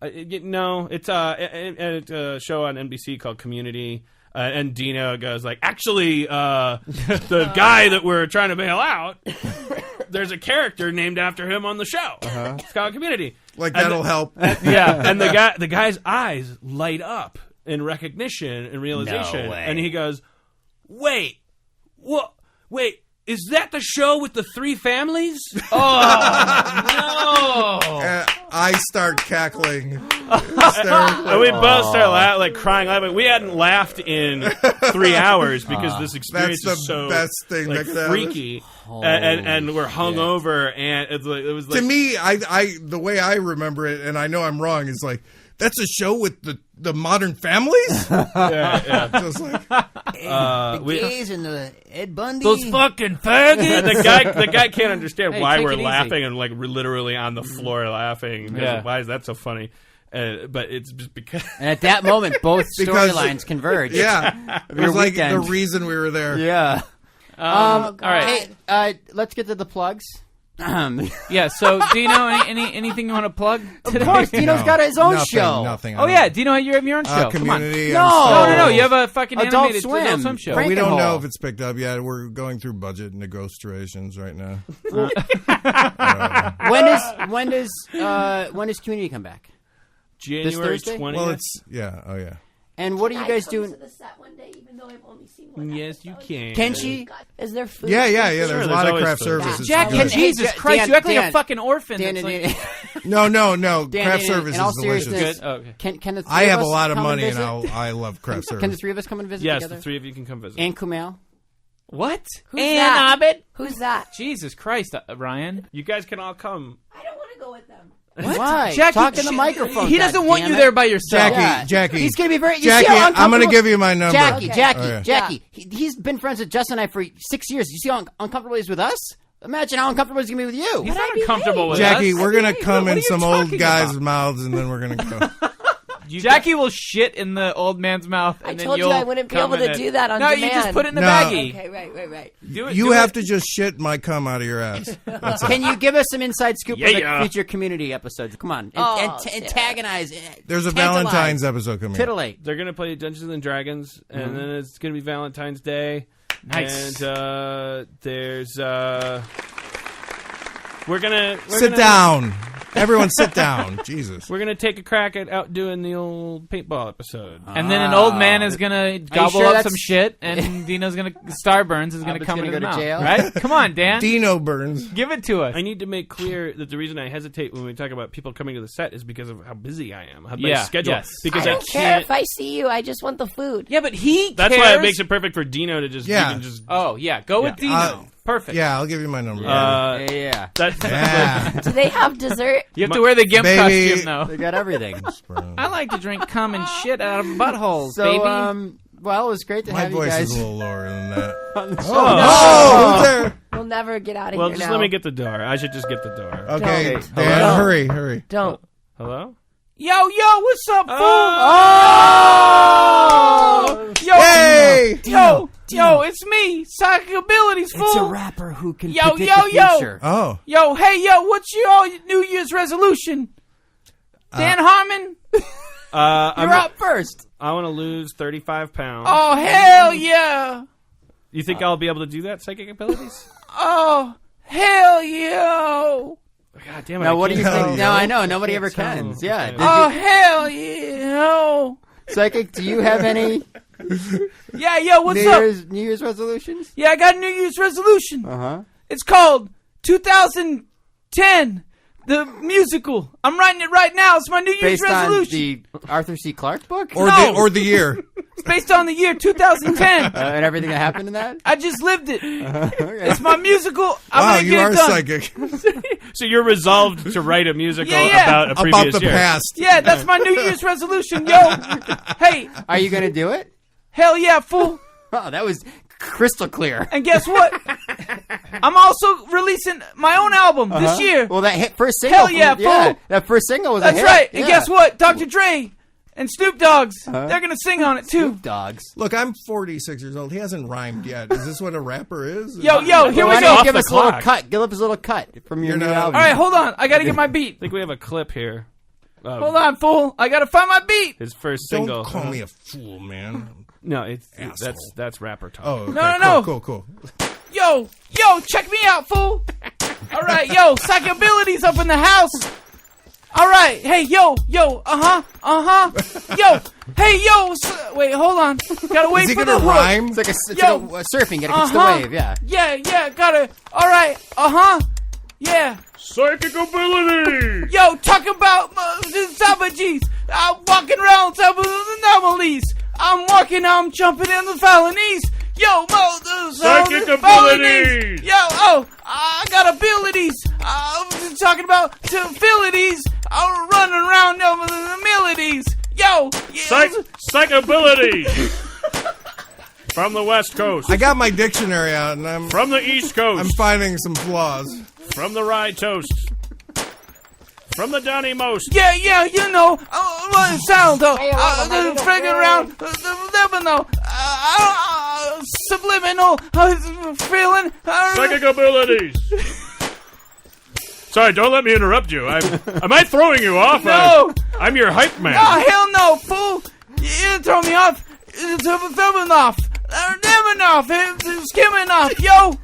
Speaker 6: No, it's a show on NBC called Community, and Dino goes actually, the guy that we're trying to bail out, there's a character named after him on the show. It's called Community.
Speaker 4: That'll help.
Speaker 6: Yeah, and the guy's eyes light up in recognition and realization,
Speaker 5: no way.
Speaker 6: And he goes, "Wait, what? Wait." Is that the show with the 3 families? Oh, no.
Speaker 4: I start cackling.
Speaker 6: And we both start crying laughing. We hadn't laughed in 3 hours because this experience is so
Speaker 4: best thing that could
Speaker 6: freaky. And we're hungover. And it was
Speaker 4: to me, I the way I remember it, and I know I'm wrong, is that's a show with the modern families?
Speaker 6: Yeah.
Speaker 4: Just
Speaker 5: the gays and the Ed Bundy.
Speaker 2: Those fucking faggots.
Speaker 6: The guy can't understand why we're laughing
Speaker 2: easy.
Speaker 6: and we're literally on the floor laughing.
Speaker 2: Yeah.
Speaker 6: Why is that so funny? But it's just because.
Speaker 5: And at that moment, both storylines converge.
Speaker 4: Yeah. It was the reason we were there.
Speaker 5: Yeah.
Speaker 2: All right.
Speaker 5: Hey, let's get to the plugs.
Speaker 2: Yeah, so Dino, anything you want to plug today?
Speaker 5: Of course, Dino's got his own show.
Speaker 4: Nothing.
Speaker 2: Oh yeah, Dino, you have your own show.
Speaker 4: Community.
Speaker 2: Come on. No. You have a fucking
Speaker 5: Adult
Speaker 2: animated
Speaker 5: Swim.
Speaker 2: Adult Swim show.
Speaker 4: We don't know if it's picked up yet. We're going through budget negotiations right now.
Speaker 5: When does Community come back?
Speaker 6: January
Speaker 5: Thursday?
Speaker 6: 20th.
Speaker 4: Well, it's oh yeah.
Speaker 5: And what are you guys doing?
Speaker 3: To the set one day, even though I've only seen one
Speaker 6: Yes, you can.
Speaker 5: Can she?
Speaker 3: Is there food?
Speaker 4: Yeah.
Speaker 6: Sure,
Speaker 4: There's a lot of
Speaker 6: always
Speaker 4: craft
Speaker 6: food.
Speaker 4: services.
Speaker 2: Jack,
Speaker 4: Good.
Speaker 2: Jesus Christ, you act like a fucking orphan.
Speaker 5: Dan,
Speaker 4: No.
Speaker 5: Dan,
Speaker 4: Craft service
Speaker 5: in all
Speaker 4: is delicious.
Speaker 5: seriousness,
Speaker 2: Good? Oh, okay.
Speaker 5: Can the three
Speaker 4: I
Speaker 5: of
Speaker 4: have a
Speaker 5: us
Speaker 4: lot of
Speaker 5: come
Speaker 4: money,
Speaker 5: and
Speaker 4: and
Speaker 5: visit?
Speaker 4: I love craft service.
Speaker 5: Can the 3 of us come and visit
Speaker 6: Yes,
Speaker 5: together?
Speaker 6: the 3 of you can come visit.
Speaker 5: And Kumail?
Speaker 2: What?
Speaker 3: Who's that?
Speaker 2: Abed?
Speaker 3: Who's that?
Speaker 2: Jesus Christ, Ryan.
Speaker 6: You guys can all come.
Speaker 3: I don't want to go with them.
Speaker 2: What?
Speaker 5: Why?
Speaker 2: Jackie,
Speaker 5: Talk in the microphone.
Speaker 2: He doesn't want you there by yourself.
Speaker 4: Jackie.
Speaker 5: He's going to be very... You
Speaker 4: Jackie,
Speaker 5: see how
Speaker 4: I'm going to
Speaker 5: uncomfortable-
Speaker 4: give you my number.
Speaker 5: Jackie. He's been friends with Justin and I for 6 years. You see how uncomfortable he is with us? Imagine how uncomfortable he's going to be with you.
Speaker 2: He's not uncomfortable with
Speaker 4: Jackie,
Speaker 2: us.
Speaker 4: we're going to come
Speaker 2: What are
Speaker 4: in
Speaker 2: you
Speaker 4: some old
Speaker 2: talking
Speaker 4: guys'
Speaker 2: about?
Speaker 4: mouths, and then we're going to go.
Speaker 2: Jackie will shit in the old man's mouth. And
Speaker 3: I
Speaker 2: then
Speaker 3: told you
Speaker 2: you'll
Speaker 3: I wouldn't be
Speaker 2: come
Speaker 3: able to
Speaker 2: in
Speaker 3: do that on
Speaker 2: no,
Speaker 3: demand.
Speaker 2: you just put it in the
Speaker 4: No.
Speaker 2: baggie.
Speaker 3: Okay, right.
Speaker 2: Do it.
Speaker 4: You
Speaker 2: do
Speaker 4: have
Speaker 2: it.
Speaker 4: to just shit my cum out of your ass. That's it.
Speaker 5: Can you give us some inside scoop
Speaker 6: Yeah.
Speaker 5: of the future Community episodes? Come on. Antagonize.
Speaker 4: There's a
Speaker 5: tantalize,
Speaker 4: Valentine's episode coming.
Speaker 5: Titillate.
Speaker 6: They're going to play Dungeons and Dragons, and then it's going to be Valentine's Day.
Speaker 2: Nice.
Speaker 6: And there's... We're gonna
Speaker 4: Sit down. Everyone sit down. Jesus.
Speaker 6: We're gonna take a crack at outdoing the old paintball episode.
Speaker 2: And then an old man is gonna gobble
Speaker 5: sure
Speaker 2: up
Speaker 5: that's-
Speaker 2: some shit, and Dino's gonna Starburns is gonna
Speaker 5: Abed's
Speaker 2: come
Speaker 5: gonna
Speaker 2: in his
Speaker 5: go to
Speaker 2: mouth.
Speaker 5: jail.
Speaker 2: Right? Come on, Dan.
Speaker 4: Dino Burns.
Speaker 2: Give it to us.
Speaker 6: I need to make clear that the reason I hesitate when we talk about people coming to the set is because of how busy I am. My
Speaker 2: Yeah,
Speaker 6: schedule.
Speaker 2: yes.
Speaker 6: Because
Speaker 3: I
Speaker 6: I
Speaker 3: don't care
Speaker 6: can't.
Speaker 3: if I see you. I just want the food.
Speaker 2: Yeah, but he
Speaker 6: That's
Speaker 2: cares.
Speaker 6: why it makes it perfect for Dino to just.
Speaker 4: Yeah.
Speaker 6: You can just
Speaker 2: Oh yeah, go with Dino. Perfect.
Speaker 4: Yeah, I'll give you my number.
Speaker 5: Yeah.
Speaker 3: Do they have dessert?
Speaker 2: You have to wear the gimp
Speaker 4: Baby.
Speaker 2: costume, though.
Speaker 5: They got everything.
Speaker 2: I like to drink cum and shit out of buttholes,
Speaker 5: So,
Speaker 2: baby.
Speaker 5: well, it was great to
Speaker 4: My
Speaker 5: have you
Speaker 4: voice
Speaker 5: guys.
Speaker 4: is a little lower than that.
Speaker 5: Oh,
Speaker 4: Who's there?
Speaker 3: We'll never get out of
Speaker 6: Well,
Speaker 3: here
Speaker 6: just
Speaker 3: now.
Speaker 6: let me get the door. I should just get the door.
Speaker 4: Okay,
Speaker 3: Don't.
Speaker 4: Dan,
Speaker 3: Don't.
Speaker 4: hurry.
Speaker 3: Don't.
Speaker 6: Hello?
Speaker 2: Yo, what's up, fool?
Speaker 5: Oh!
Speaker 2: Yo,
Speaker 4: Hey!
Speaker 2: yo, it's me, Psychic Abilities, fool.
Speaker 5: It's a rapper who can
Speaker 2: Yo,
Speaker 5: predict
Speaker 2: yo,
Speaker 5: the
Speaker 2: yo.
Speaker 5: future.
Speaker 4: Oh.
Speaker 2: Yo, hey, yo, what's your New Year's resolution? Dan Harmon?
Speaker 5: You're up first.
Speaker 6: I want to lose 35 pounds.
Speaker 2: Oh, hell yeah.
Speaker 6: You think I'll be able to do that, psychic abilities?
Speaker 2: Oh, hell yeah.
Speaker 6: God damn it.
Speaker 5: Now,
Speaker 6: I
Speaker 5: what do you
Speaker 6: can't-
Speaker 5: think? No, I know. Nobody ever
Speaker 6: tell.
Speaker 5: can. Yeah.
Speaker 6: Okay.
Speaker 5: Did
Speaker 2: Oh, hell yeah.
Speaker 5: Psychic, do you have any
Speaker 2: Yeah, yo, what's
Speaker 5: New
Speaker 2: up?
Speaker 5: Year's resolutions?
Speaker 2: Yeah, I got a New Year's resolution.
Speaker 5: Uh-huh.
Speaker 2: It's called 2010, the musical. I'm writing it right now. It's my New Year's
Speaker 5: Based on
Speaker 2: resolution.
Speaker 5: the Arthur C. Clarke book?
Speaker 4: Or
Speaker 2: No.
Speaker 4: the year.
Speaker 2: It's based on the year 2010.
Speaker 5: And everything that happened in that?
Speaker 2: I just lived it.
Speaker 5: Okay.
Speaker 2: It's my musical. I'm
Speaker 4: Wow,
Speaker 2: gonna
Speaker 4: you
Speaker 2: get
Speaker 4: are
Speaker 2: it done.
Speaker 4: psychic.
Speaker 6: So you're resolved to write a musical
Speaker 2: Yeah.
Speaker 6: about a previous
Speaker 4: About the
Speaker 6: year.
Speaker 4: past.
Speaker 2: Yeah, that's my New Year's resolution, yo. Hey,
Speaker 5: Are you going to do it?
Speaker 2: hell yeah, fool.
Speaker 5: Oh, that was crystal clear.
Speaker 2: And guess what? I'm also releasing my own album this year.
Speaker 5: Well, that hit first single.
Speaker 2: Hell yeah, fool.
Speaker 5: That first single was a
Speaker 2: That's
Speaker 5: hit.
Speaker 2: right. And
Speaker 5: Yeah.
Speaker 2: guess what? Dr. Dre and Snoop Dogg's, they're going to sing on it too.
Speaker 5: Snoop Dogs.
Speaker 4: Look, I'm 46 years old. He hasn't rhymed yet. Is this what a rapper is?
Speaker 2: Yo, here
Speaker 5: Why
Speaker 2: we
Speaker 5: don't you
Speaker 2: go.
Speaker 5: give
Speaker 6: the
Speaker 5: us a little
Speaker 6: clock.
Speaker 5: cut. Give us a little cut from your
Speaker 4: You're
Speaker 5: new
Speaker 4: not-
Speaker 5: album.
Speaker 2: All right, hold on. I got to get my beat.
Speaker 6: I think we have a clip here.
Speaker 2: Hold on, fool. I got to find my beat.
Speaker 6: His first
Speaker 4: Don't
Speaker 6: single.
Speaker 4: call me a fool, man.
Speaker 6: No, it's
Speaker 4: Asshole.
Speaker 6: that's rapper talk.
Speaker 4: Oh, okay.
Speaker 2: No.
Speaker 4: Cool.
Speaker 2: Yo, check me out, fool. All right, yo, Psychic Abilities up in the house. All right, hey, yo, Yo, hey, yo. Wait, hold on. Gotta wait
Speaker 4: Is he
Speaker 2: for
Speaker 4: gonna
Speaker 2: the hook.
Speaker 4: rhyme?
Speaker 5: It's like a
Speaker 2: Yo.
Speaker 5: surfing. Gotta catch the wave, yeah.
Speaker 2: Yeah, gotta. All right, yeah.
Speaker 6: Psychic ability!
Speaker 2: Yo, talk about the savages. I'm walking around top of the anomalies. I'm jumping in the felonies. Yo,
Speaker 6: Psychic
Speaker 2: felonies.
Speaker 6: abilities.
Speaker 2: Yo, I got abilities. I'm talking about abilities. I'm running around over the melodies. Yo,
Speaker 6: Psych ability! From the West Coast.
Speaker 4: I got my dictionary out, and I'm
Speaker 6: From the East Coast.
Speaker 4: finding some flaws.
Speaker 6: From the Rye Toast. From the Donny Most.
Speaker 2: Yeah, you know, what it sounds though. Friggin' around, subliminal, subliminal, feeling.
Speaker 6: Psychic abilities. Sorry, don't let me interrupt you. Am I throwing you off?
Speaker 2: No.
Speaker 6: I'm your hype man.
Speaker 2: Oh, hell no, fool. You throw me off. It's thumbing off. Never off. It's skimming off. Yo.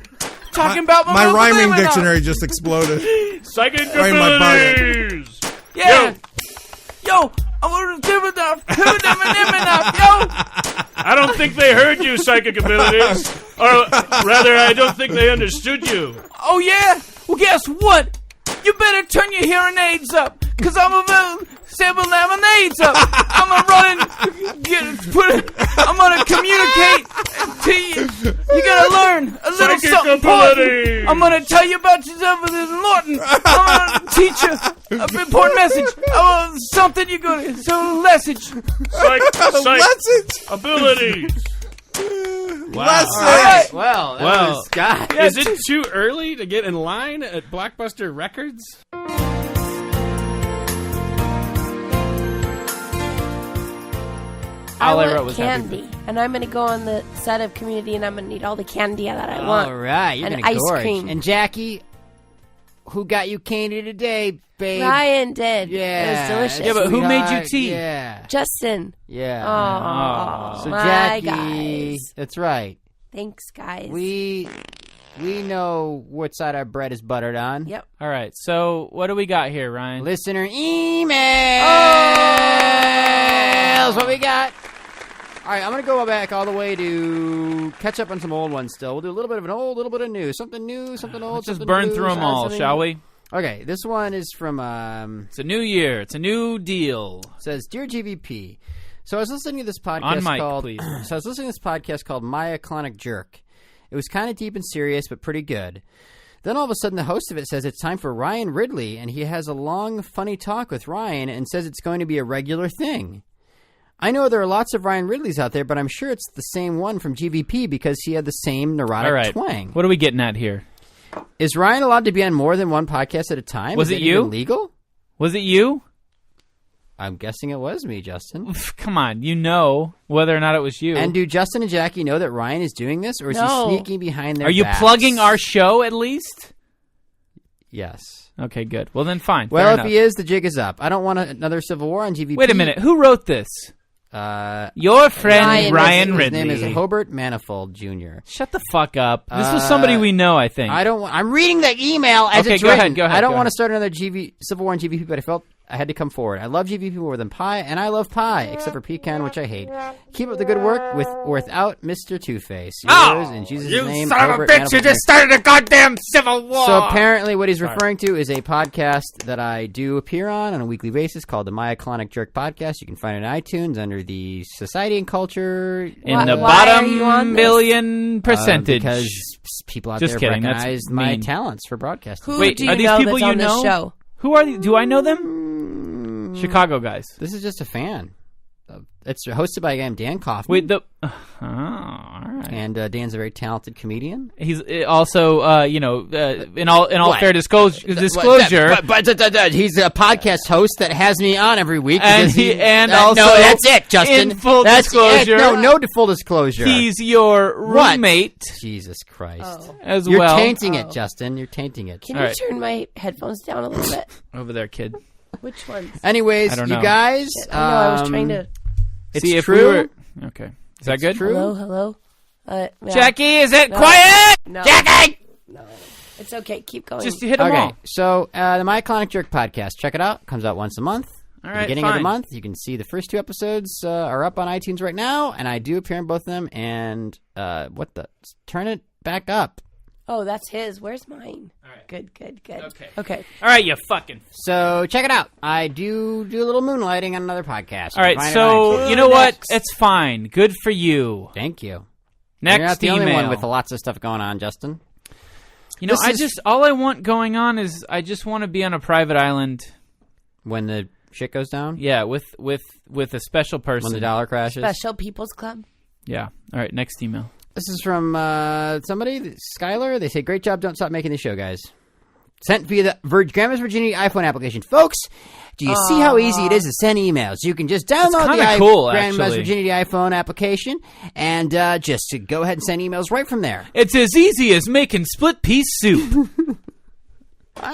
Speaker 2: Talking about
Speaker 4: My rhyming
Speaker 2: living
Speaker 4: dictionary just exploded.
Speaker 6: Psychic
Speaker 4: Right in my bucket.
Speaker 6: abilities.
Speaker 2: Yeah. Yo. I'm gonna give it off. Yo.
Speaker 6: I don't think they heard you, psychic abilities. Or rather, I don't think they understood you.
Speaker 2: Oh, yeah? Well, guess what? You better turn your hearing aids up, because I'm about sample lemonades up. I'm gonna communicate to you. You gotta learn a little
Speaker 6: Psychic
Speaker 2: something
Speaker 6: abilities.
Speaker 2: important. I'm gonna tell you about yourself with this Norton. I'm gonna teach you an important message. Something you're gonna, some message.
Speaker 6: Psych
Speaker 4: Message.
Speaker 6: abilities.
Speaker 4: Message.
Speaker 2: All right.
Speaker 5: Well,
Speaker 6: Well,
Speaker 5: was God.
Speaker 6: Is it too early to get in line at Blockbuster Records?
Speaker 3: I
Speaker 2: All I
Speaker 3: want
Speaker 2: wrote was happy
Speaker 3: candy, and I'm gonna go on the set of Community, and I'm gonna need all the candy that I want.
Speaker 5: All right, you're
Speaker 3: and
Speaker 5: gonna
Speaker 3: ice
Speaker 5: gorge.
Speaker 3: cream.
Speaker 5: And Jackie, who got you candy today, babe?
Speaker 3: Ryan did.
Speaker 5: Yeah,
Speaker 3: It was delicious.
Speaker 2: Yeah, but who made you
Speaker 5: sweetheart.
Speaker 2: tea?
Speaker 5: Yeah,
Speaker 3: Justin.
Speaker 5: yeah.
Speaker 3: Oh,
Speaker 5: So
Speaker 3: my
Speaker 5: Jackie,
Speaker 3: guys.
Speaker 5: that's right.
Speaker 3: Thanks, guys.
Speaker 5: We know what side our bread is buttered on.
Speaker 3: Yep.
Speaker 2: All right, so what do we got here, Ryan?
Speaker 5: Listener emails. What we got? All right, I'm going to go back all the way to catch up on some old ones still. We'll do a little bit of an old, little bit of new. Something new, something old,
Speaker 2: Let's just
Speaker 5: something
Speaker 2: burn
Speaker 5: new,
Speaker 2: through them all,
Speaker 5: something-
Speaker 2: shall we?
Speaker 5: Okay, this one is from,
Speaker 2: It's a new year. It's a new deal.
Speaker 5: says, Dear GVP, so I was listening to this podcast
Speaker 2: On mic,
Speaker 5: called...
Speaker 2: please.
Speaker 5: So I was listening to this podcast called My Clonic Jerk. It was kind of deep and serious, but pretty good. Then all of a sudden the host of it says it's time for Ryan Ridley, and he has a long, funny talk with Ryan and says it's going to be a regular thing. I know there are lots of Ryan Ridleys out there, but I'm sure it's the same one from GVP because he had the same neurotic twang.
Speaker 2: What are we getting at here?
Speaker 5: Is Ryan allowed to be on more than one podcast at a time?
Speaker 2: Was it you?
Speaker 5: Legal?
Speaker 2: Was it you?
Speaker 5: I'm guessing it was me, Justin.
Speaker 2: Come on, you know whether or not it was you.
Speaker 5: And do Justin and Jackie know that Ryan is doing this, or is he sneaking behind their
Speaker 2: backs? Are you plugging our show at least?
Speaker 5: Yes.
Speaker 2: Okay, good. Well, then fine.
Speaker 5: Well, if he is, the jig is up. I don't want another Civil War on GVP.
Speaker 2: Wait a minute. Who wrote this? Your friend Ryan Ridley.
Speaker 5: His name is Hobart Manifold Jr.
Speaker 2: Shut the fuck up. This was somebody we know, I think.
Speaker 5: I'm reading the email as it's
Speaker 2: go
Speaker 5: written.
Speaker 2: Go ahead.
Speaker 5: I don't want to start another Civil War on GVP, but I felt I had to come forward. I love GVP more than pie, and I love pie, except for pecan, which I hate. Keep up the good work with or without Mr. Two-Face. Yours, in Jesus' name,
Speaker 2: you son of a bitch!
Speaker 5: Manifold
Speaker 2: You just started a goddamn Civil War!
Speaker 5: So apparently what he's referring to is a podcast that I do appear on a weekly basis called the My Iconic Jerk Podcast. You can find it on iTunes under the Society and Culture.
Speaker 2: In the bottom billion percentage.
Speaker 5: Because people out
Speaker 2: just
Speaker 5: there
Speaker 2: kidding.
Speaker 5: recognize my talents for broadcasting.
Speaker 3: Who
Speaker 2: Wait,
Speaker 3: do you
Speaker 2: are these
Speaker 3: know
Speaker 2: people
Speaker 3: that's
Speaker 2: you
Speaker 3: on
Speaker 2: know?
Speaker 3: this show?
Speaker 2: Who are these? Do I know them? Chicago guys.
Speaker 5: This is just a fan. It's hosted by a guy named Dan Kaufman.
Speaker 2: Wait, all right.
Speaker 5: And Dan's a very talented comedian.
Speaker 2: He's also, in all fair disclosure,
Speaker 5: But he's a podcast host that has me on every week.
Speaker 2: And also,
Speaker 5: no, that's it, Justin.
Speaker 2: In full disclosure,
Speaker 5: no full disclosure.
Speaker 2: He's your roommate.
Speaker 5: Jesus Christ!
Speaker 2: As
Speaker 5: You're
Speaker 2: well.
Speaker 5: tainting it, Justin. You're tainting it.
Speaker 3: Can you turn my headphones down a little bit?
Speaker 2: Over there, kid.
Speaker 3: Which ones?
Speaker 5: Anyways,
Speaker 2: I don't
Speaker 5: you
Speaker 2: know.
Speaker 5: guys.
Speaker 3: I know. I was trying to.
Speaker 5: It's true.
Speaker 2: Okay. Is that good?
Speaker 5: True.
Speaker 3: Hello. Yeah.
Speaker 2: Jackie, is it quiet?
Speaker 3: No.
Speaker 2: Jackie!
Speaker 3: No. It's okay. Keep going.
Speaker 2: Just hit them
Speaker 5: Okay,
Speaker 2: all.
Speaker 5: so the My Iconic Jerk podcast. Check it out. Comes out once a month.
Speaker 2: All
Speaker 5: At
Speaker 2: right,
Speaker 5: the beginning
Speaker 2: fine.
Speaker 5: of the month. You can see the first 2 episodes are up on iTunes right now, and I do appear in both of them. And turn it back up.
Speaker 3: Oh, that's his. Where's mine?
Speaker 2: All right.
Speaker 3: Good.
Speaker 2: Okay. All right, you fucking.
Speaker 5: So check it out. I do a little moonlighting on another podcast.
Speaker 2: All right, so you know what? It's fine. Good for you.
Speaker 5: Thank you.
Speaker 2: Next
Speaker 5: You're not the
Speaker 2: email.
Speaker 5: only one with lots of stuff going on, Justin.
Speaker 2: You know, all I want going on is I just want to be on a private island.
Speaker 5: When the shit goes down?
Speaker 2: Yeah, with a special person.
Speaker 5: When the dollar crashes?
Speaker 3: Special People's Club.
Speaker 2: Yeah. All right, next email.
Speaker 5: This is from somebody, Skylar. They say, great job. Don't stop making the show, guys. Sent via the Grandma's Virginity iPhone application. Folks, do you see how easy it is to send emails? You can just download the Grandma's Virginity iPhone application and just to go ahead and send emails right from there.
Speaker 2: It's as easy as making split-piece soup.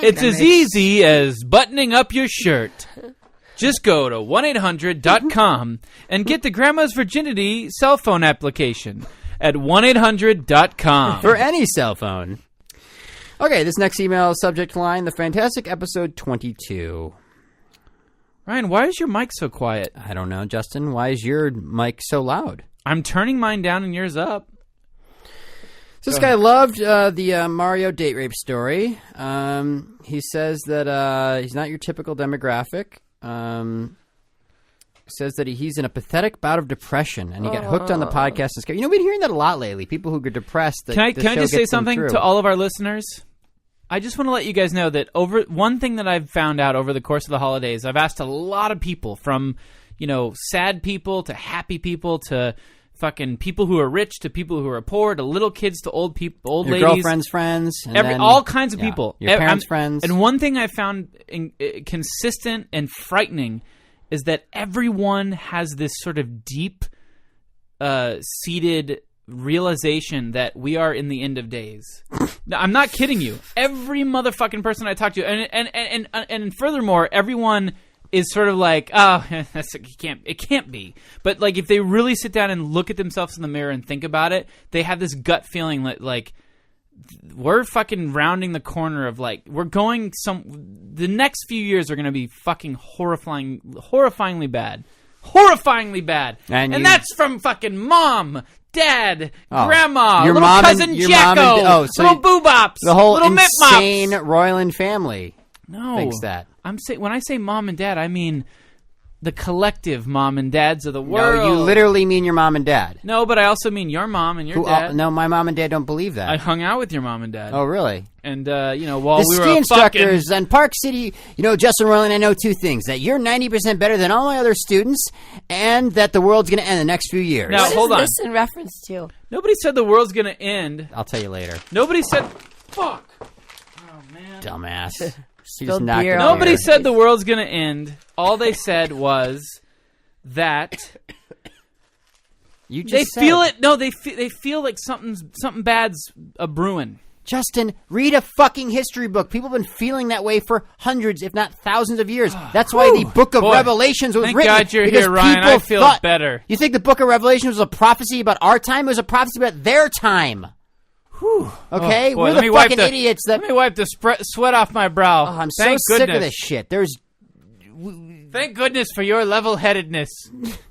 Speaker 2: It's as easy as buttoning up your shirt. Just go to 1-800.com and get the Grandma's Virginity cell phone application at 1-800.com.
Speaker 5: For any cell phone. Okay, this next email subject line, the fantastic episode 22.
Speaker 2: Ryan, why is your mic so quiet?
Speaker 5: I don't know, Justin. Why is your mic so loud?
Speaker 2: I'm turning mine down and yours up.
Speaker 5: So this guy loved the Mario date rape story. He says that he's not your typical demographic. Says that he's in a pathetic bout of depression, and he got hooked on the podcast. And we've been hearing that a lot lately. People who get depressed. That
Speaker 2: can I just say something to all of our listeners? I just want to let you guys know that one thing that I've found out over the course of the holidays, I've asked a lot of people, from sad people to happy people to fucking people who are rich to people who are poor to little kids to old people, old
Speaker 5: your
Speaker 2: ladies,
Speaker 5: girlfriend's friends, and
Speaker 2: all kinds of people,
Speaker 5: your parents' friends.
Speaker 2: And one thing I found consistent and frightening is that everyone has this sort of deep seated realization that we are in the end of days. No, I'm not kidding you. Every motherfucking person I talk to, and furthermore, everyone is sort of like, oh, it can't be. But like, if they really sit down and look at themselves in the mirror and think about it, they have this gut feeling that like we're fucking rounding the corner of like we're going the next few years are going to be fucking horrifyingly bad. And that's from fucking mom, dad, grandma,
Speaker 5: your
Speaker 2: little
Speaker 5: mom
Speaker 2: cousin
Speaker 5: and, your
Speaker 2: Jacko,
Speaker 5: mom and, so
Speaker 2: little boobops,
Speaker 5: the whole
Speaker 2: little
Speaker 5: insane
Speaker 2: mitmops.
Speaker 5: Royland family
Speaker 2: No,
Speaker 5: thinks that.
Speaker 2: when I say mom and dad, I mean the collective mom and dads of the world.
Speaker 5: No, you literally mean your mom and dad.
Speaker 2: No, but I also mean your mom and your dad.
Speaker 5: No, my mom and dad don't believe that.
Speaker 2: I hung out with your mom and dad.
Speaker 5: Oh, really?
Speaker 2: And, while
Speaker 5: the
Speaker 2: we were
Speaker 5: ski instructors in Park City, Justin Roiland, I know two things. That you're 90% better than all my other students, and that the world's going to end in the next few years.
Speaker 2: Now, hold on.
Speaker 3: What is this in reference to?
Speaker 2: Nobody said the world's going to end.
Speaker 5: I'll tell you later.
Speaker 2: Nobody said... Fuck. Oh, man.
Speaker 5: Dumbass.
Speaker 3: Spilled beer all
Speaker 2: Nobody
Speaker 3: over.
Speaker 2: said the world's going to end. All they said was that...
Speaker 5: You just
Speaker 2: they
Speaker 5: said.
Speaker 2: feel it. No, they feel like something bad's a brewing.
Speaker 5: Justin, read a fucking history book. People have been feeling that way for hundreds, if not thousands of years. That's why the book of Revelations was
Speaker 2: Thank
Speaker 5: written.
Speaker 2: God you're
Speaker 5: because
Speaker 2: here, Ryan.
Speaker 5: people
Speaker 2: I feel
Speaker 5: thought,
Speaker 2: better.
Speaker 5: You think the book of Revelation was a prophecy about our time? It was a prophecy about their time.
Speaker 2: Whew.
Speaker 5: Okay?
Speaker 2: Oh, boy,
Speaker 5: we're the fucking idiots that...
Speaker 2: Let me wipe the sweat off my brow.
Speaker 5: Oh, I'm
Speaker 2: Thank
Speaker 5: so sick of
Speaker 2: goodness.
Speaker 5: this shit. There's...
Speaker 2: Thank goodness for your level-headedness.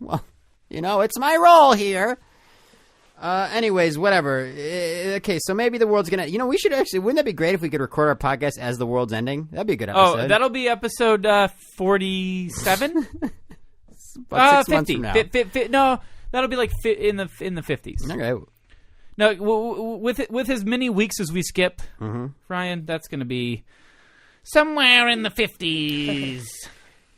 Speaker 5: Well, it's my role here. Anyways, whatever. Okay, so maybe the world's gonna... we should actually... Wouldn't that be great if we could record our podcast as the world's ending? That'd be a good episode.
Speaker 2: Oh, that'll be episode 47?
Speaker 5: About 6 months from now.
Speaker 2: No, that'll be like in the 50s.
Speaker 5: Okay.
Speaker 2: No, with as many weeks as we skip, Ryan, that's going to be somewhere in the 50s.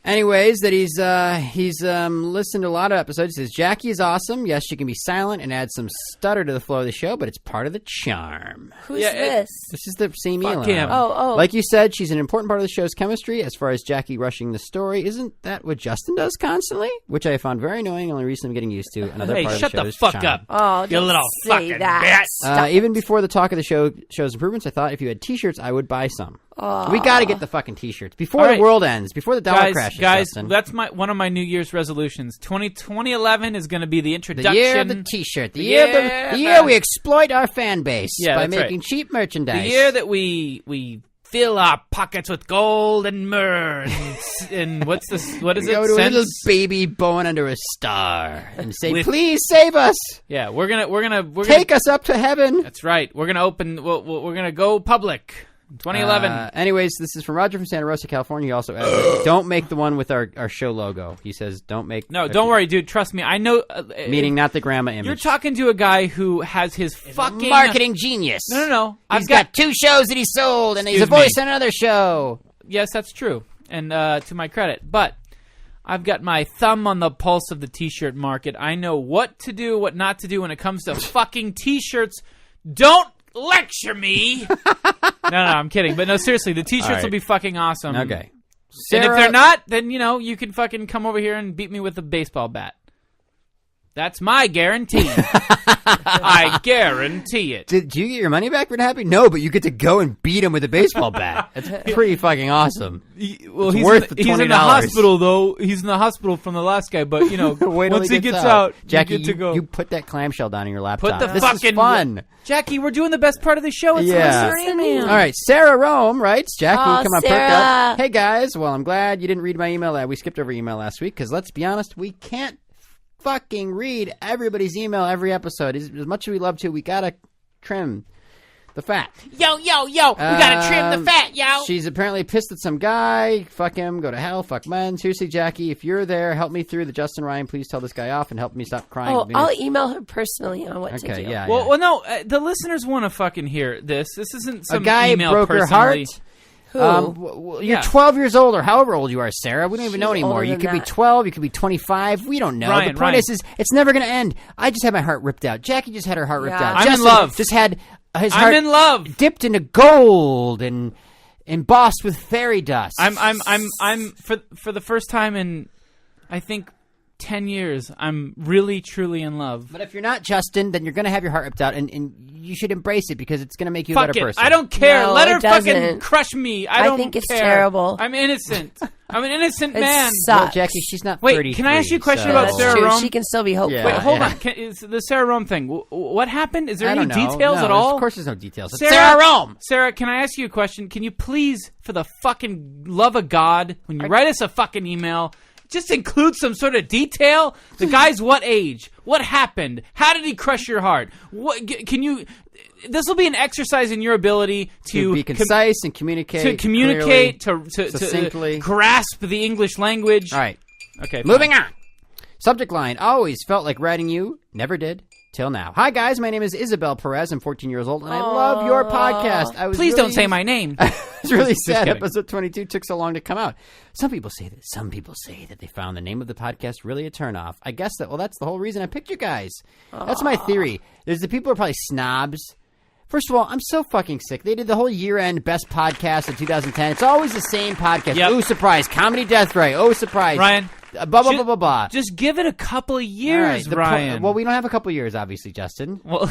Speaker 5: Anyways, that he's listened to a lot of episodes. He says, Jackie is awesome. Yes, she can be silent and add some stutter to the flow of the show, but it's part of the charm.
Speaker 3: Who's this?
Speaker 5: This is the same
Speaker 2: Fuck
Speaker 5: Elon.
Speaker 2: him.
Speaker 3: Oh.
Speaker 5: Like you said, she's an important part of the show's chemistry. As far as Jackie rushing the story, isn't that what Justin does constantly? Which I found very annoying, only recently I'm getting used to. Another
Speaker 2: Hey,
Speaker 5: part
Speaker 2: shut
Speaker 5: of the
Speaker 2: the
Speaker 5: show's
Speaker 2: fuck
Speaker 5: charm.
Speaker 2: up.
Speaker 3: Oh,
Speaker 2: You
Speaker 3: don't
Speaker 2: little
Speaker 3: say
Speaker 2: fucking
Speaker 3: that.
Speaker 2: bitch.
Speaker 5: Even before the talk of the show's improvements, I thought if you had T-shirts, I would buy some. We got to get the fucking T-shirts before
Speaker 2: All
Speaker 5: the
Speaker 2: right.
Speaker 5: world ends, before the dollar crashes.
Speaker 2: Guys,
Speaker 5: Justin.
Speaker 2: that's one of my New Year's resolutions. 2011 is going to be the introduction.
Speaker 5: The year of the T-shirt. The year we exploit our fan base by making cheap merchandise.
Speaker 2: The year that we fill our pockets with gold and myrrh and what is it?
Speaker 5: Go to a little baby born under a star and say, "Please save us."
Speaker 2: Yeah, we're gonna
Speaker 5: take us up to heaven.
Speaker 2: That's right. We're gonna open. We're gonna go public. 2011.
Speaker 5: Anyways, this is from Roger from Santa Rosa, California. He also added, don't make the one with our show logo. He says, don't make...
Speaker 2: No, don't worry, dude. Trust me. I know...
Speaker 5: meaning not the grandma image.
Speaker 2: You're talking to a guy who has his fucking...
Speaker 5: marketing genius.
Speaker 2: No.
Speaker 5: He's got 2 shows that he sold, and he's a voice on another show.
Speaker 2: Yes, that's true. And to my credit. But I've got my thumb on the pulse of the T-shirt market. I know what to do, what not to do when it comes to fucking T-shirts. Don't lecture me. No, I'm kidding. But no, seriously, the T-shirts will be fucking awesome.
Speaker 5: Okay.
Speaker 2: And if they're not, then, you can fucking come over here and beat me with a baseball bat. That's my guarantee. I guarantee it.
Speaker 5: Did you get your money back for happy? No, but you get to go and beat him with a baseball bat. That's pretty fucking awesome.
Speaker 2: Well,
Speaker 5: it's
Speaker 2: he's
Speaker 5: worth the $20.
Speaker 2: He's in the hospital, though. He's in the hospital from the last guy, but, once he gets out,
Speaker 5: Jackie,
Speaker 2: you get to go.
Speaker 5: You put that clamshell down on your laptop.
Speaker 2: Put the
Speaker 5: this
Speaker 2: fucking...
Speaker 5: is fun.
Speaker 2: Jackie, we're doing the best part of the show. It's listening, man.
Speaker 5: All right, Sarah Rome writes, Jackie, come on, perk
Speaker 3: Sarah.
Speaker 5: up. Hey, guys. Well, I'm glad you didn't read my email. We skipped over email last week because, let's be honest, we can't fucking read everybody's email every episode. As much as we love to, we gotta trim the fat.
Speaker 2: Yo, we gotta trim the fat, yo.
Speaker 5: She's apparently pissed at some guy. Fuck him, go to hell, fuck men. Seriously, Jackie, if you're there, help me through the Justin Ryan. Please tell this guy off and help me stop crying.
Speaker 3: Oh, I'll email her personally on what to do.
Speaker 5: Yeah.
Speaker 2: Well, no, the listeners want to fucking hear this. This isn't some
Speaker 5: a guy
Speaker 2: email
Speaker 5: broke her heart.
Speaker 3: Who?
Speaker 5: You're 12 years old, or however old you are, Sarah. We don't even know anymore.
Speaker 3: older
Speaker 5: You
Speaker 3: than
Speaker 5: could be
Speaker 3: that.
Speaker 5: 12, you could be 25. We don't know.
Speaker 2: Ryan,
Speaker 5: the point is, it's never going to end. I just had my heart ripped out. Jackie just had her heart ripped out.
Speaker 2: I'm
Speaker 5: Justin
Speaker 2: in love.
Speaker 5: Just had his
Speaker 2: I'm
Speaker 5: heart
Speaker 2: in love.
Speaker 5: dipped into gold and embossed with fairy dust.
Speaker 2: I'm for the first time in, I think, 10 years, I'm really, truly in love.
Speaker 5: But if you're not Justin, then you're going to have your heart ripped out, and you should embrace it because it's going to make you a
Speaker 2: Fuck
Speaker 5: better
Speaker 2: it.
Speaker 5: person.
Speaker 2: I don't care.
Speaker 3: No,
Speaker 2: Let her
Speaker 3: it doesn't.
Speaker 2: fucking crush me. I don't
Speaker 3: think it's
Speaker 2: care.
Speaker 3: terrible.
Speaker 2: I'm innocent. I'm an innocent
Speaker 3: It
Speaker 2: man.
Speaker 3: sucks.
Speaker 5: Well, Jackie, she's not
Speaker 2: Wait,
Speaker 5: 33,
Speaker 2: can I ask you a question
Speaker 5: so-
Speaker 2: about
Speaker 3: That's
Speaker 2: Sarah
Speaker 3: true.
Speaker 2: Rome?
Speaker 3: She can still be hopeful.
Speaker 5: Yeah.
Speaker 2: Wait, hold on. Is the Sarah Rome thing? What happened? Is there
Speaker 5: I
Speaker 2: any
Speaker 5: don't know.
Speaker 2: details
Speaker 5: No,
Speaker 2: at all?
Speaker 5: Of course there's no details. It's
Speaker 2: Sarah-
Speaker 5: Sarah Rome!
Speaker 2: Sarah, can I ask you a question? Can you please, for the fucking love of God, when you write us a fucking email, just include some sort of detail? The guy's what age? What happened? How did he crush your heart? What can you? This will be an exercise in your ability to
Speaker 5: be concise and communicate.
Speaker 2: to
Speaker 5: clearly,
Speaker 2: to
Speaker 5: succinctly.
Speaker 2: grasp the English language.
Speaker 5: All right.
Speaker 2: Okay, fine.
Speaker 5: Moving on. Subject line, always felt like writing you, never did, till now. Hi, guys. My name is Isabel Perez. I'm 14 years old, and I love your podcast.
Speaker 2: Please don't say my name.
Speaker 5: It's really sad
Speaker 2: kidding.
Speaker 5: episode 22 took so long to come out. Some people say that they found the name of the podcast really a turnoff. I guess that's the whole reason I picked you guys. That's my theory. There's the people who are probably snobs. First of all, I'm so fucking sick. They did the whole year-end best podcast of 2010. It's always the same podcast.
Speaker 2: Yep.
Speaker 5: Oh, surprise. Comedy Death Ray. Oh, surprise.
Speaker 2: Ryan.
Speaker 5: Blah, blah, blah, blah, blah.
Speaker 2: Just give it a couple of years,
Speaker 5: Right,
Speaker 2: Ryan.
Speaker 5: well, we don't have a couple of years, obviously, Justin.
Speaker 2: Well,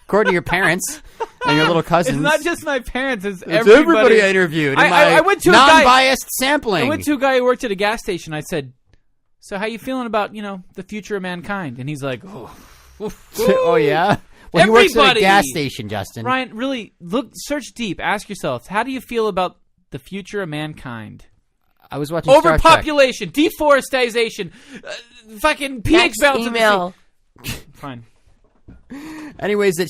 Speaker 5: According to your parents and your little cousins.
Speaker 2: it's not just my parents. It's
Speaker 5: everybody I interviewed.
Speaker 2: I went to
Speaker 5: non-biased sampling.
Speaker 2: I went to a guy who worked at a gas station. I said, so how you feeling about, the future of mankind? And he's like,
Speaker 5: oh, yeah? Well, he works at a gas station, Justin.
Speaker 2: Ryan, really, search deep. Ask yourself, how do you feel about the future of mankind?
Speaker 5: I was watching Star Trek.
Speaker 2: Overpopulation, deforestation, fucking pH balance.
Speaker 3: Email.
Speaker 2: Fine.
Speaker 5: Anyways, I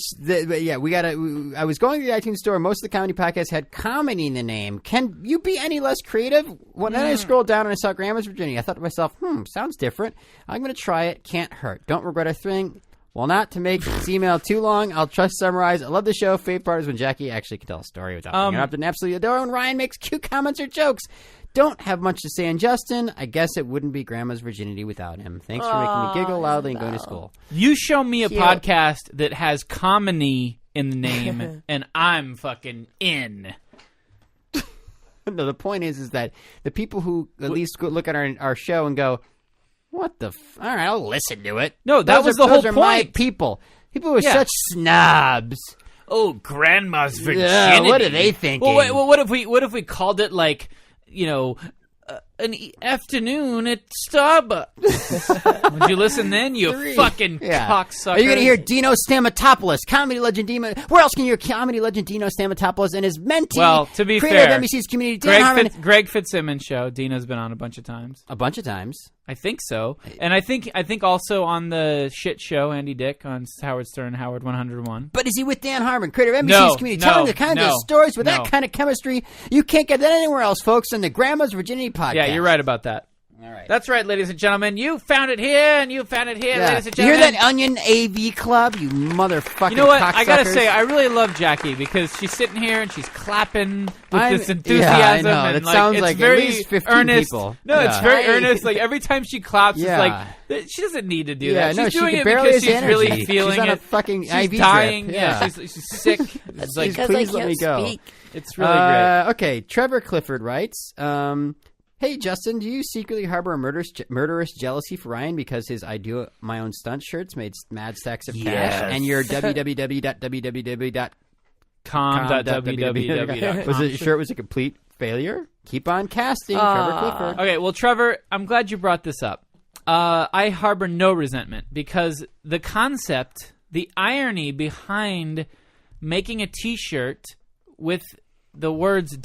Speaker 5: was going to the iTunes store. Most of the comedy podcasts had comedy in the name. Can you be any less creative? When I scrolled down and I saw Grandma's Virginity, I thought to myself, sounds different. I'm going to try it. Can't hurt. Don't regret a thing. Well, not to make this email too long, I'll try to summarize. I love the show. Favorite part is when Jackie actually can tell a story without being interrupted and absolutely adore when Ryan makes cute comments or jokes. Don't have much to say on Justin. I guess it wouldn't be Grandma's Virginity without him. Thanks for making me giggle loudly and going to school.
Speaker 2: You show me a podcast that has comedy in the name, and I'm fucking in.
Speaker 5: No, the point is that the people who at least look at our show and go, what the all right, I'll listen to it.
Speaker 2: No, that was the whole
Speaker 5: point.
Speaker 2: My
Speaker 5: people who are such snobs.
Speaker 2: Oh, Grandma's Virginity.
Speaker 5: Yeah, what are they thinking?
Speaker 2: Well, what if we called it like, an afternoon at Starbucks? Would you listen then, you fucking cocksucker?
Speaker 5: Are you going to hear Dino Stamatopoulos, comedy legend Dino? Where else can you hear comedy legend Dino Stamatopoulos and his mentee?
Speaker 2: Well, to be
Speaker 5: creator
Speaker 2: fair,
Speaker 5: of NBC's Community, Dan Harmon.
Speaker 2: Greg Fitzsimmons show. Dino's been on a bunch of times.
Speaker 5: A bunch of times.
Speaker 2: I think so. And I think also on the shit show, Andy Dick on Howard Stern, Howard 101.
Speaker 5: But is he with Dan Harmon, creator of NBC's Community, telling the kind of stories with that kind of chemistry? You can't get that anywhere else, folks, on the Grandma's Virginity podcast.
Speaker 2: Yeah, you're right about that.
Speaker 5: All right.
Speaker 2: That's right, ladies and gentlemen. You found it here, and you found it here, ladies and
Speaker 5: You
Speaker 2: gentlemen.
Speaker 5: hear that Onion AV Club, you motherfucking
Speaker 2: You know what?
Speaker 5: cocksuckers?
Speaker 2: I gotta say, I really love Jackie because she's sitting here and she's clapping with this enthusiasm.
Speaker 5: Yeah, I know.
Speaker 2: And
Speaker 5: It sounds
Speaker 2: it's
Speaker 5: like
Speaker 2: very
Speaker 5: at least 15
Speaker 2: earnest.
Speaker 5: people.
Speaker 2: No, it's
Speaker 5: Yeah.
Speaker 2: very earnest. Like every time she claps,
Speaker 5: Yeah.
Speaker 2: it's like she doesn't need to do
Speaker 5: Yeah,
Speaker 2: that.
Speaker 5: no,
Speaker 2: She's
Speaker 5: she
Speaker 2: doing
Speaker 5: can
Speaker 2: it
Speaker 5: barely
Speaker 2: because
Speaker 5: has
Speaker 2: she's really
Speaker 5: energy.
Speaker 2: feeling
Speaker 5: She's on
Speaker 2: it.
Speaker 5: a fucking
Speaker 2: she's
Speaker 5: IV drip.
Speaker 2: dying.
Speaker 5: Yeah.
Speaker 2: She's sick. It's like
Speaker 3: because
Speaker 5: please
Speaker 3: I
Speaker 5: let me
Speaker 3: can't
Speaker 5: go.
Speaker 3: speak.
Speaker 2: it's really great.
Speaker 5: Okay, Trevor Clifford writes, hey, Justin, do you secretly harbor a murderous jealousy for Ryan because his I do my own stunt shirts made mad stacks of cash and your
Speaker 2: com.www.com.
Speaker 5: Was the shirt was a complete failure? Keep on casting, Trevor Clifford.
Speaker 2: Okay, well, Trevor, I'm glad you brought this up. I harbor no resentment because the concept, the irony behind making a T-shirt with the words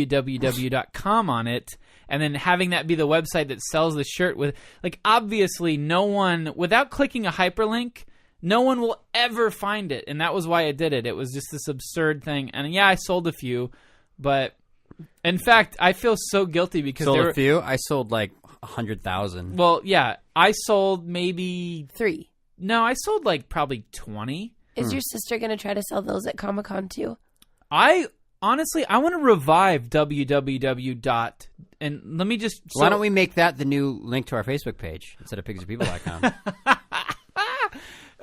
Speaker 2: www.com on it, and then having that be the website that sells the shirt with, like, obviously no one, without clicking a hyperlink, no one will ever find it, and that was why I did it. It was just this absurd thing, and yeah, I sold a few, but in fact, I feel so guilty because
Speaker 5: Sold a few? I sold like 100,000.
Speaker 2: Well, yeah, I sold maybe
Speaker 3: 3.
Speaker 2: No, I sold like probably 20.
Speaker 3: Is your sister going to try to sell those at Comic-Con too?
Speaker 2: I honestly want to revive www. And let me just.
Speaker 5: Why don't we make that the new link to our Facebook page instead of pigsandpeople.com?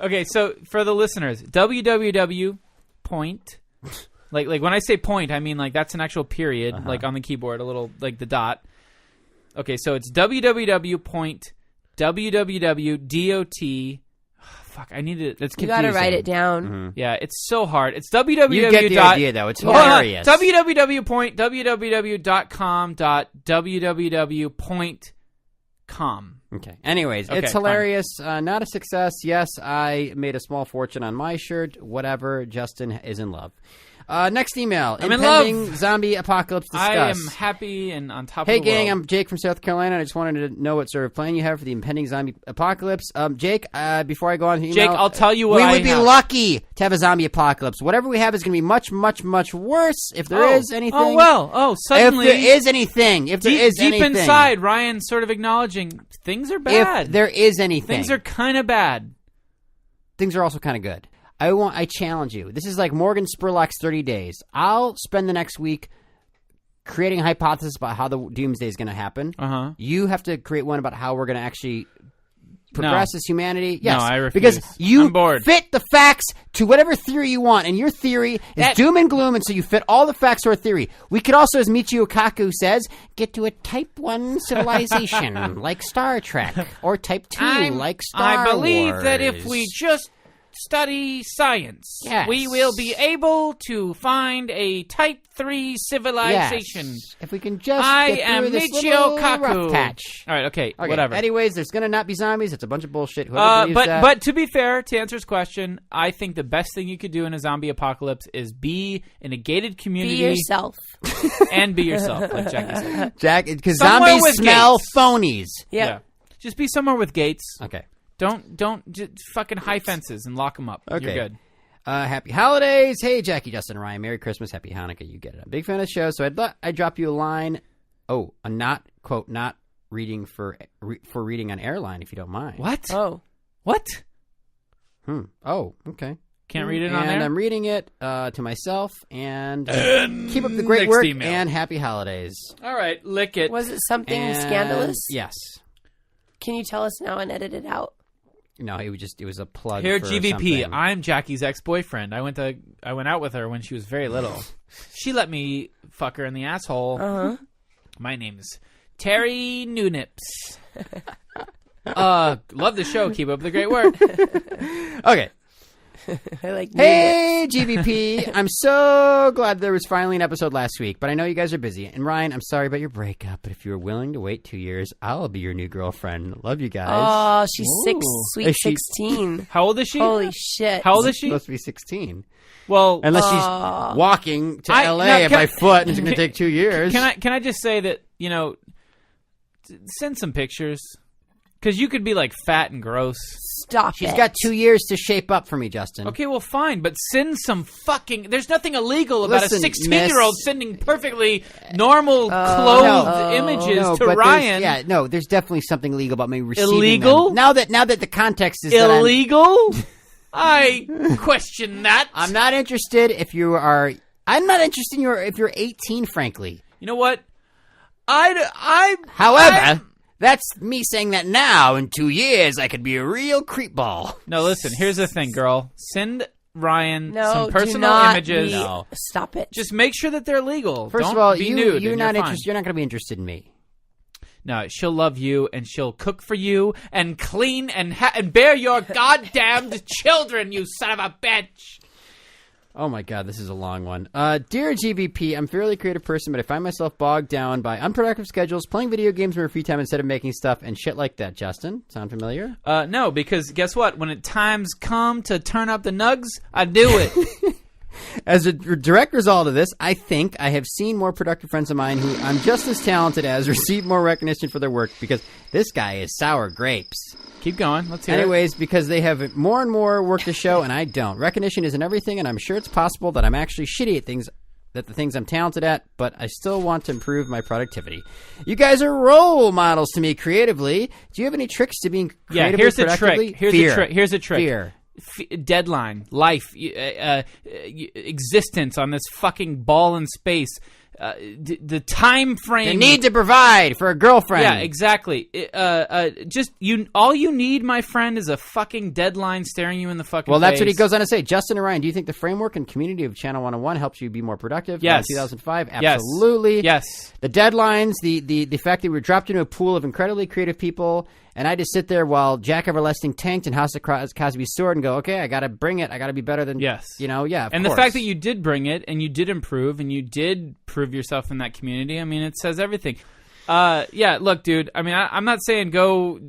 Speaker 2: Okay, so for the listeners, www. Point. Like when I say point, I mean like that's an actual period, like on the keyboard, a little like the dot. Okay, so it's www.dot. Fuck, I need to. That's confusing.
Speaker 3: You got to write it down.
Speaker 5: Mm-hmm.
Speaker 2: Yeah, it's so hard. It's www.
Speaker 5: You get the idea, though. It's hilarious.
Speaker 2: www.com.
Speaker 5: Okay. Anyways,
Speaker 2: Okay,
Speaker 5: it's
Speaker 2: fine.
Speaker 5: hilarious. Not a success. Yes, I made a small fortune on my shirt. Whatever. Justin is in love. Next email.
Speaker 2: I'm in
Speaker 5: Impending
Speaker 2: love.
Speaker 5: zombie apocalypse discuss.
Speaker 2: I am happy and on top
Speaker 5: Hey,
Speaker 2: of the
Speaker 5: gang,
Speaker 2: world.
Speaker 5: I'm Jake from South Carolina. I just wanted to know what sort of plan you have for the impending zombie apocalypse. Jake, before I go on to email...
Speaker 2: Jake, I'll tell you what
Speaker 5: we
Speaker 2: I
Speaker 5: would be
Speaker 2: have.
Speaker 5: lucky to have a zombie apocalypse. Whatever we have is going to be much, much, much worse if there is anything.
Speaker 2: Oh, well. Oh, suddenly...
Speaker 5: If there is anything. If there is
Speaker 2: deep
Speaker 5: anything.
Speaker 2: inside, Ryan's sort of acknowledging things are bad.
Speaker 5: If there is anything.
Speaker 2: Things are kind of bad.
Speaker 5: Things are also kind of good. I challenge you. This is like Morgan Spurlock's 30 Days. I'll spend the next week creating a hypothesis about how the doomsday is going to happen.
Speaker 2: Uh-huh.
Speaker 5: You have to create one about how we're going to actually progress as humanity. Yes,
Speaker 2: No, I refuse.
Speaker 5: because you
Speaker 2: I'm bored.
Speaker 5: fit the facts to whatever theory you want, and your theory is doom and gloom, and so you fit all the facts to our theory. We could also, as Michio Kaku says, get to a Type 1 civilization like Star Trek, or Type 2 like Star Wars.
Speaker 2: I believe that if we just study science,
Speaker 5: Yes.
Speaker 2: we will be able to find a Type 3 civilization.
Speaker 5: Yes. If we can just
Speaker 2: I
Speaker 5: get
Speaker 2: am
Speaker 5: through this
Speaker 2: Michio
Speaker 5: little
Speaker 2: Kaku.
Speaker 5: rough patch.
Speaker 2: All right, okay,
Speaker 5: Okay,
Speaker 2: whatever.
Speaker 5: Anyways, there's going to not be zombies. It's a bunch of bullshit. Whoever believes that.
Speaker 2: But to be fair, to answer his question, I think the best thing you could do in a zombie apocalypse is be in a gated community.
Speaker 3: Be yourself.
Speaker 2: And be yourself, like Jackie said.
Speaker 5: Jack, because
Speaker 2: Somewhere
Speaker 5: zombies
Speaker 2: with
Speaker 5: smell
Speaker 2: gates.
Speaker 5: phonies.
Speaker 3: Yeah.
Speaker 2: Just be somewhere with gates.
Speaker 5: Okay.
Speaker 2: Don't just fucking high fences and lock them up.
Speaker 5: Okay.
Speaker 2: You're good.
Speaker 5: Happy holidays. Hey, Jackie, Justin, Ryan. Merry Christmas. Happy Hanukkah. You get it. I'm a big fan of the show, so I'd drop you a line. Oh, a not reading for reading on airline, if you don't mind.
Speaker 2: What?
Speaker 3: Oh.
Speaker 2: What?
Speaker 5: Oh, okay.
Speaker 2: Can't read it on
Speaker 5: And
Speaker 2: there?
Speaker 5: I'm reading it to myself, and keep up the great
Speaker 2: next
Speaker 5: work,
Speaker 2: email.
Speaker 5: and happy holidays.
Speaker 2: All right, lick it.
Speaker 3: Was it something
Speaker 5: And-
Speaker 3: scandalous?
Speaker 5: Yes.
Speaker 3: Can you tell us now and edit it out?
Speaker 5: No, it was a plug.
Speaker 2: Here,
Speaker 5: for
Speaker 2: GVP.
Speaker 5: something.
Speaker 2: I'm Jackie's ex-boyfriend. I went out with her when she was very little. She let me fuck her in the asshole.
Speaker 3: Uh-huh.
Speaker 2: My name's Terry Nunips. Love the show. Keep up the great work.
Speaker 5: Okay.
Speaker 3: I like
Speaker 5: Hey, GVP. I'm so glad there was finally an episode last week, but I know you guys are busy. And Ryan, I'm sorry about your breakup, but if you're willing to wait 2 years, I'll be your new girlfriend. Love you guys.
Speaker 3: Oh, she's sweet
Speaker 5: Is she-
Speaker 3: 16.
Speaker 2: How old is she?
Speaker 3: Holy shit.
Speaker 2: How old is she?
Speaker 5: Supposed to be 16.
Speaker 2: Well,
Speaker 5: Unless she's walking to
Speaker 2: I-
Speaker 5: LA
Speaker 2: now, can-
Speaker 5: by foot, and it's going to take 2 years.
Speaker 2: Can I just say that, send some pictures. Because you could be, like, fat and gross.
Speaker 3: Stop
Speaker 5: She's
Speaker 3: it.
Speaker 5: got 2 years to shape up for me, Justin.
Speaker 2: Okay, well, fine, but send some fucking... There's nothing illegal about
Speaker 5: Listen,
Speaker 2: a 16-year-old
Speaker 5: miss-
Speaker 2: sending perfectly normal clothed images
Speaker 5: No,
Speaker 2: to
Speaker 5: but
Speaker 2: Ryan.
Speaker 5: there's definitely something illegal about me receiving
Speaker 2: Illegal?
Speaker 5: them. Now that the context is that
Speaker 2: Illegal? I question that.
Speaker 5: I'm not interested if you are... I'm not interested if you're 18, frankly.
Speaker 2: You know what?
Speaker 5: However... That's me saying that now. In 2 years, I could be a real creepball.
Speaker 2: No, listen, here's the thing, girl. Send Ryan
Speaker 3: No,
Speaker 2: some
Speaker 3: do
Speaker 2: personal
Speaker 3: not
Speaker 2: images.
Speaker 3: be-
Speaker 5: No.
Speaker 3: Stop it.
Speaker 2: Just make sure that they're legal.
Speaker 5: First
Speaker 2: Don't
Speaker 5: of all,
Speaker 2: be nude
Speaker 5: you're
Speaker 2: and
Speaker 5: not
Speaker 2: fine.
Speaker 5: interested. You're not going to be interested in me.
Speaker 2: No, she'll love you, and she'll cook for you, and clean, and bear your goddamned children, you son of a bitch.
Speaker 5: Oh my god, this is a long one. Dear GVP, I'm a fairly creative person, but I find myself bogged down by unproductive schedules, playing video games in my free time instead of making stuff, and shit like that. Justin, sound familiar?
Speaker 2: No, because guess what? When times come to turn up the nugs, I do it.
Speaker 5: As a direct result of this, I think I have seen more productive friends of mine who I'm just as talented as receive more recognition for their work because this guy is sour grapes.
Speaker 2: Keep going. Let's hear it.
Speaker 5: Anyways, because they have more and more work to show and I don't. Recognition isn't everything, and I'm sure it's possible that I'm actually shitty at things, that the things I'm talented at, but I still want to improve my productivity. You guys are role models to me creatively. Do you have any tricks to being creatively
Speaker 2: here's the
Speaker 5: productively?
Speaker 2: trick. Here's
Speaker 5: Fear.
Speaker 2: a trick. Here's a trick.
Speaker 5: Fear.
Speaker 2: Deadline, life, existence on this fucking ball in space. The time frame.
Speaker 5: The need to provide for a girlfriend.
Speaker 2: Yeah, exactly. All you need, my friend, is a fucking deadline staring you in the fucking
Speaker 5: Well, that's
Speaker 2: face.
Speaker 5: what he goes on to say. Justin and Ryan, do you think the framework and community of Channel 101 helps you be more productive?
Speaker 2: Yes.
Speaker 5: 2005?
Speaker 2: Yes.
Speaker 5: Absolutely.
Speaker 2: Yes.
Speaker 5: The deadlines, the fact that we were dropped into a pool of incredibly creative people, and I just sit there while Jack Everlasting tanked and House of Cosby's sword and go, okay, I got to bring it. I got to be better than,
Speaker 2: Yes.
Speaker 5: Yeah, of
Speaker 2: And
Speaker 5: course.
Speaker 2: the fact that you did bring it, and you did improve, and you did prove yourself in that community, I mean, it says everything. Yeah, look, dude, I mean, I'm not saying go,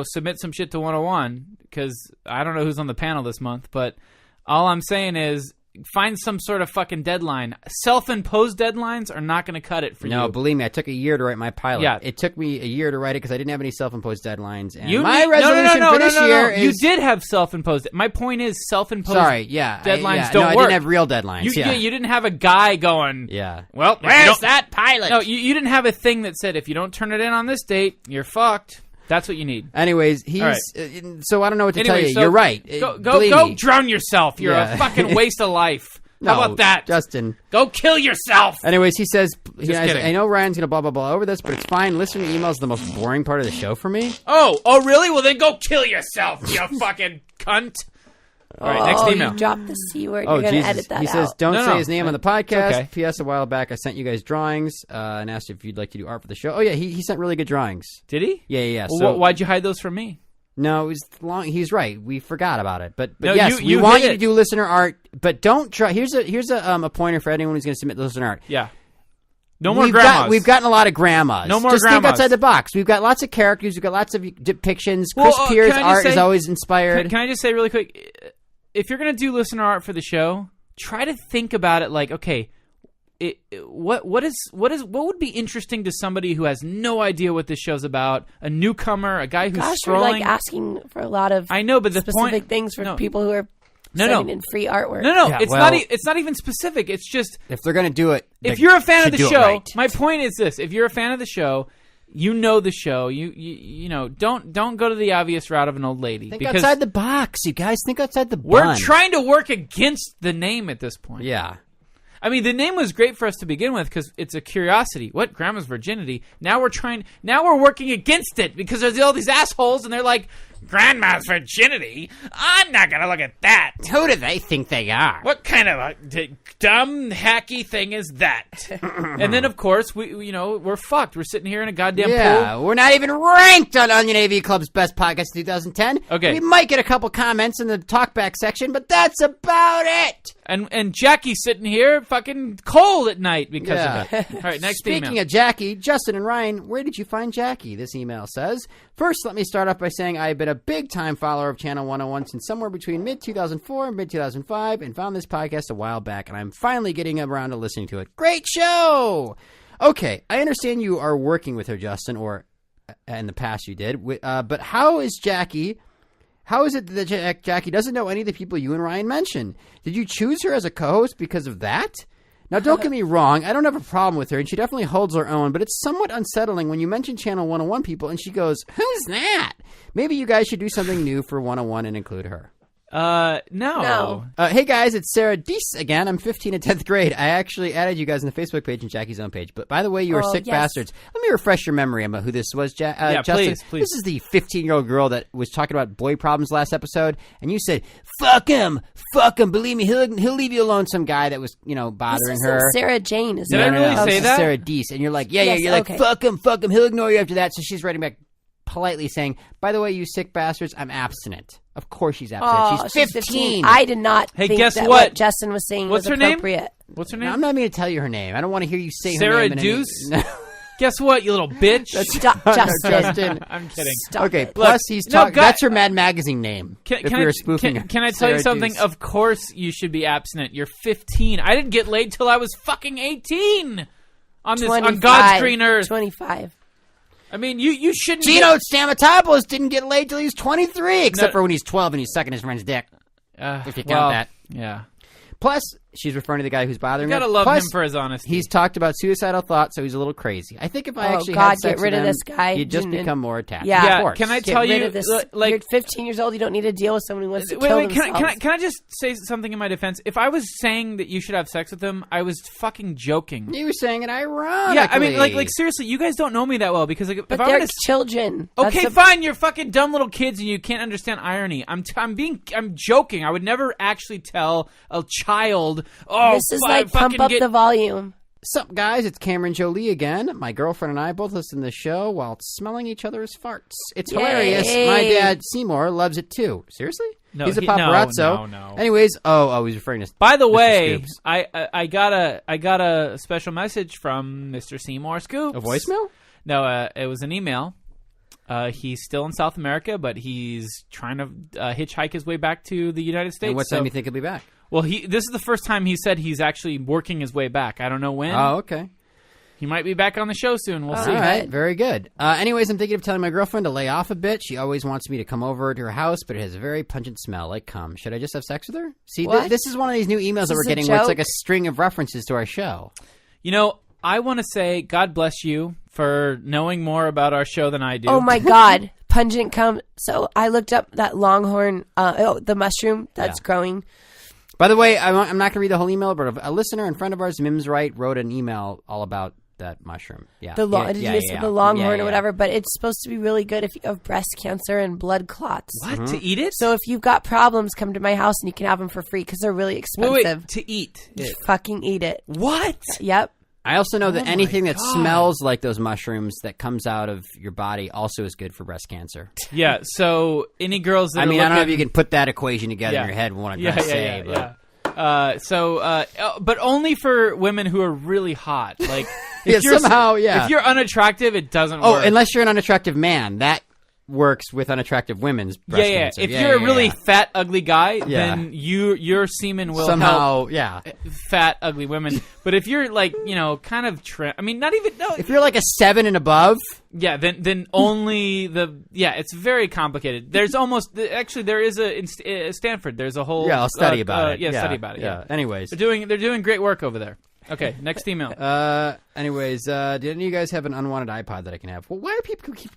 Speaker 2: submit some shit to 101, because I don't know who's on the panel this month, but all I'm saying is find some sort of fucking deadline. Self-imposed deadlines are not going to cut it for you.
Speaker 5: No, believe me, I took a year to write my pilot.
Speaker 2: Yeah.
Speaker 5: It took me a year to write it because I didn't have any self-imposed deadlines. And
Speaker 2: You
Speaker 5: my
Speaker 2: need-
Speaker 5: resolution for this year is...
Speaker 2: You did have self-imposed. My point is self-imposed deadlines don't
Speaker 5: I
Speaker 2: work.
Speaker 5: didn't have real deadlines.
Speaker 2: You didn't have a guy going,
Speaker 5: Yeah.
Speaker 2: well,
Speaker 5: Where's that pilot?
Speaker 2: No, you didn't have a thing that said, if you don't turn it in on this date, you're fucked. That's what you need.
Speaker 5: Anyways, he's...
Speaker 2: All right.
Speaker 5: So I don't know what to tell you.
Speaker 2: So
Speaker 5: You're right.
Speaker 2: Go
Speaker 5: Believe me.
Speaker 2: drown yourself. You're a fucking waste of life.
Speaker 5: No,
Speaker 2: How about that?
Speaker 5: Justin.
Speaker 2: Go kill yourself.
Speaker 5: Anyways, he says,
Speaker 2: kidding.
Speaker 5: I know Ryan's going to blah, blah, blah over this, but it's fine. Listening to emails is the most boring part of the show for me.
Speaker 2: Oh, really? Well, then go kill yourself, you fucking cunt. All right, next email.
Speaker 3: You dropped the C word.
Speaker 5: Oh,
Speaker 3: You're going to
Speaker 5: Jesus.
Speaker 3: edit that
Speaker 5: He says,
Speaker 3: out.
Speaker 5: don't
Speaker 2: No,
Speaker 5: say
Speaker 2: no.
Speaker 5: his name on the podcast.
Speaker 2: Okay.
Speaker 5: P.S. A while back, I sent you guys drawings and asked if you'd like to do art for the show. Oh, yeah, he sent really good drawings.
Speaker 2: Did he?
Speaker 5: Yeah.
Speaker 2: Well,
Speaker 5: So,
Speaker 2: why'd you hide those from me?
Speaker 5: no, it was long. He's right. We forgot about it. But
Speaker 2: No,
Speaker 5: yes,
Speaker 2: you
Speaker 5: we want
Speaker 2: hid
Speaker 5: you
Speaker 2: it.
Speaker 5: to do listener art, but don't try. Here's a pointer for anyone who's going to submit listener art.
Speaker 2: Yeah. No more grandmas.
Speaker 5: We've gotten a lot of grandmas.
Speaker 2: No more
Speaker 5: Just think
Speaker 2: grandmas.
Speaker 5: outside the box. We've got lots of characters. We've got lots of depictions.
Speaker 2: Well,
Speaker 5: Chris Pierre's
Speaker 2: can I just
Speaker 5: art is
Speaker 2: say-
Speaker 5: always inspired.
Speaker 2: Can I just say really quick, if you're going to do listener art for the show, try to think about it like, okay, what would be interesting to somebody who has no idea what this show's about? A newcomer, a guy who's
Speaker 3: Gosh,
Speaker 2: scrolling.
Speaker 3: we're like asking for a lot of
Speaker 2: I know, but the
Speaker 3: specific
Speaker 2: point-
Speaker 3: things for
Speaker 2: no.
Speaker 3: people who are
Speaker 2: No.
Speaker 3: sending in free artwork.
Speaker 2: No,
Speaker 5: Yeah,
Speaker 2: it's
Speaker 5: well-
Speaker 2: it's not even specific. It's just
Speaker 5: If they're going to do it,
Speaker 2: if
Speaker 5: they
Speaker 2: you're a fan of
Speaker 5: should
Speaker 2: the
Speaker 5: do it
Speaker 2: show.
Speaker 5: right.
Speaker 2: My point is this: if you're a fan of the show, you know the show. You know, don't go to the obvious route of an old lady.
Speaker 5: Think
Speaker 2: because
Speaker 5: outside the box, you guys. Think outside the
Speaker 2: we're
Speaker 5: bun.
Speaker 2: trying to work against the name at this point.
Speaker 5: Yeah.
Speaker 2: I mean, the name was great for us to begin with because it's a curiosity. What? Grandma's Virginity? Now we're working against it because there's all these assholes and they're like, Grandma's Virginity? I'm not going to look at that.
Speaker 5: Who do they think they are?
Speaker 2: What kind of a dumb, hacky thing is that? And then, of course, we're fucked. We're sitting here in a goddamn
Speaker 5: Yeah,
Speaker 2: pool.
Speaker 5: we're not even ranked on Onion AV Club's Best Podcast 2010.
Speaker 2: Okay.
Speaker 5: We might get a couple comments in the talkback section, but that's about it.
Speaker 2: And Jackie's sitting here fucking cold at night because of it. All right, next
Speaker 5: Speaking
Speaker 2: email.
Speaker 5: of Jackie, Justin and Ryan, where did you find Jackie? This email says, first, let me start off by saying I have been a big-time follower of Channel 101 since somewhere between mid-2004 and mid-2005 and found this podcast a while back, and I'm finally getting around to listening to it. Great show! Okay, I understand you are working with her, Justin, or in the past you did, but how is Jackie... How is it that Jackie doesn't know any of the people you and Ryan mentioned? Did you choose her as a co-host because of that? Now, don't get me wrong. I don't have a problem with her, and she definitely holds her own, but it's somewhat unsettling when you mention Channel 101 people, and she goes, who's that? Maybe you guys should do something new for 101 and include her.
Speaker 2: No.
Speaker 5: Hey, guys, it's Sarah Deese again. I'm 15 in 10th grade. I actually added you guys on the Facebook page and Jackie's own page. But by the way, you are sick bastards. Let me refresh your memory about who this was,
Speaker 2: Yeah,
Speaker 5: Justin.
Speaker 2: please.
Speaker 5: This is the 15-year-old girl that was talking about boy problems last episode, and you said, fuck him. Believe me, he'll leave you alone, some guy that was, bothering
Speaker 3: This
Speaker 5: her.
Speaker 3: isn't Sarah Jane, is
Speaker 2: Did
Speaker 3: it?
Speaker 2: I really
Speaker 5: No,
Speaker 2: say
Speaker 5: this is
Speaker 2: that?
Speaker 5: Sarah Deese. And you're like,
Speaker 3: Yes,
Speaker 5: you're
Speaker 3: okay.
Speaker 5: like, fuck him, he'll ignore you after that. So she's writing back politely saying, by the way, you sick bastards, I'm abstinent. Of course she's abstinent.
Speaker 3: Oh,
Speaker 5: she's 15.
Speaker 3: I did not
Speaker 2: Hey,
Speaker 3: think
Speaker 2: guess
Speaker 3: that
Speaker 2: what?
Speaker 3: Justin was saying
Speaker 2: What's
Speaker 3: was
Speaker 2: her name?
Speaker 3: appropriate.
Speaker 2: What's her
Speaker 5: No,
Speaker 2: name?
Speaker 5: I'm not going to tell you her name. I don't want to hear you say
Speaker 2: Sarah
Speaker 5: her name.
Speaker 2: Deuce?
Speaker 5: No.
Speaker 2: Guess what, you little bitch?
Speaker 3: Stop, Justin.
Speaker 2: I'm kidding.
Speaker 3: Stop
Speaker 5: Okay,
Speaker 3: it.
Speaker 5: plus he's
Speaker 2: no,
Speaker 5: talking.
Speaker 2: guy-
Speaker 5: That's her Mad Magazine name.
Speaker 2: Can
Speaker 5: if we were spoofing her.
Speaker 2: can I tell you
Speaker 5: Sarah
Speaker 2: something?
Speaker 5: Deuce.
Speaker 2: Of course you should be abstinent. You're 15. I didn't get laid till I was fucking 18 on this on God's green earth.
Speaker 3: 25.
Speaker 2: I mean, you shouldn't.
Speaker 5: Dino Stamatopoulos didn't get laid till he was 23, except
Speaker 2: No.
Speaker 5: for when he's 12 and he's sucking his friend's dick. If you count
Speaker 2: well,
Speaker 5: that.
Speaker 2: Yeah.
Speaker 5: Plus, she's referring to the guy who's bothering
Speaker 2: You
Speaker 5: her.
Speaker 2: gotta love
Speaker 5: Plus,
Speaker 2: him for his honesty.
Speaker 5: He's talked about suicidal thoughts, so he's a little crazy. I think if I
Speaker 3: Oh,
Speaker 5: actually
Speaker 3: God,
Speaker 5: had sex
Speaker 3: get rid
Speaker 5: with
Speaker 3: of
Speaker 5: him,
Speaker 3: this guy.
Speaker 5: you'd just
Speaker 3: And-
Speaker 5: become more attached.
Speaker 3: Yeah.
Speaker 5: Of
Speaker 2: Yeah,
Speaker 5: course.
Speaker 2: can I
Speaker 3: Get
Speaker 2: tell
Speaker 3: rid
Speaker 2: you,
Speaker 3: of this.
Speaker 2: like,
Speaker 3: You're 15 years old. You don't need to deal with someone who wants to
Speaker 2: wait,
Speaker 3: kill
Speaker 2: wait,
Speaker 3: themselves.
Speaker 2: can I just say something in my defense? If I was saying that you should have sex with him, I was fucking joking.
Speaker 5: You were saying it ironically.
Speaker 2: Yeah, I mean, like seriously, you guys don't know me that well because like,
Speaker 3: But
Speaker 2: if I'm
Speaker 3: they're
Speaker 2: gonna
Speaker 3: children.
Speaker 2: okay,
Speaker 3: That's
Speaker 2: fine. You're fucking dumb little kids, and you can't understand irony. I'm joking. I would never actually tell a child. Oh,
Speaker 3: This is like pump up the volume.
Speaker 5: Sup, guys? It's Cameron Jolie again. My girlfriend and I both listen to the show while smelling each other's farts. It's
Speaker 3: Yay.
Speaker 5: hilarious. My dad, Seymour, loves it too. Seriously?
Speaker 2: No,
Speaker 5: he's a
Speaker 2: no,
Speaker 5: paparazzo.
Speaker 2: no.
Speaker 5: Anyways, he's referring to.
Speaker 2: By the
Speaker 5: Mr.
Speaker 2: way,
Speaker 5: Scoops.
Speaker 2: I got a special message from Mr. Seymour Scoops.
Speaker 5: A voicemail?
Speaker 2: No, it was an email. He's still in South America, but he's trying to hitchhike his way back to the United States.
Speaker 5: And what time
Speaker 2: so-
Speaker 5: do you think he'll be back?
Speaker 2: Well, this is the first time he said he's actually working his way back. I don't know when.
Speaker 5: Oh, okay.
Speaker 2: He might be back on the show soon. We'll see.
Speaker 5: All right, very good. Anyways, I'm thinking of telling my girlfriend to lay off a bit. She always wants me to come over to her house, but it has a very pungent smell, like cum. Should I just have sex with her? See, this is one of these new emails that we're getting where it's like a string of references to our show.
Speaker 2: You know, I want to say God bless you for knowing more about our show than I do.
Speaker 3: Oh, my God. Pungent cum. So I looked up that longhorn, the mushroom that's growing.
Speaker 5: By the way, I'm not going to read the whole email, but a listener and friend of ours, Mims Wright, wrote an email all about that mushroom. Yeah.
Speaker 3: The longhorn or whatever, but it's supposed to be really good if you have breast cancer and blood clots.
Speaker 2: What? To eat it?
Speaker 3: So if you've got problems, come to my house and you can have them for free because they're really expensive.
Speaker 2: Wait, to eat it?
Speaker 3: Fucking eat it.
Speaker 2: What?
Speaker 3: Yep.
Speaker 5: I also know that anything that smells like those mushrooms that comes out of your body also is good for breast cancer.
Speaker 2: Yeah, so any girls that
Speaker 5: I don't know if you can put that equation together in your head and what I'm trying to say.
Speaker 2: But only for women who are really hot. Like, if
Speaker 5: if
Speaker 2: you're unattractive, it doesn't work.
Speaker 5: Oh, unless you're an unattractive man. That works with unattractive women's breast cancer.
Speaker 2: If you're a really fat, ugly guy, then your semen will
Speaker 5: somehow
Speaker 2: help fat, ugly women. But if you're like, kind of
Speaker 5: if you're like a 7 and above,
Speaker 2: then only it's very complicated. There's there is in Stanford. There's a whole
Speaker 5: study about it.
Speaker 2: Study about it. Yeah.
Speaker 5: Anyways,
Speaker 2: they're doing great work over there. Okay, next email.
Speaker 5: Anyways, did any of you guys have an unwanted iPod that I can have? Well, why are people keep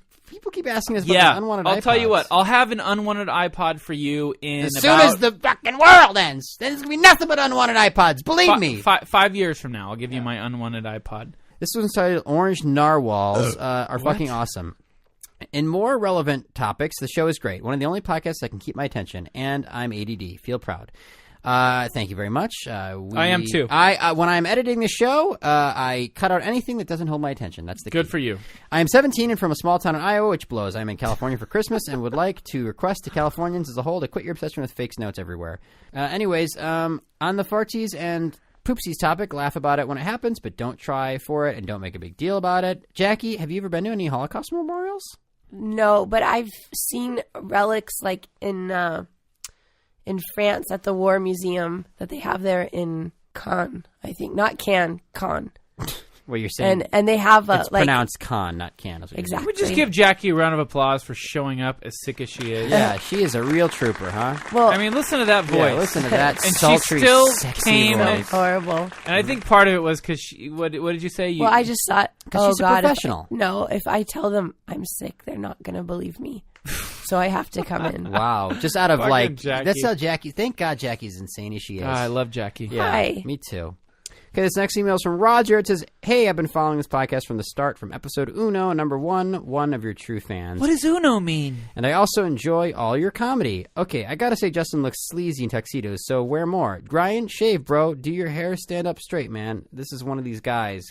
Speaker 5: asking us about unwanted iPods?
Speaker 2: I'll tell you what. I'll have an unwanted iPod for you
Speaker 5: as soon as the fucking world ends. Then there's going to be nothing but unwanted iPods. Believe me.
Speaker 2: 5 years from now, I'll give you my unwanted iPod.
Speaker 5: This one's titled Orange Narwhals are fucking awesome. In more relevant topics, the show is great. One of the only podcasts that can keep my attention. And I'm ADD. Feel proud. Thank you very much.
Speaker 2: I am too.
Speaker 5: When I'm editing the show, I cut out anything that doesn't hold my attention. That's the key.
Speaker 2: Good for you.
Speaker 5: I am 17 and from a small town in Iowa, which blows. I'm in California for Christmas and would like to request to Californians as a whole to quit your obsession with fake notes everywhere. Anyways, on the fartsies and poopsies topic, laugh about it when it happens, but don't try for it and don't make a big deal about it. Jackie, have you ever been to any Holocaust memorials?
Speaker 3: No, but I've seen relics like in France at the War Museum that they have there in Cannes, I think. Not Cannes, Cannes.
Speaker 5: What you're saying.
Speaker 3: And they have
Speaker 5: it's pronounced Cannes, not Cannes.
Speaker 3: Exactly.
Speaker 2: We just give Jackie a round of applause for showing up as sick as she is.
Speaker 5: Yeah, she is a real trooper, huh?
Speaker 3: Well,
Speaker 2: I mean, listen to that voice.
Speaker 5: Yeah, listen to that
Speaker 2: and
Speaker 5: sultry,
Speaker 2: she still
Speaker 5: sexy
Speaker 2: came
Speaker 5: voice.
Speaker 3: Horrible.
Speaker 2: And I think part of it was because what did you say?
Speaker 3: Well, I just thought,
Speaker 5: she's a professional.
Speaker 3: If I tell them I'm sick, they're not going to believe me. So I have to come in.
Speaker 5: Wow. Just out of
Speaker 2: Jackie.
Speaker 5: That's how Jackie, thank God Jackie's insane as she is.
Speaker 2: I love Jackie.
Speaker 5: Yeah,
Speaker 3: Hi.
Speaker 5: Me too. Okay, this next email is from Roger. It says, hey, I've been following this podcast from the start, from episode Uno, number one of your true fans.
Speaker 2: What does Uno mean?
Speaker 5: And I also enjoy all your comedy. Okay, I gotta say Justin looks sleazy in tuxedos, so wear more. Ryan, shave, bro. Do your hair stand up straight, man. This is one of these guys.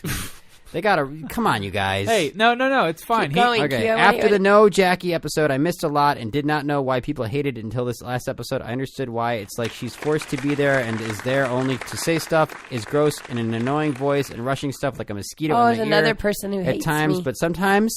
Speaker 5: They gotta, come on, you guys.
Speaker 2: Hey, no, it's fine.
Speaker 3: Keep going.
Speaker 5: Okay, after the No Jackie episode, I missed a lot and did not know why people hated it until this last episode. I understood why. It's like she's forced to be there and is there only to say stuff, is gross in an annoying voice and rushing stuff like a mosquito in my ear.
Speaker 3: There's another person who hates
Speaker 5: at times,
Speaker 3: me.
Speaker 5: But sometimes,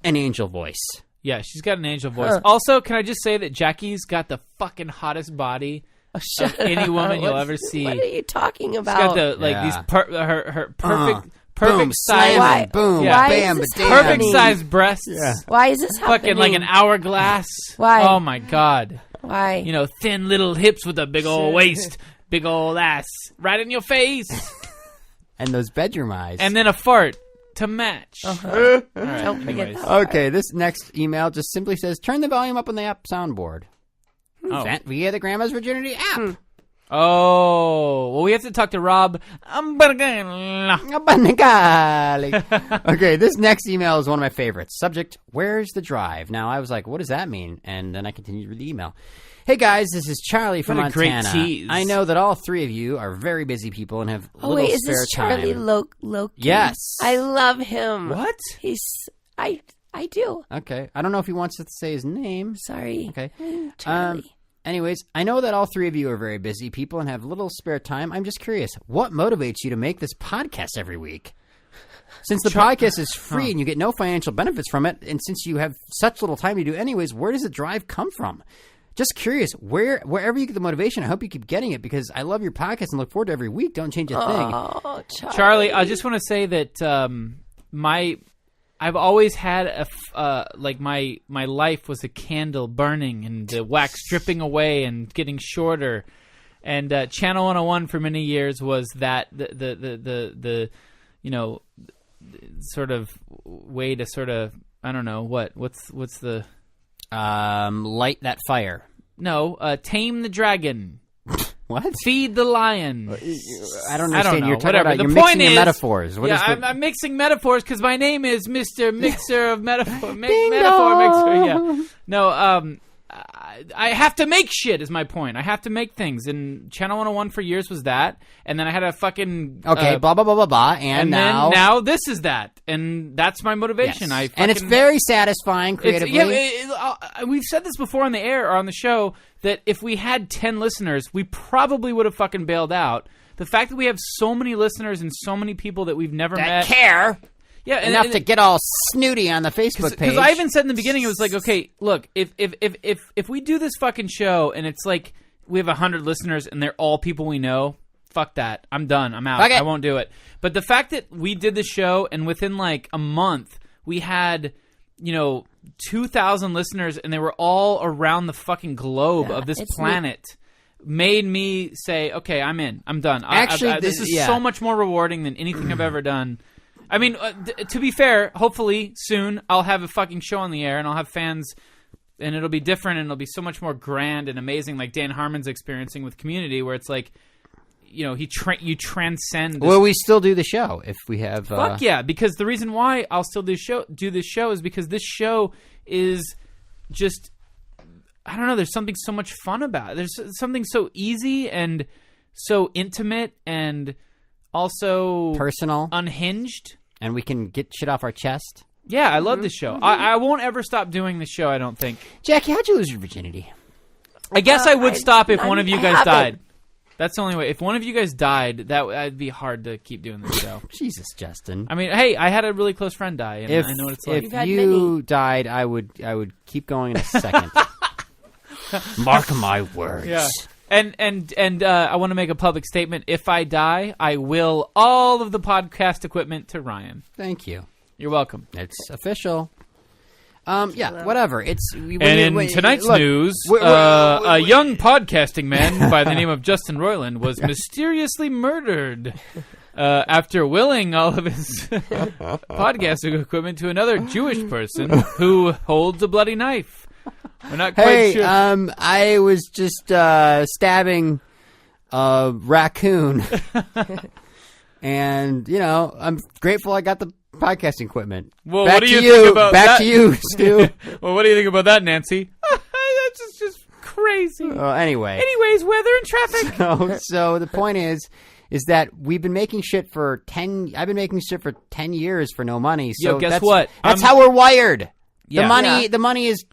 Speaker 5: an angel voice.
Speaker 2: Yeah, she's got an angel voice. Also, can I just say that Jackie's got the fucking hottest body of any woman you'll ever see.
Speaker 3: What are you talking about?
Speaker 2: She's got the these her perfect. Perfect
Speaker 5: boom,
Speaker 2: size,
Speaker 5: slamming, boom,
Speaker 3: yeah.
Speaker 5: bam,
Speaker 2: perfect size breasts.
Speaker 5: Yeah.
Speaker 3: Why is this happening?
Speaker 2: Fucking like an hourglass.
Speaker 3: Why?
Speaker 2: Oh my god.
Speaker 3: Why?
Speaker 2: Thin little hips with a big old waist, big old ass, right in your face,
Speaker 5: and those bedroom eyes,
Speaker 2: and then a fart to match.
Speaker 3: Uh-huh.
Speaker 2: All right,
Speaker 3: Don't forget that.
Speaker 5: Okay, this next email just simply says, "Turn the volume up on the app soundboard via the Grandma's Virginity app."
Speaker 2: Oh, well, we have to talk to Rob.
Speaker 5: Okay, this next email is one of my favorites. Subject, where's the drive? Now, I was like, what does that mean? And then I continued with the email. Hey, guys, this is Charlie from
Speaker 2: What a
Speaker 5: Montana.
Speaker 2: great tease.
Speaker 5: I know that all three of you are very busy people and have little
Speaker 3: is
Speaker 5: spare
Speaker 3: this Charlie
Speaker 5: time.
Speaker 3: Loki?
Speaker 5: Yes.
Speaker 3: I love him.
Speaker 2: What?
Speaker 3: I do.
Speaker 5: Okay. I don't know if he wants to say his name.
Speaker 3: Sorry.
Speaker 5: Okay.
Speaker 3: Charlie.
Speaker 5: Anyways, I know that all three of you are very busy people and have little spare time. I'm just curious, what motivates you to make this podcast every week? Since the podcast is free and you get no financial benefits from it, and since you have such little time to do anyways, where does the drive come from? just curious, wherever you get the motivation, I hope you keep getting it because I love your podcast and look forward to every week. Don't change a thing.
Speaker 3: Oh,
Speaker 2: Charlie, I just want to say that I've always had my life was a candle burning and the wax dripping away and getting shorter. And Channel 101 for many years was that the sort of way to sort of, I don't know, what's the
Speaker 5: light that fire.
Speaker 2: No, tame the dragon.
Speaker 5: What?
Speaker 2: Feed the lion.
Speaker 5: I don't understand.
Speaker 2: know.
Speaker 5: You're talking
Speaker 2: Whatever.
Speaker 5: about
Speaker 2: The
Speaker 5: you're
Speaker 2: point
Speaker 5: mixing
Speaker 2: is,
Speaker 5: metaphors. What is
Speaker 2: I'm mixing metaphors because my name is Mr. Mixer of Metaphor.
Speaker 5: Ding
Speaker 2: Metaphor
Speaker 5: dong.
Speaker 2: Mixer. Yeah. No. I have to make shit. Is my point. I have to make things. And Channel 101 for years was that, and then I had a fucking
Speaker 5: okay. Blah blah blah blah blah. And
Speaker 2: now this is that, and that's my motivation.
Speaker 5: Yes. And it's very satisfying creatively.
Speaker 2: We've said this before on the air or on the show that if we had 10 listeners, we probably would have fucking bailed out. The fact that we have so many listeners and so many people that we've never met
Speaker 5: care.
Speaker 2: Yeah,
Speaker 5: enough to get all snooty on the Facebook page.
Speaker 2: Because I even said in the beginning, it was like, okay, look, if we do this fucking show and it's like we have 100 listeners and they're all people we know, fuck that. I'm done. I'm out.
Speaker 5: Okay.
Speaker 2: I won't do it. But the fact that we did the show and within like a month we had, 2,000 listeners and they were all around the fucking globe of this planet. Made me say, okay, I'm in. I'm done.
Speaker 5: Actually,
Speaker 2: this is so much more rewarding than anything I've ever done. I mean, to be fair, hopefully soon I'll have a fucking show on the air and I'll have fans and it'll be different and it'll be so much more grand and amazing like Dan Harmon's experiencing with Community where it's like, you transcend.
Speaker 5: Will we still do the show if we have...
Speaker 2: Fuck yeah, because the reason why I'll still do this show is because this show is just... I don't know, there's something so much fun about it. There's something so easy and so intimate and also...
Speaker 5: personal.
Speaker 2: Unhinged.
Speaker 5: And we can get shit off our chest.
Speaker 2: Yeah, I love this show. I won't ever stop doing this show, I don't think.
Speaker 5: Jackie, how'd you lose your virginity?
Speaker 2: I guess I would stop if one of you guys died. That's the only way. If one of you guys died, that'd be hard to keep doing this show.
Speaker 5: Jesus, Justin.
Speaker 2: I mean, hey, I had a really close friend die, and I know what it's like.
Speaker 5: If you died, I would keep going in a second. Mark my words.
Speaker 2: Yeah. And I want to make a public statement. If I die, I will all of the podcast equipment to Ryan.
Speaker 5: Thank you.
Speaker 2: You're welcome.
Speaker 5: It's official. Yeah, whatever. It's
Speaker 2: in tonight's news, a young podcasting man by the name of Justin Roiland was mysteriously murdered after willing all of his podcasting equipment to another Jewish person who holds a bloody knife. We're not quite sure.
Speaker 5: I was just stabbing a raccoon, and I'm grateful I got the podcasting equipment.
Speaker 2: Well, what do you think about that?
Speaker 5: Back to you, Stu.
Speaker 2: Well, what do you think about that, Nancy? That's just crazy. Anyways, weather and traffic.
Speaker 5: So the point is that we've been making shit for 10. I've been making shit for 10 years for no money. So
Speaker 2: guess what?
Speaker 5: That's how we're wired.
Speaker 2: Yeah.
Speaker 5: The money is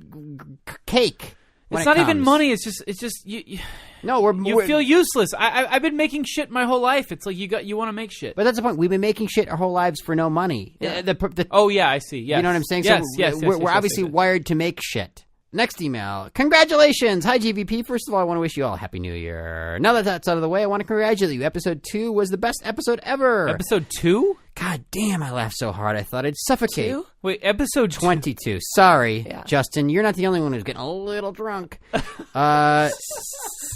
Speaker 5: cake.
Speaker 2: It's not even money. It's just you.
Speaker 5: No,
Speaker 2: you feel useless. I've been making shit my whole life. It's like you want to make shit.
Speaker 5: But that's the point. We've been making shit our whole lives for no money.
Speaker 2: Yeah. I see. Yes.
Speaker 5: You know what I'm saying?
Speaker 2: Yes,
Speaker 5: so we're obviously wired to make shit. Next email. Congratulations. Hi, GVP. First of all, I want to wish you all a Happy New Year. Now that that's out of the way, I want to congratulate you. Episode 2 was the best episode ever.
Speaker 2: Episode 2?
Speaker 5: God damn, I laughed so hard I thought I'd suffocate.
Speaker 3: 2?
Speaker 2: Wait, episode
Speaker 5: 22. Sorry, Justin. You're not the only one who's getting a little drunk.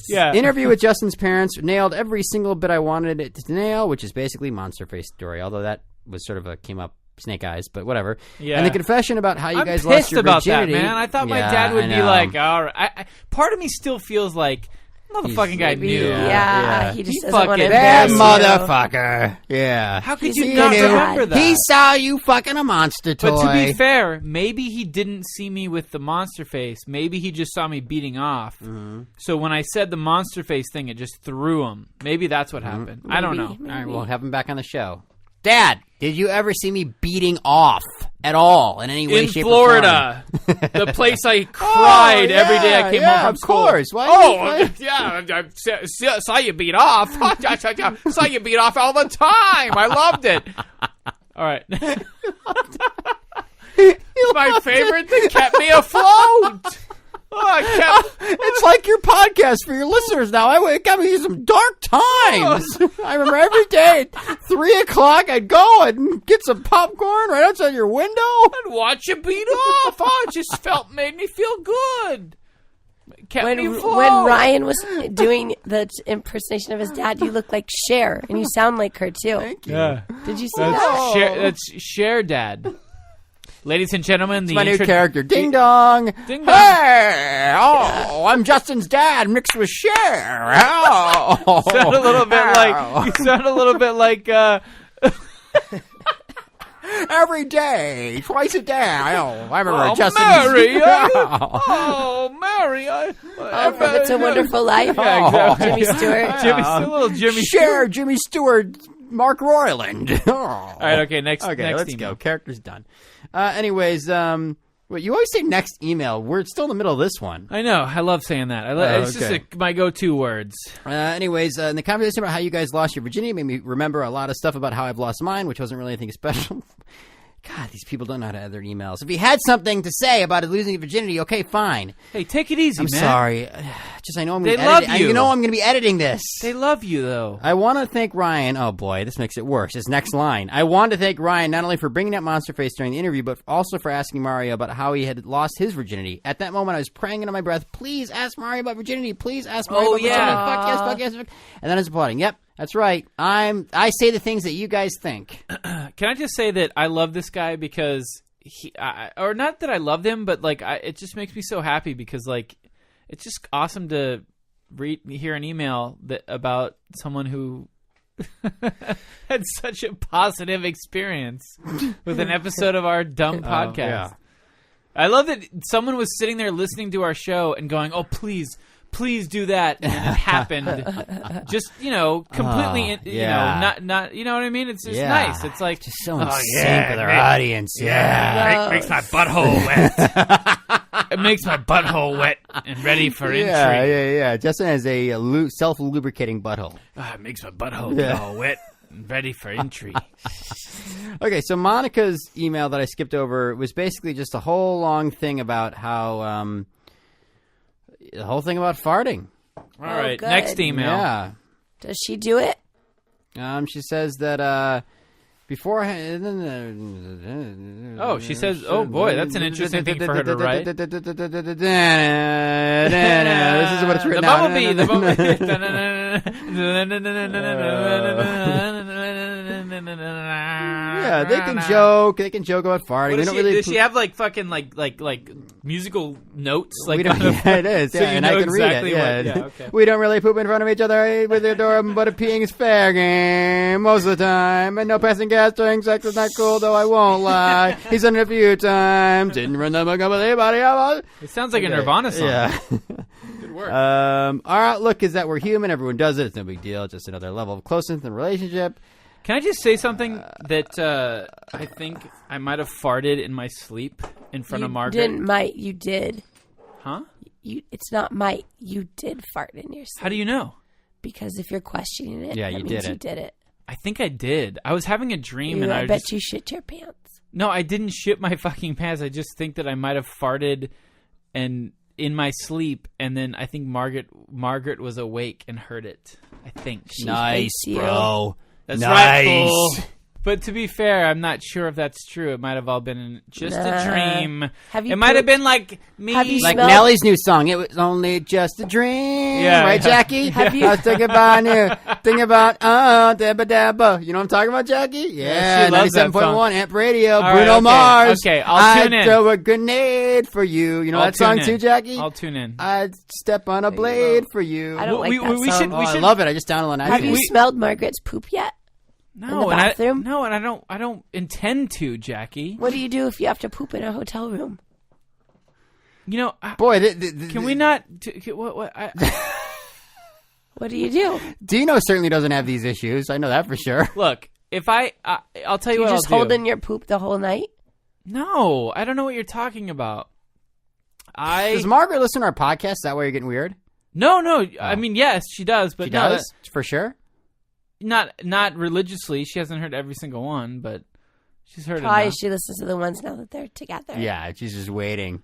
Speaker 5: Interview with Justin's parents. Nailed every single bit I wanted it to nail, which is basically Monster Face story, although that was sort of came up Snake Eyes, but whatever. Yeah. And the confession about how you guys lost your virginity.
Speaker 2: I'm pissed about that, man. I thought my dad would be like, all right. Part of me still feels like, motherfucking guy knew.
Speaker 3: Yeah. He just doesn't want to
Speaker 5: that motherfucker. Yeah.
Speaker 2: How could you not remember that?
Speaker 5: He saw you fucking a monster toy.
Speaker 2: But to be fair, maybe he didn't see me with the monster face. Maybe he just saw me beating off. Mm-hmm. So when I said the monster face thing, it just threw him. Maybe that's what happened. I don't know.
Speaker 5: All right, we'll have him back on the show. Dad, did you ever see me beating off at all in any way, shape,
Speaker 2: Florida, or form? The place I cried every day I came home from school.
Speaker 5: Of course. Why
Speaker 2: I saw you beat off. Saw you beat off all the time. I loved it. All right. It's my favorite that kept me afloat.
Speaker 5: It's like your podcast for your listeners now. I got me some dark times. I remember every day at 3 o'clock I'd go and get some popcorn right outside your window.
Speaker 2: And watch you beat off. Oh, it just made me feel good.
Speaker 3: When Ryan was doing the impersonation of his dad, you look like Cher, and you sound like her too.
Speaker 5: Thank you.
Speaker 2: Yeah.
Speaker 3: Did you see that?
Speaker 2: That's Cher Dad. Ladies and gentlemen,
Speaker 5: my new character, Ding Dong.
Speaker 2: Ding Dong.
Speaker 5: Hey, I'm Justin's dad mixed with Cher. Oh.
Speaker 2: You sound a little bit like.
Speaker 5: Every day, twice a day. I remember Justin's.
Speaker 2: Mary, Mary.
Speaker 3: From It's a Wonderful Life.
Speaker 2: Yeah, exactly.
Speaker 3: Jimmy Stewart.
Speaker 2: Jimmy
Speaker 5: Cher, Jimmy Stewart, Mark Royland.
Speaker 2: All right, okay, next
Speaker 5: let's
Speaker 2: email.
Speaker 5: go. Character's done. Anyways, you always say next email. We're still in the middle of this one.
Speaker 2: I know. I love saying that. It's just my go-to words.
Speaker 5: Anyways, in the conversation about how you guys lost your virginity made me remember a lot of stuff about how I've lost mine, which wasn't really anything special. God, these people don't know how to add their emails. If you had something to say about losing your virginity, okay, fine.
Speaker 2: Hey, take it easy,
Speaker 5: I'm
Speaker 2: man.
Speaker 5: sorry. Just I know I'm going to
Speaker 2: love
Speaker 5: edit it.
Speaker 2: you.
Speaker 5: You know I'm going to be editing this.
Speaker 2: They love you, though.
Speaker 5: I want to thank Ryan. Oh, boy, this makes it worse. This next line. I want to thank Ryan not only for bringing up Monster Face during the interview, but also for asking Mario about how he had lost his virginity. At that moment, I was praying under my breath, please ask Mario about virginity. Please ask Mario about virginity. Fuck yes, fuck yes. Fuck. And then I was applauding. Yep, that's right. I say the things that you guys think.
Speaker 2: Can I just say that I love this guy because or not that I loved him, but like it just makes me so happy because like it's just awesome to hear an email about someone who had such a positive experience with an episode of our dumb podcast.
Speaker 5: Yeah.
Speaker 2: I love that someone was sitting there listening to our show and going, "Oh, please do that," and it happened. Just completely, not you know what I mean? It's just nice. It's like
Speaker 5: just so in sync with our audience.
Speaker 2: Yeah, it makes my butthole wet. It makes my butthole wet and ready for entry.
Speaker 5: Yeah. Justin has a self-lubricating butthole.
Speaker 2: It makes my butthole get all wet and ready for entry.
Speaker 5: Okay, so Monica's email that I skipped over was basically just a whole long thing about how the whole thing about farting.
Speaker 2: All right,
Speaker 3: good.
Speaker 2: next email.
Speaker 5: Yeah.
Speaker 3: Does she do it?
Speaker 5: She says that before.
Speaker 2: Oh, she says, "Oh boy, that's an interesting thing for her to write."
Speaker 5: This is what it's written out.
Speaker 2: The bumblebee.
Speaker 5: Yeah, they can joke. They can joke about farting.
Speaker 2: Does she have like fucking like musical notes? Like
Speaker 5: it is.
Speaker 2: So
Speaker 5: yeah, and I can
Speaker 2: exactly
Speaker 5: read it. Yeah.
Speaker 2: okay.
Speaker 5: We don't really poop in front of each other with the door open, but a peeing is fair game most of the time. And no passing gas during sex is not cool, though I won't lie. He's done it a few times. Didn't run the book up with anybody else.
Speaker 2: It sounds like a Nirvana song.
Speaker 5: Yeah.
Speaker 2: Good work.
Speaker 5: Our outlook is that we're human. Everyone does it. It's no big deal. Just another level of closeness in the relationship.
Speaker 2: Can I just say something that I think I might have farted in my sleep in front of Margaret?
Speaker 3: You did.
Speaker 2: Huh?
Speaker 3: It's not might. You did fart in your sleep.
Speaker 2: How do you know?
Speaker 3: Because if you're questioning it,
Speaker 5: yeah,
Speaker 3: that
Speaker 5: you
Speaker 3: means
Speaker 5: did it.
Speaker 3: You did it.
Speaker 2: I think I did. I was having a dream,
Speaker 3: I bet you shit your pants.
Speaker 2: No, I didn't shit my fucking pants. I just think that I might have farted and in my sleep, and then I think Margaret was awake and heard it. I think.
Speaker 5: Nice, bro.
Speaker 2: That's right, fool. But to be fair, I'm not sure if that's true. It might have all been just a dream. It might have been like me.
Speaker 5: Like Nelly's new song. It was only just a dream.
Speaker 2: Yeah.
Speaker 5: Right, Jackie?
Speaker 3: Have you?
Speaker 5: I was thinking about you. Thinking about, dabba dabba. You know what I'm talking about, Jackie? Yeah,
Speaker 2: she loves that
Speaker 5: 97.1 Amp Radio.
Speaker 2: All
Speaker 5: Bruno
Speaker 2: right, okay.
Speaker 5: Mars.
Speaker 2: Okay, I'll tune in.
Speaker 5: I'd throw a grenade for you. You know that song too, Jackie?
Speaker 2: I'll tune in.
Speaker 5: I'd step on a blade for you.
Speaker 3: I don't like that song.
Speaker 5: I love it. I just downloaded it.
Speaker 3: Have you smelled Margaret's poop yet?
Speaker 2: No,
Speaker 3: in the bathroom?
Speaker 2: and I don't intend to, Jackie.
Speaker 3: What do you do if you have to poop in a hotel room?
Speaker 2: You know,
Speaker 5: boy,
Speaker 2: can we not? What
Speaker 3: do you do?
Speaker 5: Dino certainly doesn't have these issues. I know that for sure.
Speaker 2: Look, if I'll tell you what I'll do.
Speaker 3: You just hold in your poop the whole night?
Speaker 2: No, I don't know what you're talking about.
Speaker 5: Does Margaret listen to our podcast? Is that why you're getting weird?
Speaker 2: No. Oh. I mean, yes, she does, but
Speaker 5: she does for sure.
Speaker 2: Not religiously. She hasn't heard every single one, but she's heard
Speaker 3: Probably
Speaker 2: enough.
Speaker 3: she listens to the ones now that they're together.
Speaker 5: Yeah, she's just waiting.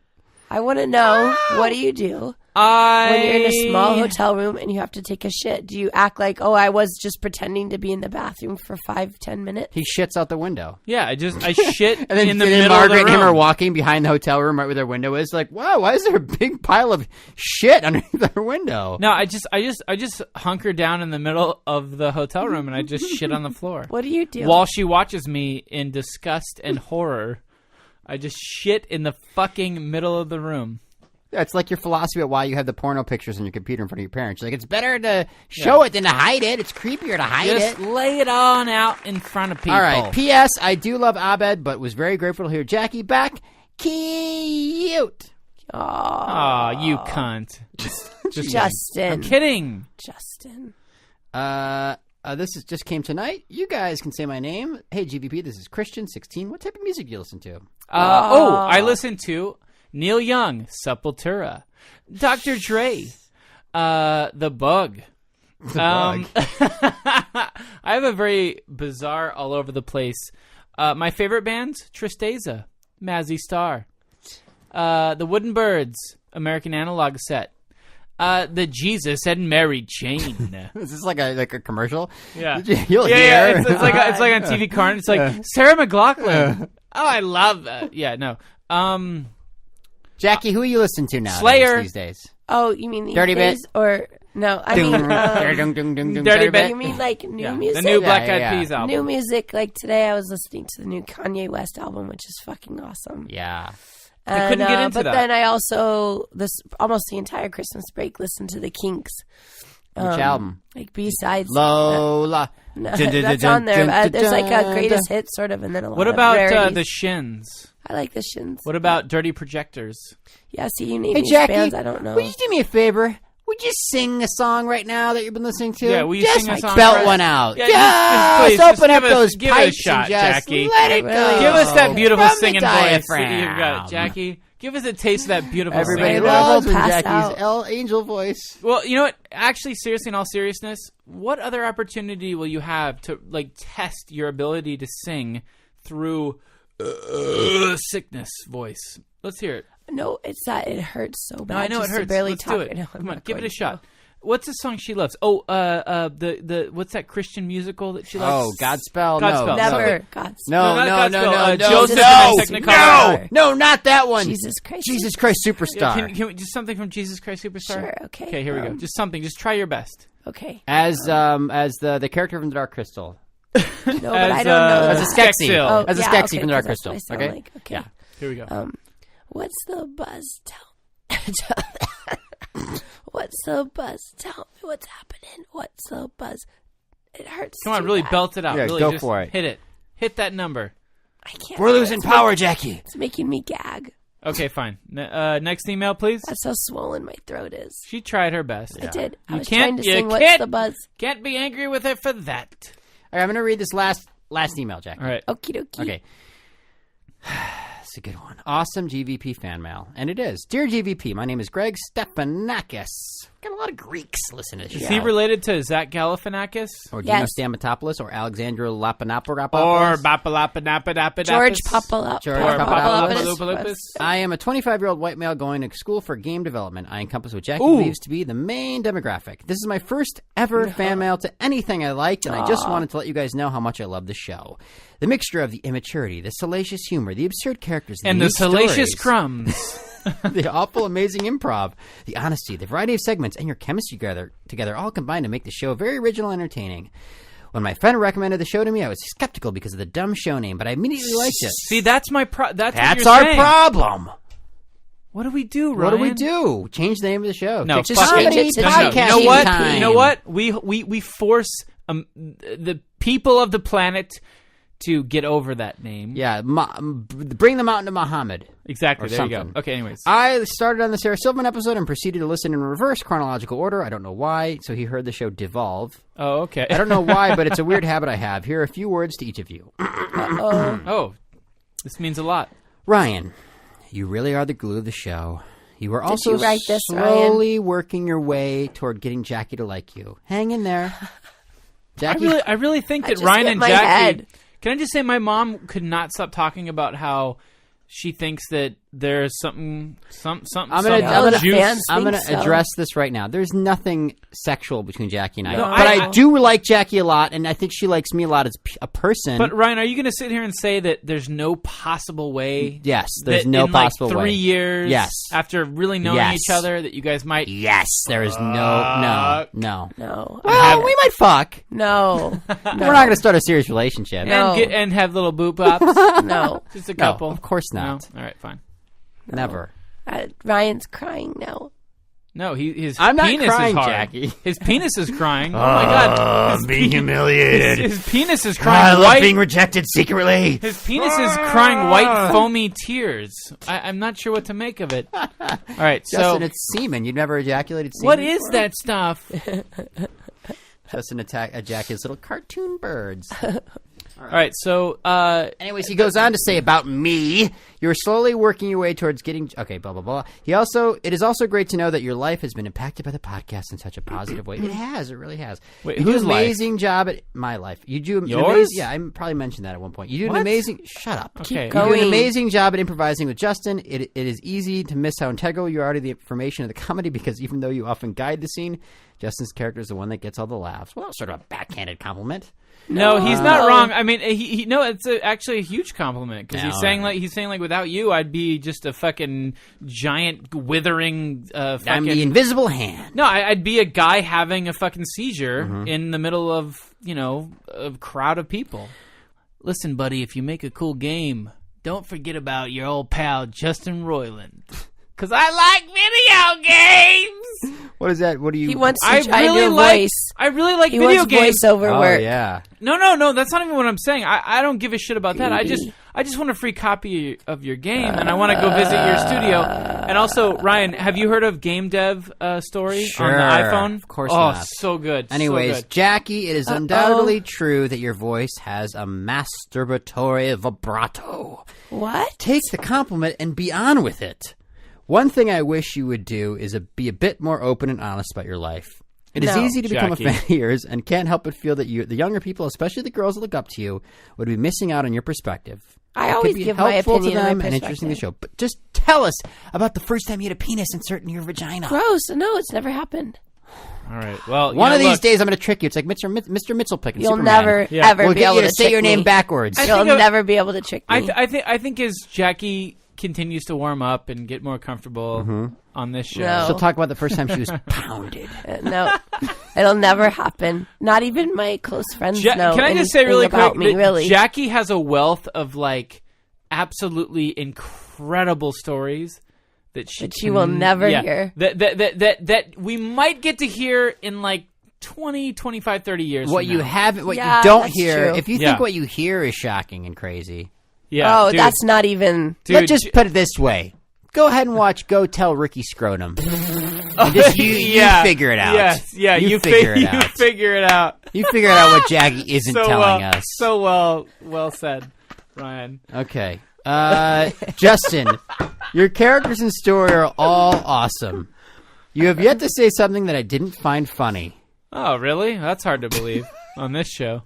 Speaker 3: I want to know, what do you do when you're in a small hotel room and you have to take a shit? Do you act like, I was just pretending to be in the bathroom for 5-10 minutes?
Speaker 5: He shits out the window.
Speaker 2: Yeah, I shit
Speaker 5: And then,
Speaker 2: in the middle
Speaker 5: Margaret
Speaker 2: of the
Speaker 5: and him
Speaker 2: room.
Speaker 5: are walking behind the hotel room right where their window is. Like, wow, why is there a big pile of shit underneath their window?
Speaker 2: No, I just hunker down in the middle of the hotel room and I just shit on the floor.
Speaker 3: What do you do?
Speaker 2: While she watches me in disgust and horror, I just shit in the fucking middle of the room.
Speaker 5: Yeah, it's like your philosophy about why you have the porno pictures on your computer in front of your parents. You're like, it's better to show it than to hide it. It's creepier to hide
Speaker 2: Just
Speaker 5: it.
Speaker 2: lay it on out in front of people.
Speaker 5: All right. P.S. I do love Abed, but was very grateful to hear Jackie back. Cute.
Speaker 2: Aw, you cunt. Just
Speaker 3: Justin.
Speaker 2: I'm kidding.
Speaker 3: Justin.
Speaker 5: This just came tonight. You guys can say my name. Hey, GVP, this is Christian, 16. What type of music do you listen to?
Speaker 2: I listen to Neil Young, Sepultura, Dr. Dre, The Bug. I have a very bizarre, all over the place. My favorite bands: Tristeza, Mazzy Star, The Wooden Birds, American Analog Set, the Jesus and Mary Chain.
Speaker 5: Is this like a commercial?
Speaker 2: Yeah,
Speaker 5: You'll hear.
Speaker 2: It's like on TV Carn. It's like Sarah McLachlan. Oh, I love that. Yeah, no.
Speaker 5: Jackie, who are you listening to now?
Speaker 2: Slayer.
Speaker 5: These days.
Speaker 3: Oh, you mean these
Speaker 5: Dirty
Speaker 3: days?
Speaker 5: Bit?
Speaker 3: Or no, I mean
Speaker 2: Dirty Bit.
Speaker 3: You mean like new music?
Speaker 2: The new Black Eyed
Speaker 5: Yeah.
Speaker 2: Peas album.
Speaker 3: New music. Like today, I was listening to the new Kanye West album, which is fucking awesome.
Speaker 5: Yeah.
Speaker 2: I couldn't get into
Speaker 3: but
Speaker 2: that.
Speaker 3: then I also almost the entire Christmas break listened to the Kinks.
Speaker 5: Which album?
Speaker 3: Like B-sides.
Speaker 5: Lola.
Speaker 3: No, that's on there. There's like a greatest hit sort of, and then a lot
Speaker 2: What
Speaker 3: of
Speaker 2: about
Speaker 3: rarities.
Speaker 2: the Shins?
Speaker 3: I like the Shins.
Speaker 2: What about Dirty Projectors?
Speaker 3: Yeah, see, you name
Speaker 5: Hey,
Speaker 3: these
Speaker 5: Jackie,
Speaker 3: bands, I don't know.
Speaker 5: would you do me a favor? Would you sing a song right now that you've been listening to?
Speaker 2: Yeah, will you
Speaker 5: just
Speaker 2: sing a song
Speaker 5: belt
Speaker 2: for us?
Speaker 5: one out.
Speaker 2: Yeah,
Speaker 5: Just
Speaker 2: please,
Speaker 5: open
Speaker 2: just
Speaker 5: up those
Speaker 2: give it a
Speaker 5: pipes
Speaker 2: shot,
Speaker 5: and just
Speaker 2: Jackie.
Speaker 5: let it
Speaker 3: Really?
Speaker 5: go.
Speaker 2: Give us that beautiful
Speaker 5: From the
Speaker 2: singing voice that you've
Speaker 5: diaphragm.
Speaker 2: got, Jackie. Give us a taste of that beautiful
Speaker 5: Everybody
Speaker 2: singing
Speaker 5: loves
Speaker 2: voice.
Speaker 5: when
Speaker 3: Pass
Speaker 5: Jackie's
Speaker 3: out.
Speaker 5: angel voice.
Speaker 2: Well, you know what? Actually, seriously, in all seriousness, what other opportunity will you have to test your ability to sing through sickness voice? Let's hear it.
Speaker 3: No, it's that it hurts so bad.
Speaker 2: No, I know it
Speaker 3: just to
Speaker 2: hurts.
Speaker 3: barely
Speaker 2: Let's
Speaker 3: talk.
Speaker 2: do it.
Speaker 3: I know, I'm
Speaker 2: Come on,
Speaker 3: not
Speaker 2: give it a
Speaker 3: going
Speaker 2: shot.
Speaker 3: to.
Speaker 2: What's the song she loves? Oh, the what's that Christian musical that she likes?
Speaker 5: Oh, Godspell.
Speaker 2: Godspell.
Speaker 5: No.
Speaker 3: Never. God's
Speaker 5: No,
Speaker 2: not
Speaker 5: no,
Speaker 2: Godspell.
Speaker 5: no.
Speaker 2: Joseph
Speaker 5: No,
Speaker 2: and Technicolor.
Speaker 5: no, not that one.
Speaker 3: Jesus Christ.
Speaker 5: Jesus Christ
Speaker 2: Yeah,
Speaker 5: Superstar.
Speaker 2: can we just something from Jesus Christ Superstar?
Speaker 3: Sure, okay.
Speaker 2: Okay, here we go. Just something. Just try your best.
Speaker 3: Okay.
Speaker 5: As the character from the Dark Crystal.
Speaker 3: No, but I don't know.
Speaker 5: As
Speaker 3: that.
Speaker 5: a Skeksis.
Speaker 2: Skeksis.
Speaker 5: As a
Speaker 3: yeah,
Speaker 5: Skeksis
Speaker 3: okay,
Speaker 5: from the Dark
Speaker 3: 'cause that's
Speaker 5: Crystal.
Speaker 3: what I sound
Speaker 5: Okay?
Speaker 3: like. Okay.
Speaker 5: Yeah.
Speaker 2: Here we go.
Speaker 3: What's the buzz? What's the buzz? Tell me what's happening. What's the buzz? It hurts.
Speaker 2: Come on,
Speaker 3: too
Speaker 2: really
Speaker 3: bad.
Speaker 2: belt it out.
Speaker 5: Yeah,
Speaker 2: really
Speaker 5: go
Speaker 2: just
Speaker 5: for it.
Speaker 2: Hit it. Hit that number.
Speaker 3: I can't.
Speaker 5: We're losing
Speaker 3: It's
Speaker 5: power, Jackie.
Speaker 3: It's making me gag.
Speaker 2: Okay, fine. Next email, please.
Speaker 3: That's how swollen my throat is.
Speaker 2: She tried her best.
Speaker 3: I did. I
Speaker 2: You
Speaker 3: was
Speaker 2: can't-
Speaker 3: trying to
Speaker 2: you
Speaker 3: sing What's
Speaker 2: can't-
Speaker 3: the buzz?
Speaker 2: Can't be angry with her for that.
Speaker 5: All right, I'm going to read this last email, Jackie.
Speaker 2: All right.
Speaker 3: Okie dokie.
Speaker 5: Okay. It's a good one. Awesome GVP fan mail. And it is. Dear GVP, my name is Greg Stepanakis. Got a lot of Greeks listening to this
Speaker 2: Is
Speaker 5: show.
Speaker 2: he related to Zach Galifianakis?
Speaker 5: Or Dino
Speaker 3: Yes.
Speaker 5: Stamatopoulos or Alexandra Lapanapoulos.
Speaker 2: Or Bapalapanapadapadapas?
Speaker 3: George Papadopoulos.
Speaker 5: George
Speaker 2: Or
Speaker 5: Papadopoulos.
Speaker 2: Papadopoulos?
Speaker 5: I am a 25-year-old white male going to school for game development. I encompass what Jackie
Speaker 2: Ooh.
Speaker 5: believes to be the main demographic. This is my first ever fan mail to anything I liked, and I just wanted to let you guys know how much I love the show. The mixture of the immaturity, the salacious humor, the absurd characters,
Speaker 2: And the
Speaker 5: unique
Speaker 2: salacious
Speaker 5: stories,
Speaker 2: crumbs.
Speaker 5: the awful, amazing improv, the honesty, the variety of segments, and your chemistry together all combine to make the show very original and entertaining. When my friend recommended the show to me, I was skeptical because of the dumb show name, but I immediately liked it.
Speaker 2: See, that's my that's what
Speaker 5: That's
Speaker 2: you're
Speaker 5: our
Speaker 2: saying.
Speaker 5: problem.
Speaker 2: What do we do, Ryan?
Speaker 5: What do we do? Change the name of the show.
Speaker 2: No,
Speaker 5: Just
Speaker 2: fuck
Speaker 5: comedy
Speaker 3: it.
Speaker 5: podcast
Speaker 2: You know what?
Speaker 5: time.
Speaker 2: You know what? We force the people of the planet to get over that name.
Speaker 5: Yeah, bring them out into Muhammad.
Speaker 2: Exactly.
Speaker 5: Or
Speaker 2: There you
Speaker 5: something.
Speaker 2: go. Okay. Anyways,
Speaker 5: I started on the Sarah Silverman episode and proceeded to listen in reverse chronological order. I don't know why, so he heard the show devolve.
Speaker 2: oh, okay.
Speaker 5: I don't know why, but it's a weird habit I have. Here are a few words to each of you.
Speaker 2: Oh, this means a lot.
Speaker 5: Ryan, you really are the glue of the show. You are also
Speaker 3: you write this,
Speaker 5: slowly working your way toward getting Jackie to like you. Hang in there. Jackie,
Speaker 2: I really think that
Speaker 3: just
Speaker 2: Ryan
Speaker 3: hit
Speaker 2: and
Speaker 3: my
Speaker 2: Jackie.
Speaker 3: head.
Speaker 2: Can I just say my mom could not stop talking about how she thinks that there's something
Speaker 5: I'm gonna
Speaker 2: juice.
Speaker 5: I'm gonna
Speaker 3: so.
Speaker 5: address this right now. There's nothing sexual between Jackie and I,
Speaker 2: No,
Speaker 5: but I do like Jackie a lot, and I think she likes me a lot as a person.
Speaker 2: But Ryan, are you going to sit here and say that there's no possible way?
Speaker 5: Yes, there's
Speaker 2: that
Speaker 5: no
Speaker 2: in
Speaker 5: possible
Speaker 2: like 3
Speaker 5: way.
Speaker 2: years,
Speaker 5: Yes.
Speaker 2: after really knowing each other, that you guys might.
Speaker 5: Yes, there is no.
Speaker 3: No.
Speaker 5: Well, we might fuck.
Speaker 3: No.
Speaker 5: We're not going to start a serious relationship.
Speaker 3: No.
Speaker 2: And have little boob pops.
Speaker 3: No.
Speaker 2: Just a couple.
Speaker 5: of course not.
Speaker 2: No? All right, fine.
Speaker 5: Never.
Speaker 3: Ryan's crying now.
Speaker 2: No, his
Speaker 5: I'm not
Speaker 2: penis
Speaker 5: crying,
Speaker 2: is hard.
Speaker 5: Jackie.
Speaker 2: His penis is crying. Oh my god,
Speaker 8: I'm being humiliated.
Speaker 2: His penis is crying.
Speaker 8: I love being rejected secretly.
Speaker 2: His penis is crying white foamy tears. I'm not sure what to make of it. All right,
Speaker 5: Justin,
Speaker 2: so
Speaker 5: it's semen. You've never ejaculated semen.
Speaker 2: what is that stuff?
Speaker 5: Justin ejaculates little cartoon birds.
Speaker 2: All right, so
Speaker 5: Anyways, he goes on to say about me, you're slowly working your way towards getting... Okay, blah, blah, blah. It is also great to know that your life has been impacted by the podcast in such a positive way. It has. It really has.
Speaker 2: Wait,
Speaker 5: you do
Speaker 2: whose
Speaker 5: an
Speaker 2: life?
Speaker 5: amazing job at... My life. You do an
Speaker 2: Yours?
Speaker 5: amazing... Yeah, I probably mentioned that at one point. You do an
Speaker 2: What?
Speaker 5: amazing... Shut up.
Speaker 2: Okay.
Speaker 5: You do an
Speaker 3: going.
Speaker 5: amazing job at improvising with Justin. It is easy to miss how integral you are to the information of the comedy because even though you often guide the scene, Justin's character is the one that gets all the laughs. Well, sort of a backhanded compliment.
Speaker 2: no, he's not wrong. I mean, he no, it's actually a huge compliment because
Speaker 5: No,
Speaker 2: he's saying like without you, I'd be just a fucking giant withering. Fucking,
Speaker 5: I'm the invisible hand.
Speaker 2: No, I'd be a guy having a fucking seizure in the middle of, a crowd of people. Listen, buddy, if you make a cool game, don't forget about your old pal, Justin Roiland. Because I like video games!
Speaker 5: What is that? What do you...
Speaker 3: He wants to
Speaker 2: I
Speaker 3: try
Speaker 2: really
Speaker 3: your
Speaker 2: like
Speaker 3: voice.
Speaker 2: I really like
Speaker 3: He
Speaker 2: video
Speaker 3: wants
Speaker 2: games.
Speaker 3: voiceover
Speaker 5: Oh,
Speaker 3: work.
Speaker 5: yeah.
Speaker 2: No, that's not even what I'm saying. I don't give a shit about that.
Speaker 3: Greedy.
Speaker 2: I just want a free copy of your game, and I want to go visit your studio. And also, Ryan, have you heard of Game Dev Story on the iPhone?
Speaker 5: Of course
Speaker 2: oh,
Speaker 5: not.
Speaker 2: so good.
Speaker 5: Anyways,
Speaker 2: so good.
Speaker 5: Jackie, it is undoubtedly true that your voice has a masturbatory vibrato.
Speaker 3: What?
Speaker 5: Take the compliment and be on with it. One thing I wish you would do is be a bit more open and honest about your life. It is
Speaker 3: No.
Speaker 5: easy to become
Speaker 2: Jackie.
Speaker 5: a fan of yours and can't help but feel that the younger people, especially the girls that look up to you, would be missing out on your perspective.
Speaker 3: I
Speaker 5: It
Speaker 3: always
Speaker 5: could be
Speaker 3: give my
Speaker 5: helpful
Speaker 3: opinion
Speaker 5: to
Speaker 3: and
Speaker 5: them
Speaker 3: my
Speaker 5: and interesting to the
Speaker 3: perspective.
Speaker 5: show. But just tell us about the first time you had a penis insert in your vagina.
Speaker 3: Gross. No, it's never happened.
Speaker 2: All right. Well,
Speaker 5: One of these
Speaker 2: look,
Speaker 5: days, I'm going to trick you. It's like Mr. Mitzelpick in
Speaker 3: You'll
Speaker 5: Superman.
Speaker 3: never,
Speaker 2: Yeah.
Speaker 3: ever
Speaker 5: We'll
Speaker 3: be
Speaker 5: get
Speaker 3: able
Speaker 5: you to
Speaker 3: to
Speaker 5: say
Speaker 3: trick
Speaker 5: your name
Speaker 3: me.
Speaker 5: backwards.
Speaker 2: I
Speaker 3: You'll
Speaker 2: think
Speaker 3: never be able to trick me.
Speaker 2: I think as Jackie continues to warm up and get more comfortable on this show.
Speaker 3: No.
Speaker 5: She'll talk about the first time she was pounded.
Speaker 3: No, it'll never happen. Not even my close friends know.
Speaker 2: Can I just say really
Speaker 3: about
Speaker 2: quick
Speaker 3: me?
Speaker 2: that
Speaker 3: Really,
Speaker 2: Jackie has a wealth of like absolutely incredible stories that she
Speaker 3: will never hear.
Speaker 2: That we might get to hear in like 20, 25, 30 years.
Speaker 5: What
Speaker 2: from
Speaker 5: you
Speaker 2: now.
Speaker 5: have, what
Speaker 3: Yeah,
Speaker 5: you don't
Speaker 3: that's
Speaker 5: hear.
Speaker 3: true.
Speaker 5: If you
Speaker 2: Yeah.
Speaker 5: think what you hear is shocking and crazy,
Speaker 2: Yeah.
Speaker 3: oh,
Speaker 2: dude.
Speaker 3: that's not even.
Speaker 2: Dude,
Speaker 5: let's just put it this way: go ahead and watch Go Tell Ricky Scrotum. And just you figure it out.
Speaker 2: Yes, yeah,
Speaker 5: you figure it out.
Speaker 2: You figure it out.
Speaker 5: You figure out what Jackie isn't
Speaker 2: So
Speaker 5: telling
Speaker 2: well,
Speaker 5: us.
Speaker 2: so well said, Ryan.
Speaker 5: Okay. Justin, your characters and story are all awesome. You have yet to say something that I didn't find funny.
Speaker 2: Oh, really? That's hard to believe on this show.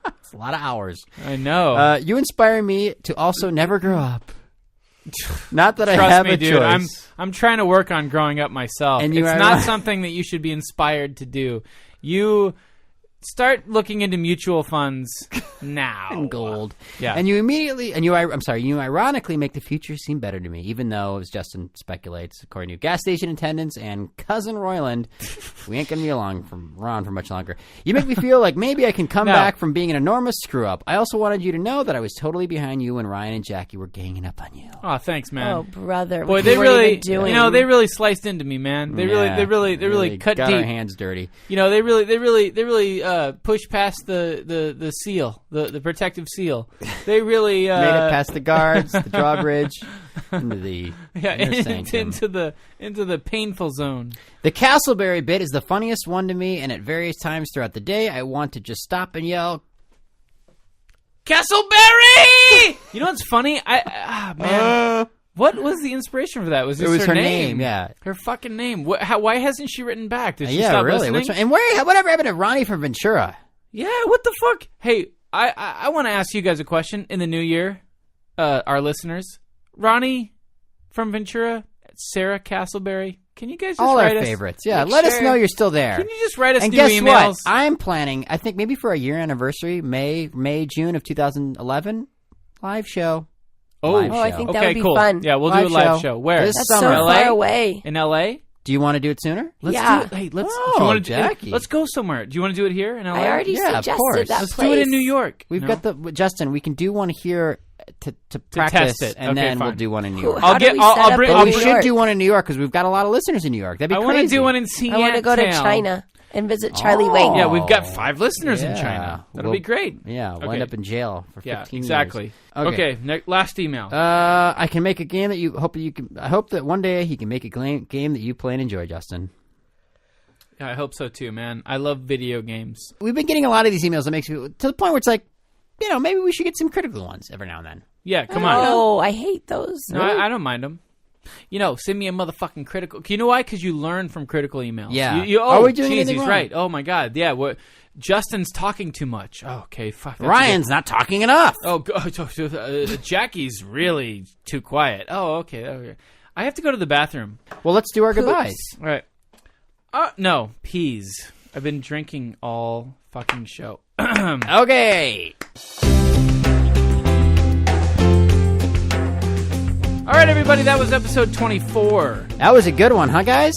Speaker 5: It's a lot of hours.
Speaker 2: I know.
Speaker 5: You inspire me to also never grow up. Not that I
Speaker 2: Trust
Speaker 5: have
Speaker 2: me,
Speaker 5: a
Speaker 2: dude.
Speaker 5: choice.
Speaker 2: I'm trying to work on growing up myself.
Speaker 5: And
Speaker 2: It's
Speaker 5: you are
Speaker 2: not
Speaker 5: not-
Speaker 2: something that you should be inspired to do. You start looking into mutual funds now.
Speaker 5: And gold.
Speaker 2: Yeah.
Speaker 5: And you ironically make the future seem better to me, even though, as Justin speculates, according to gas station attendants and cousin Roiland, we ain't going to be around for much longer. You make me feel like maybe I can come
Speaker 2: No.
Speaker 5: back from being an enormous screw-up. I also wanted you to know that I was totally behind you when Ryan and Jackie were ganging up on you.
Speaker 2: Oh, thanks, man.
Speaker 3: Oh, brother.
Speaker 2: Boy,
Speaker 3: what
Speaker 2: they
Speaker 3: you were
Speaker 2: really,
Speaker 3: even doing.
Speaker 2: they really sliced into me, man. They really cut
Speaker 5: got
Speaker 2: deep.
Speaker 5: our hands dirty.
Speaker 2: They really pushed past the seal, the protective seal. They really
Speaker 5: Made it past the guards, the drawbridge, into the inner sanctum.
Speaker 2: into the painful zone.
Speaker 5: The Castleberry bit is the funniest one to me, and at various times throughout the day, I want to just stop and yell,
Speaker 2: Castleberry! You know what's funny? Man. What was the inspiration for that? Was this
Speaker 5: It was her
Speaker 2: name?
Speaker 5: name, yeah.
Speaker 2: Her fucking name. Why hasn't she written back? Did she
Speaker 5: yeah,
Speaker 2: stop
Speaker 5: really?
Speaker 2: listening?
Speaker 5: And whatever happened to Ronnie from Ventura?
Speaker 2: Yeah, what the fuck? Hey, I want to ask you guys a question in the new year, our listeners. Ronnie from Ventura, Sarah Castleberry. Can you guys just
Speaker 5: all
Speaker 2: write
Speaker 5: our
Speaker 2: us?
Speaker 5: favorites? Yeah,
Speaker 2: Make
Speaker 5: let us
Speaker 2: sure-
Speaker 5: know you're still there.
Speaker 2: Can you just write us
Speaker 5: and
Speaker 2: new
Speaker 5: guess
Speaker 2: emails?
Speaker 5: what? I'm planning. I think maybe for a year anniversary, June of 2011, live show.
Speaker 2: Oh,
Speaker 5: Live
Speaker 3: I
Speaker 5: show.
Speaker 3: think that
Speaker 2: okay,
Speaker 3: would be
Speaker 2: cool.
Speaker 3: fun.
Speaker 2: Yeah, we'll
Speaker 5: Live
Speaker 2: do a live
Speaker 5: show.
Speaker 2: show. Where?
Speaker 5: This
Speaker 3: That's
Speaker 5: summer.
Speaker 3: so
Speaker 2: LA?
Speaker 3: far away.
Speaker 2: In LA?
Speaker 5: Do you want to do it sooner?
Speaker 2: Let's
Speaker 3: Yeah.
Speaker 2: do it. Hey, let's.
Speaker 5: Oh,
Speaker 2: do you wanna
Speaker 5: Jackie.
Speaker 2: let's go somewhere. Do you want to do it here in LA?
Speaker 3: I already
Speaker 5: Yeah, of
Speaker 3: suggested
Speaker 5: course.
Speaker 3: that
Speaker 2: Let's
Speaker 3: place.
Speaker 2: do it in New York.
Speaker 5: We've
Speaker 2: No?
Speaker 5: got the Justin. We can do one here to practice,
Speaker 2: test it.
Speaker 5: and
Speaker 2: Okay,
Speaker 5: then we'll
Speaker 2: fine.
Speaker 5: do one in New
Speaker 3: Cool.
Speaker 5: York.
Speaker 3: How do we set up
Speaker 2: bring.
Speaker 3: in
Speaker 5: But
Speaker 3: New
Speaker 5: we should
Speaker 3: York?
Speaker 5: do one in New York because we've got a lot of listeners in New York. That'd be
Speaker 2: I
Speaker 5: crazy.
Speaker 2: want to do one in Seattle.
Speaker 3: I want to go to China and visit Charlie
Speaker 5: Oh.
Speaker 3: Wang.
Speaker 2: Yeah, we've got 5 listeners in
Speaker 5: Yeah.
Speaker 2: China. That'll
Speaker 5: We'll-
Speaker 2: be great.
Speaker 5: Yeah, we'll
Speaker 2: Okay.
Speaker 5: end up in jail for 15
Speaker 2: Yeah,
Speaker 5: years.
Speaker 2: exactly.
Speaker 5: Okay.
Speaker 2: Last email.
Speaker 5: I can make a game that you hope that you can. I hope that one day he can make a game that you play and enjoy, Justin.
Speaker 2: Yeah, I hope so too, man. I love video games.
Speaker 5: We've been getting a lot of these emails that makes me to the point where it's like, maybe we should get some critical ones every now and then.
Speaker 2: Yeah, come on.
Speaker 3: Oh, I hate those.
Speaker 2: No, I don't mind them. Send me a motherfucking critical. You know why? Because you learn from critical emails.
Speaker 5: Yeah.
Speaker 2: Oh,
Speaker 5: Are we doing
Speaker 2: geez,
Speaker 5: anything
Speaker 2: he's
Speaker 5: wrong?
Speaker 2: right. Oh my God. Yeah. Justin's talking too much. Oh, okay. Fuck. that's
Speaker 5: Ryan's not talking enough.
Speaker 2: Oh, Jackie's really too quiet. Oh, okay. I have to go to the bathroom.
Speaker 5: Well, let's do our goodbyes.
Speaker 2: All right. No, peas. I've been drinking all fucking show.
Speaker 5: Okay.
Speaker 2: All right, everybody. That was episode 24.
Speaker 5: That was a good one, huh, guys?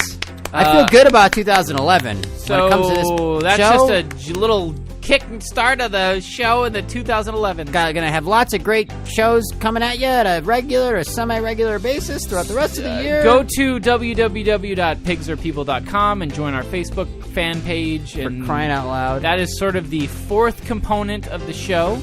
Speaker 5: I feel good about 2011.
Speaker 2: So
Speaker 5: when it comes to this
Speaker 2: that's
Speaker 5: show.
Speaker 2: just a little kick and start of the show in the 2011.
Speaker 5: Gonna have lots of great shows coming at you at a regular or semi-regular basis throughout the rest of the year.
Speaker 2: Go to www.pigsorpeople.com and join our Facebook fan page.
Speaker 5: For
Speaker 2: And
Speaker 5: crying out loud.
Speaker 2: that is sort of the 4th component of the show.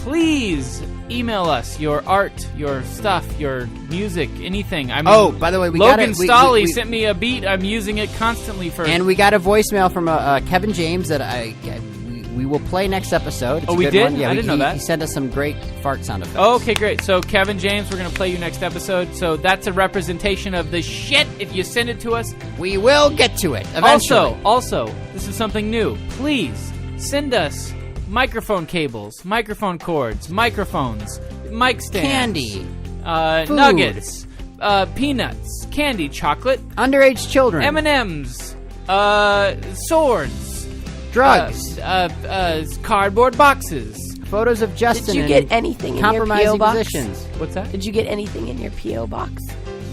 Speaker 2: Please email us your art, your stuff, your music, anything. I mean,
Speaker 5: by the way,
Speaker 2: Logan Stolley sent me a beat. I'm using it constantly for.
Speaker 5: And we got a voicemail from Kevin James that we will play next episode. It's
Speaker 2: Oh,
Speaker 5: a
Speaker 2: we
Speaker 5: good
Speaker 2: did?
Speaker 5: one. Yeah,
Speaker 2: I didn't know that.
Speaker 5: He sent us some great fart sound effects.
Speaker 2: Oh, okay, great. So, Kevin James, we're going to play you next episode. So, that's a representation of the shit if you send it to us.
Speaker 5: We will get to it eventually.
Speaker 2: Also, this is something new. Please send us microphone cables, microphone cords, microphones, mic stands,
Speaker 5: Candy, food.
Speaker 2: nuggets, peanuts, candy, chocolate,
Speaker 5: underage children,
Speaker 2: M&Ms, swords,
Speaker 5: drugs,
Speaker 2: cardboard boxes.
Speaker 5: photos of Justin.
Speaker 3: Did you get anything in your
Speaker 5: compromising
Speaker 3: P.O. box?
Speaker 5: positions.
Speaker 2: What's that?
Speaker 3: Did you get anything in your P.O. box?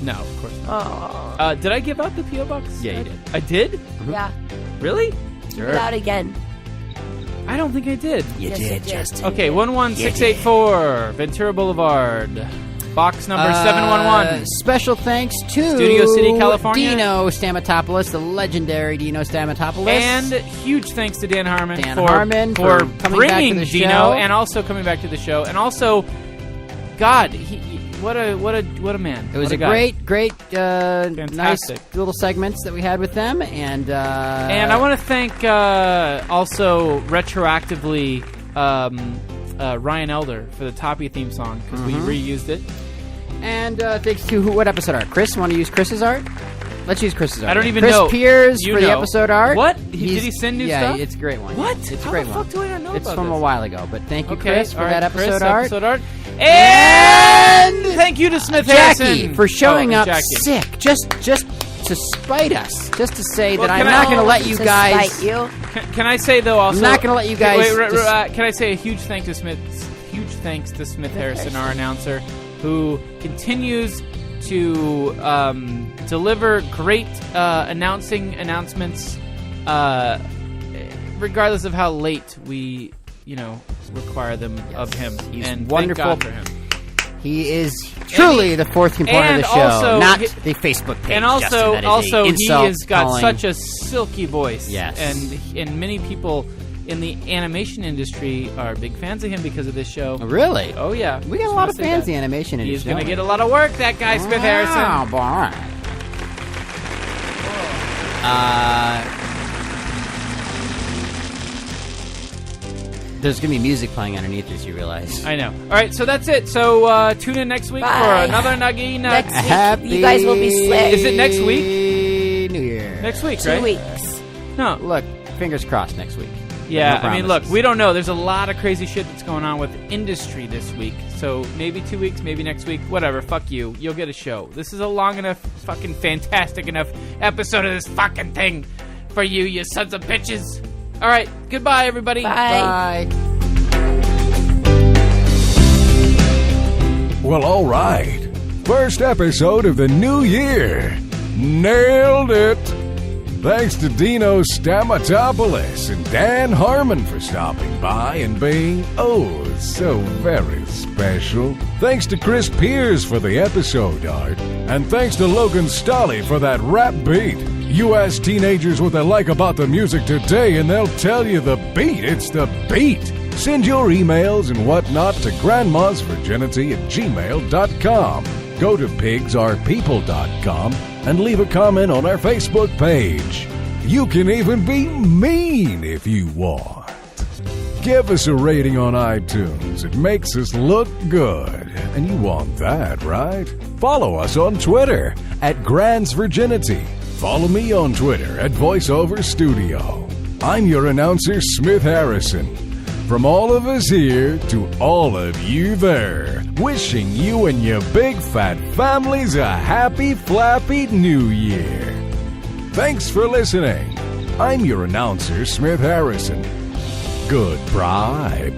Speaker 2: No, of course not.
Speaker 3: Oh,
Speaker 2: Did I give out the P.O. box?
Speaker 5: Yeah, you did.
Speaker 2: I did?
Speaker 3: yeah.
Speaker 2: Really?
Speaker 3: Give it out again.
Speaker 2: I don't think I did.
Speaker 8: You
Speaker 3: Yes,
Speaker 8: did,
Speaker 3: you did.
Speaker 8: Justin.
Speaker 2: Okay, 11684 Ventura Boulevard, box number 711.
Speaker 5: Special thanks to
Speaker 2: Studio City, California.
Speaker 5: Dino Stamatopoulos, the legendary Dino Stamatopoulos.
Speaker 2: And huge thanks to Dan Harmon
Speaker 5: Dan
Speaker 2: for
Speaker 5: Harmon for coming back to
Speaker 2: bringing
Speaker 5: the
Speaker 2: Dino
Speaker 5: show.
Speaker 2: and also coming back to the show. And also, God, what a man.
Speaker 5: It was
Speaker 2: What
Speaker 5: a
Speaker 2: guy.
Speaker 5: great, nice
Speaker 2: Fantastic.
Speaker 5: little segments that we had with them, and
Speaker 2: And I want to thank also retroactively Ryan Elder for the Toppy theme song because we reused it.
Speaker 5: And thanks to what episode art? Chris, want to use Chris's art? Let's use Chris's art.
Speaker 2: I don't even
Speaker 5: Chris
Speaker 2: know.
Speaker 5: Piers
Speaker 2: You
Speaker 5: for the
Speaker 2: know.
Speaker 5: episod art.
Speaker 2: What? Did he send new
Speaker 5: yeah,
Speaker 2: stuff?
Speaker 5: it's a great one.
Speaker 2: What?
Speaker 5: It's
Speaker 2: How
Speaker 5: a great
Speaker 2: the
Speaker 5: one.
Speaker 2: fuck do I not know
Speaker 5: It's
Speaker 2: about
Speaker 5: from
Speaker 2: this?
Speaker 5: a while ago, but thank you,
Speaker 2: Okay,
Speaker 5: Chris, for
Speaker 2: all
Speaker 5: that
Speaker 2: right, Chris,
Speaker 5: episode art.
Speaker 2: And thank you to Smith
Speaker 5: Jackie
Speaker 2: Harrison
Speaker 5: for showing
Speaker 2: Oh,
Speaker 5: up
Speaker 2: Jackie.
Speaker 5: sick, just to spite us, just to say
Speaker 2: Well,
Speaker 5: that I'm
Speaker 2: can I-
Speaker 5: not going to let you
Speaker 3: To
Speaker 5: guys.
Speaker 3: spite you.
Speaker 2: Can I say though? Also,
Speaker 5: I'm not going to let you guys.
Speaker 2: Can I say a huge thanks to Smith Harrison, our announcer, who continues to deliver great announcements, regardless of how late we, require them of him.
Speaker 5: He's
Speaker 2: and
Speaker 5: wonderful.
Speaker 2: Thank God for him.
Speaker 5: He is truly the fourth component of the show,
Speaker 2: also
Speaker 5: not
Speaker 2: he-
Speaker 5: the Facebook page.
Speaker 2: And
Speaker 5: Justin, that is
Speaker 2: also
Speaker 5: a
Speaker 2: he
Speaker 5: insult
Speaker 2: has got
Speaker 5: calling.
Speaker 2: such a silky voice.
Speaker 5: Yes.
Speaker 2: And many people in the animation industry are big fans of him because of this show.
Speaker 5: Really?
Speaker 2: Oh yeah,
Speaker 5: We got a
Speaker 2: Just
Speaker 5: lot
Speaker 2: wanna
Speaker 5: of
Speaker 2: say
Speaker 5: fans
Speaker 2: that.
Speaker 5: in the animation industry.
Speaker 2: He's going to
Speaker 5: don't
Speaker 2: get
Speaker 5: we?
Speaker 2: a lot of work, that guy, Smith Harrison.
Speaker 5: Oh, boy. There's going to be music playing underneath this, you realize.
Speaker 2: I know. All right, so that's it. So tune in next week
Speaker 3: Bye.
Speaker 2: for another Nuggy Nuts.
Speaker 3: Next week,
Speaker 5: Happy
Speaker 3: you guys will be slick.
Speaker 2: Is it next week?
Speaker 5: New Year.
Speaker 2: Next week,
Speaker 3: 2
Speaker 2: right?
Speaker 3: weeks.
Speaker 2: No.
Speaker 5: Look, fingers crossed next week.
Speaker 2: Yeah,
Speaker 5: No
Speaker 2: I mean, look,
Speaker 5: promises.
Speaker 2: we don't know. There's a lot of crazy shit that's going on with industry this week. So maybe 2 weeks, maybe next week, whatever. Fuck you. You'll get a show. This is a long enough, fucking fantastic enough episode of this fucking thing for you sons of bitches. All right, goodbye, everybody.
Speaker 3: Bye.
Speaker 5: Bye.
Speaker 1: Well, all right. First episode of the new year. Nailed it. Thanks to Dino, Stamatopoulos, and Dan Harmon for stopping by and being so very special. Thanks to Chris Pierce for the episode art. And thanks to Logan Stolley for that rap beat. You ask teenagers what they like about the music today, and they'll tell you the beat. It's the beat. Send your emails and whatnot to grandmasvirginity@gmail.com. Go to pigsarepeople.com and leave a comment on our Facebook page. You can even be mean if you want. Give us a rating on iTunes. It makes us look good. And you want that, right? Follow us on Twitter @GrandsVirginity. Follow me on Twitter @VoiceOverStudio. I'm your announcer, Smith Harrison. From all of us here to all of you there, wishing you and your big fat families a happy flappy new year. Thanks for listening. I'm your announcer, Smith Harrison. Good bribe.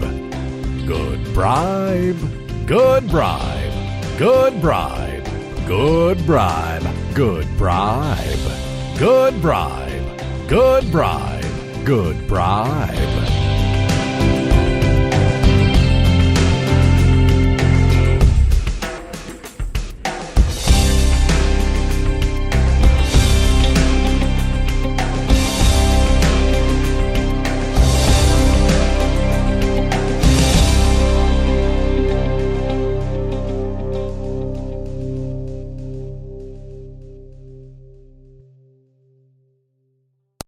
Speaker 1: Good bribe. Good bribe. Good bribe. Good bribe. Good bribe. Good bribe. Good bribe. Good bribe.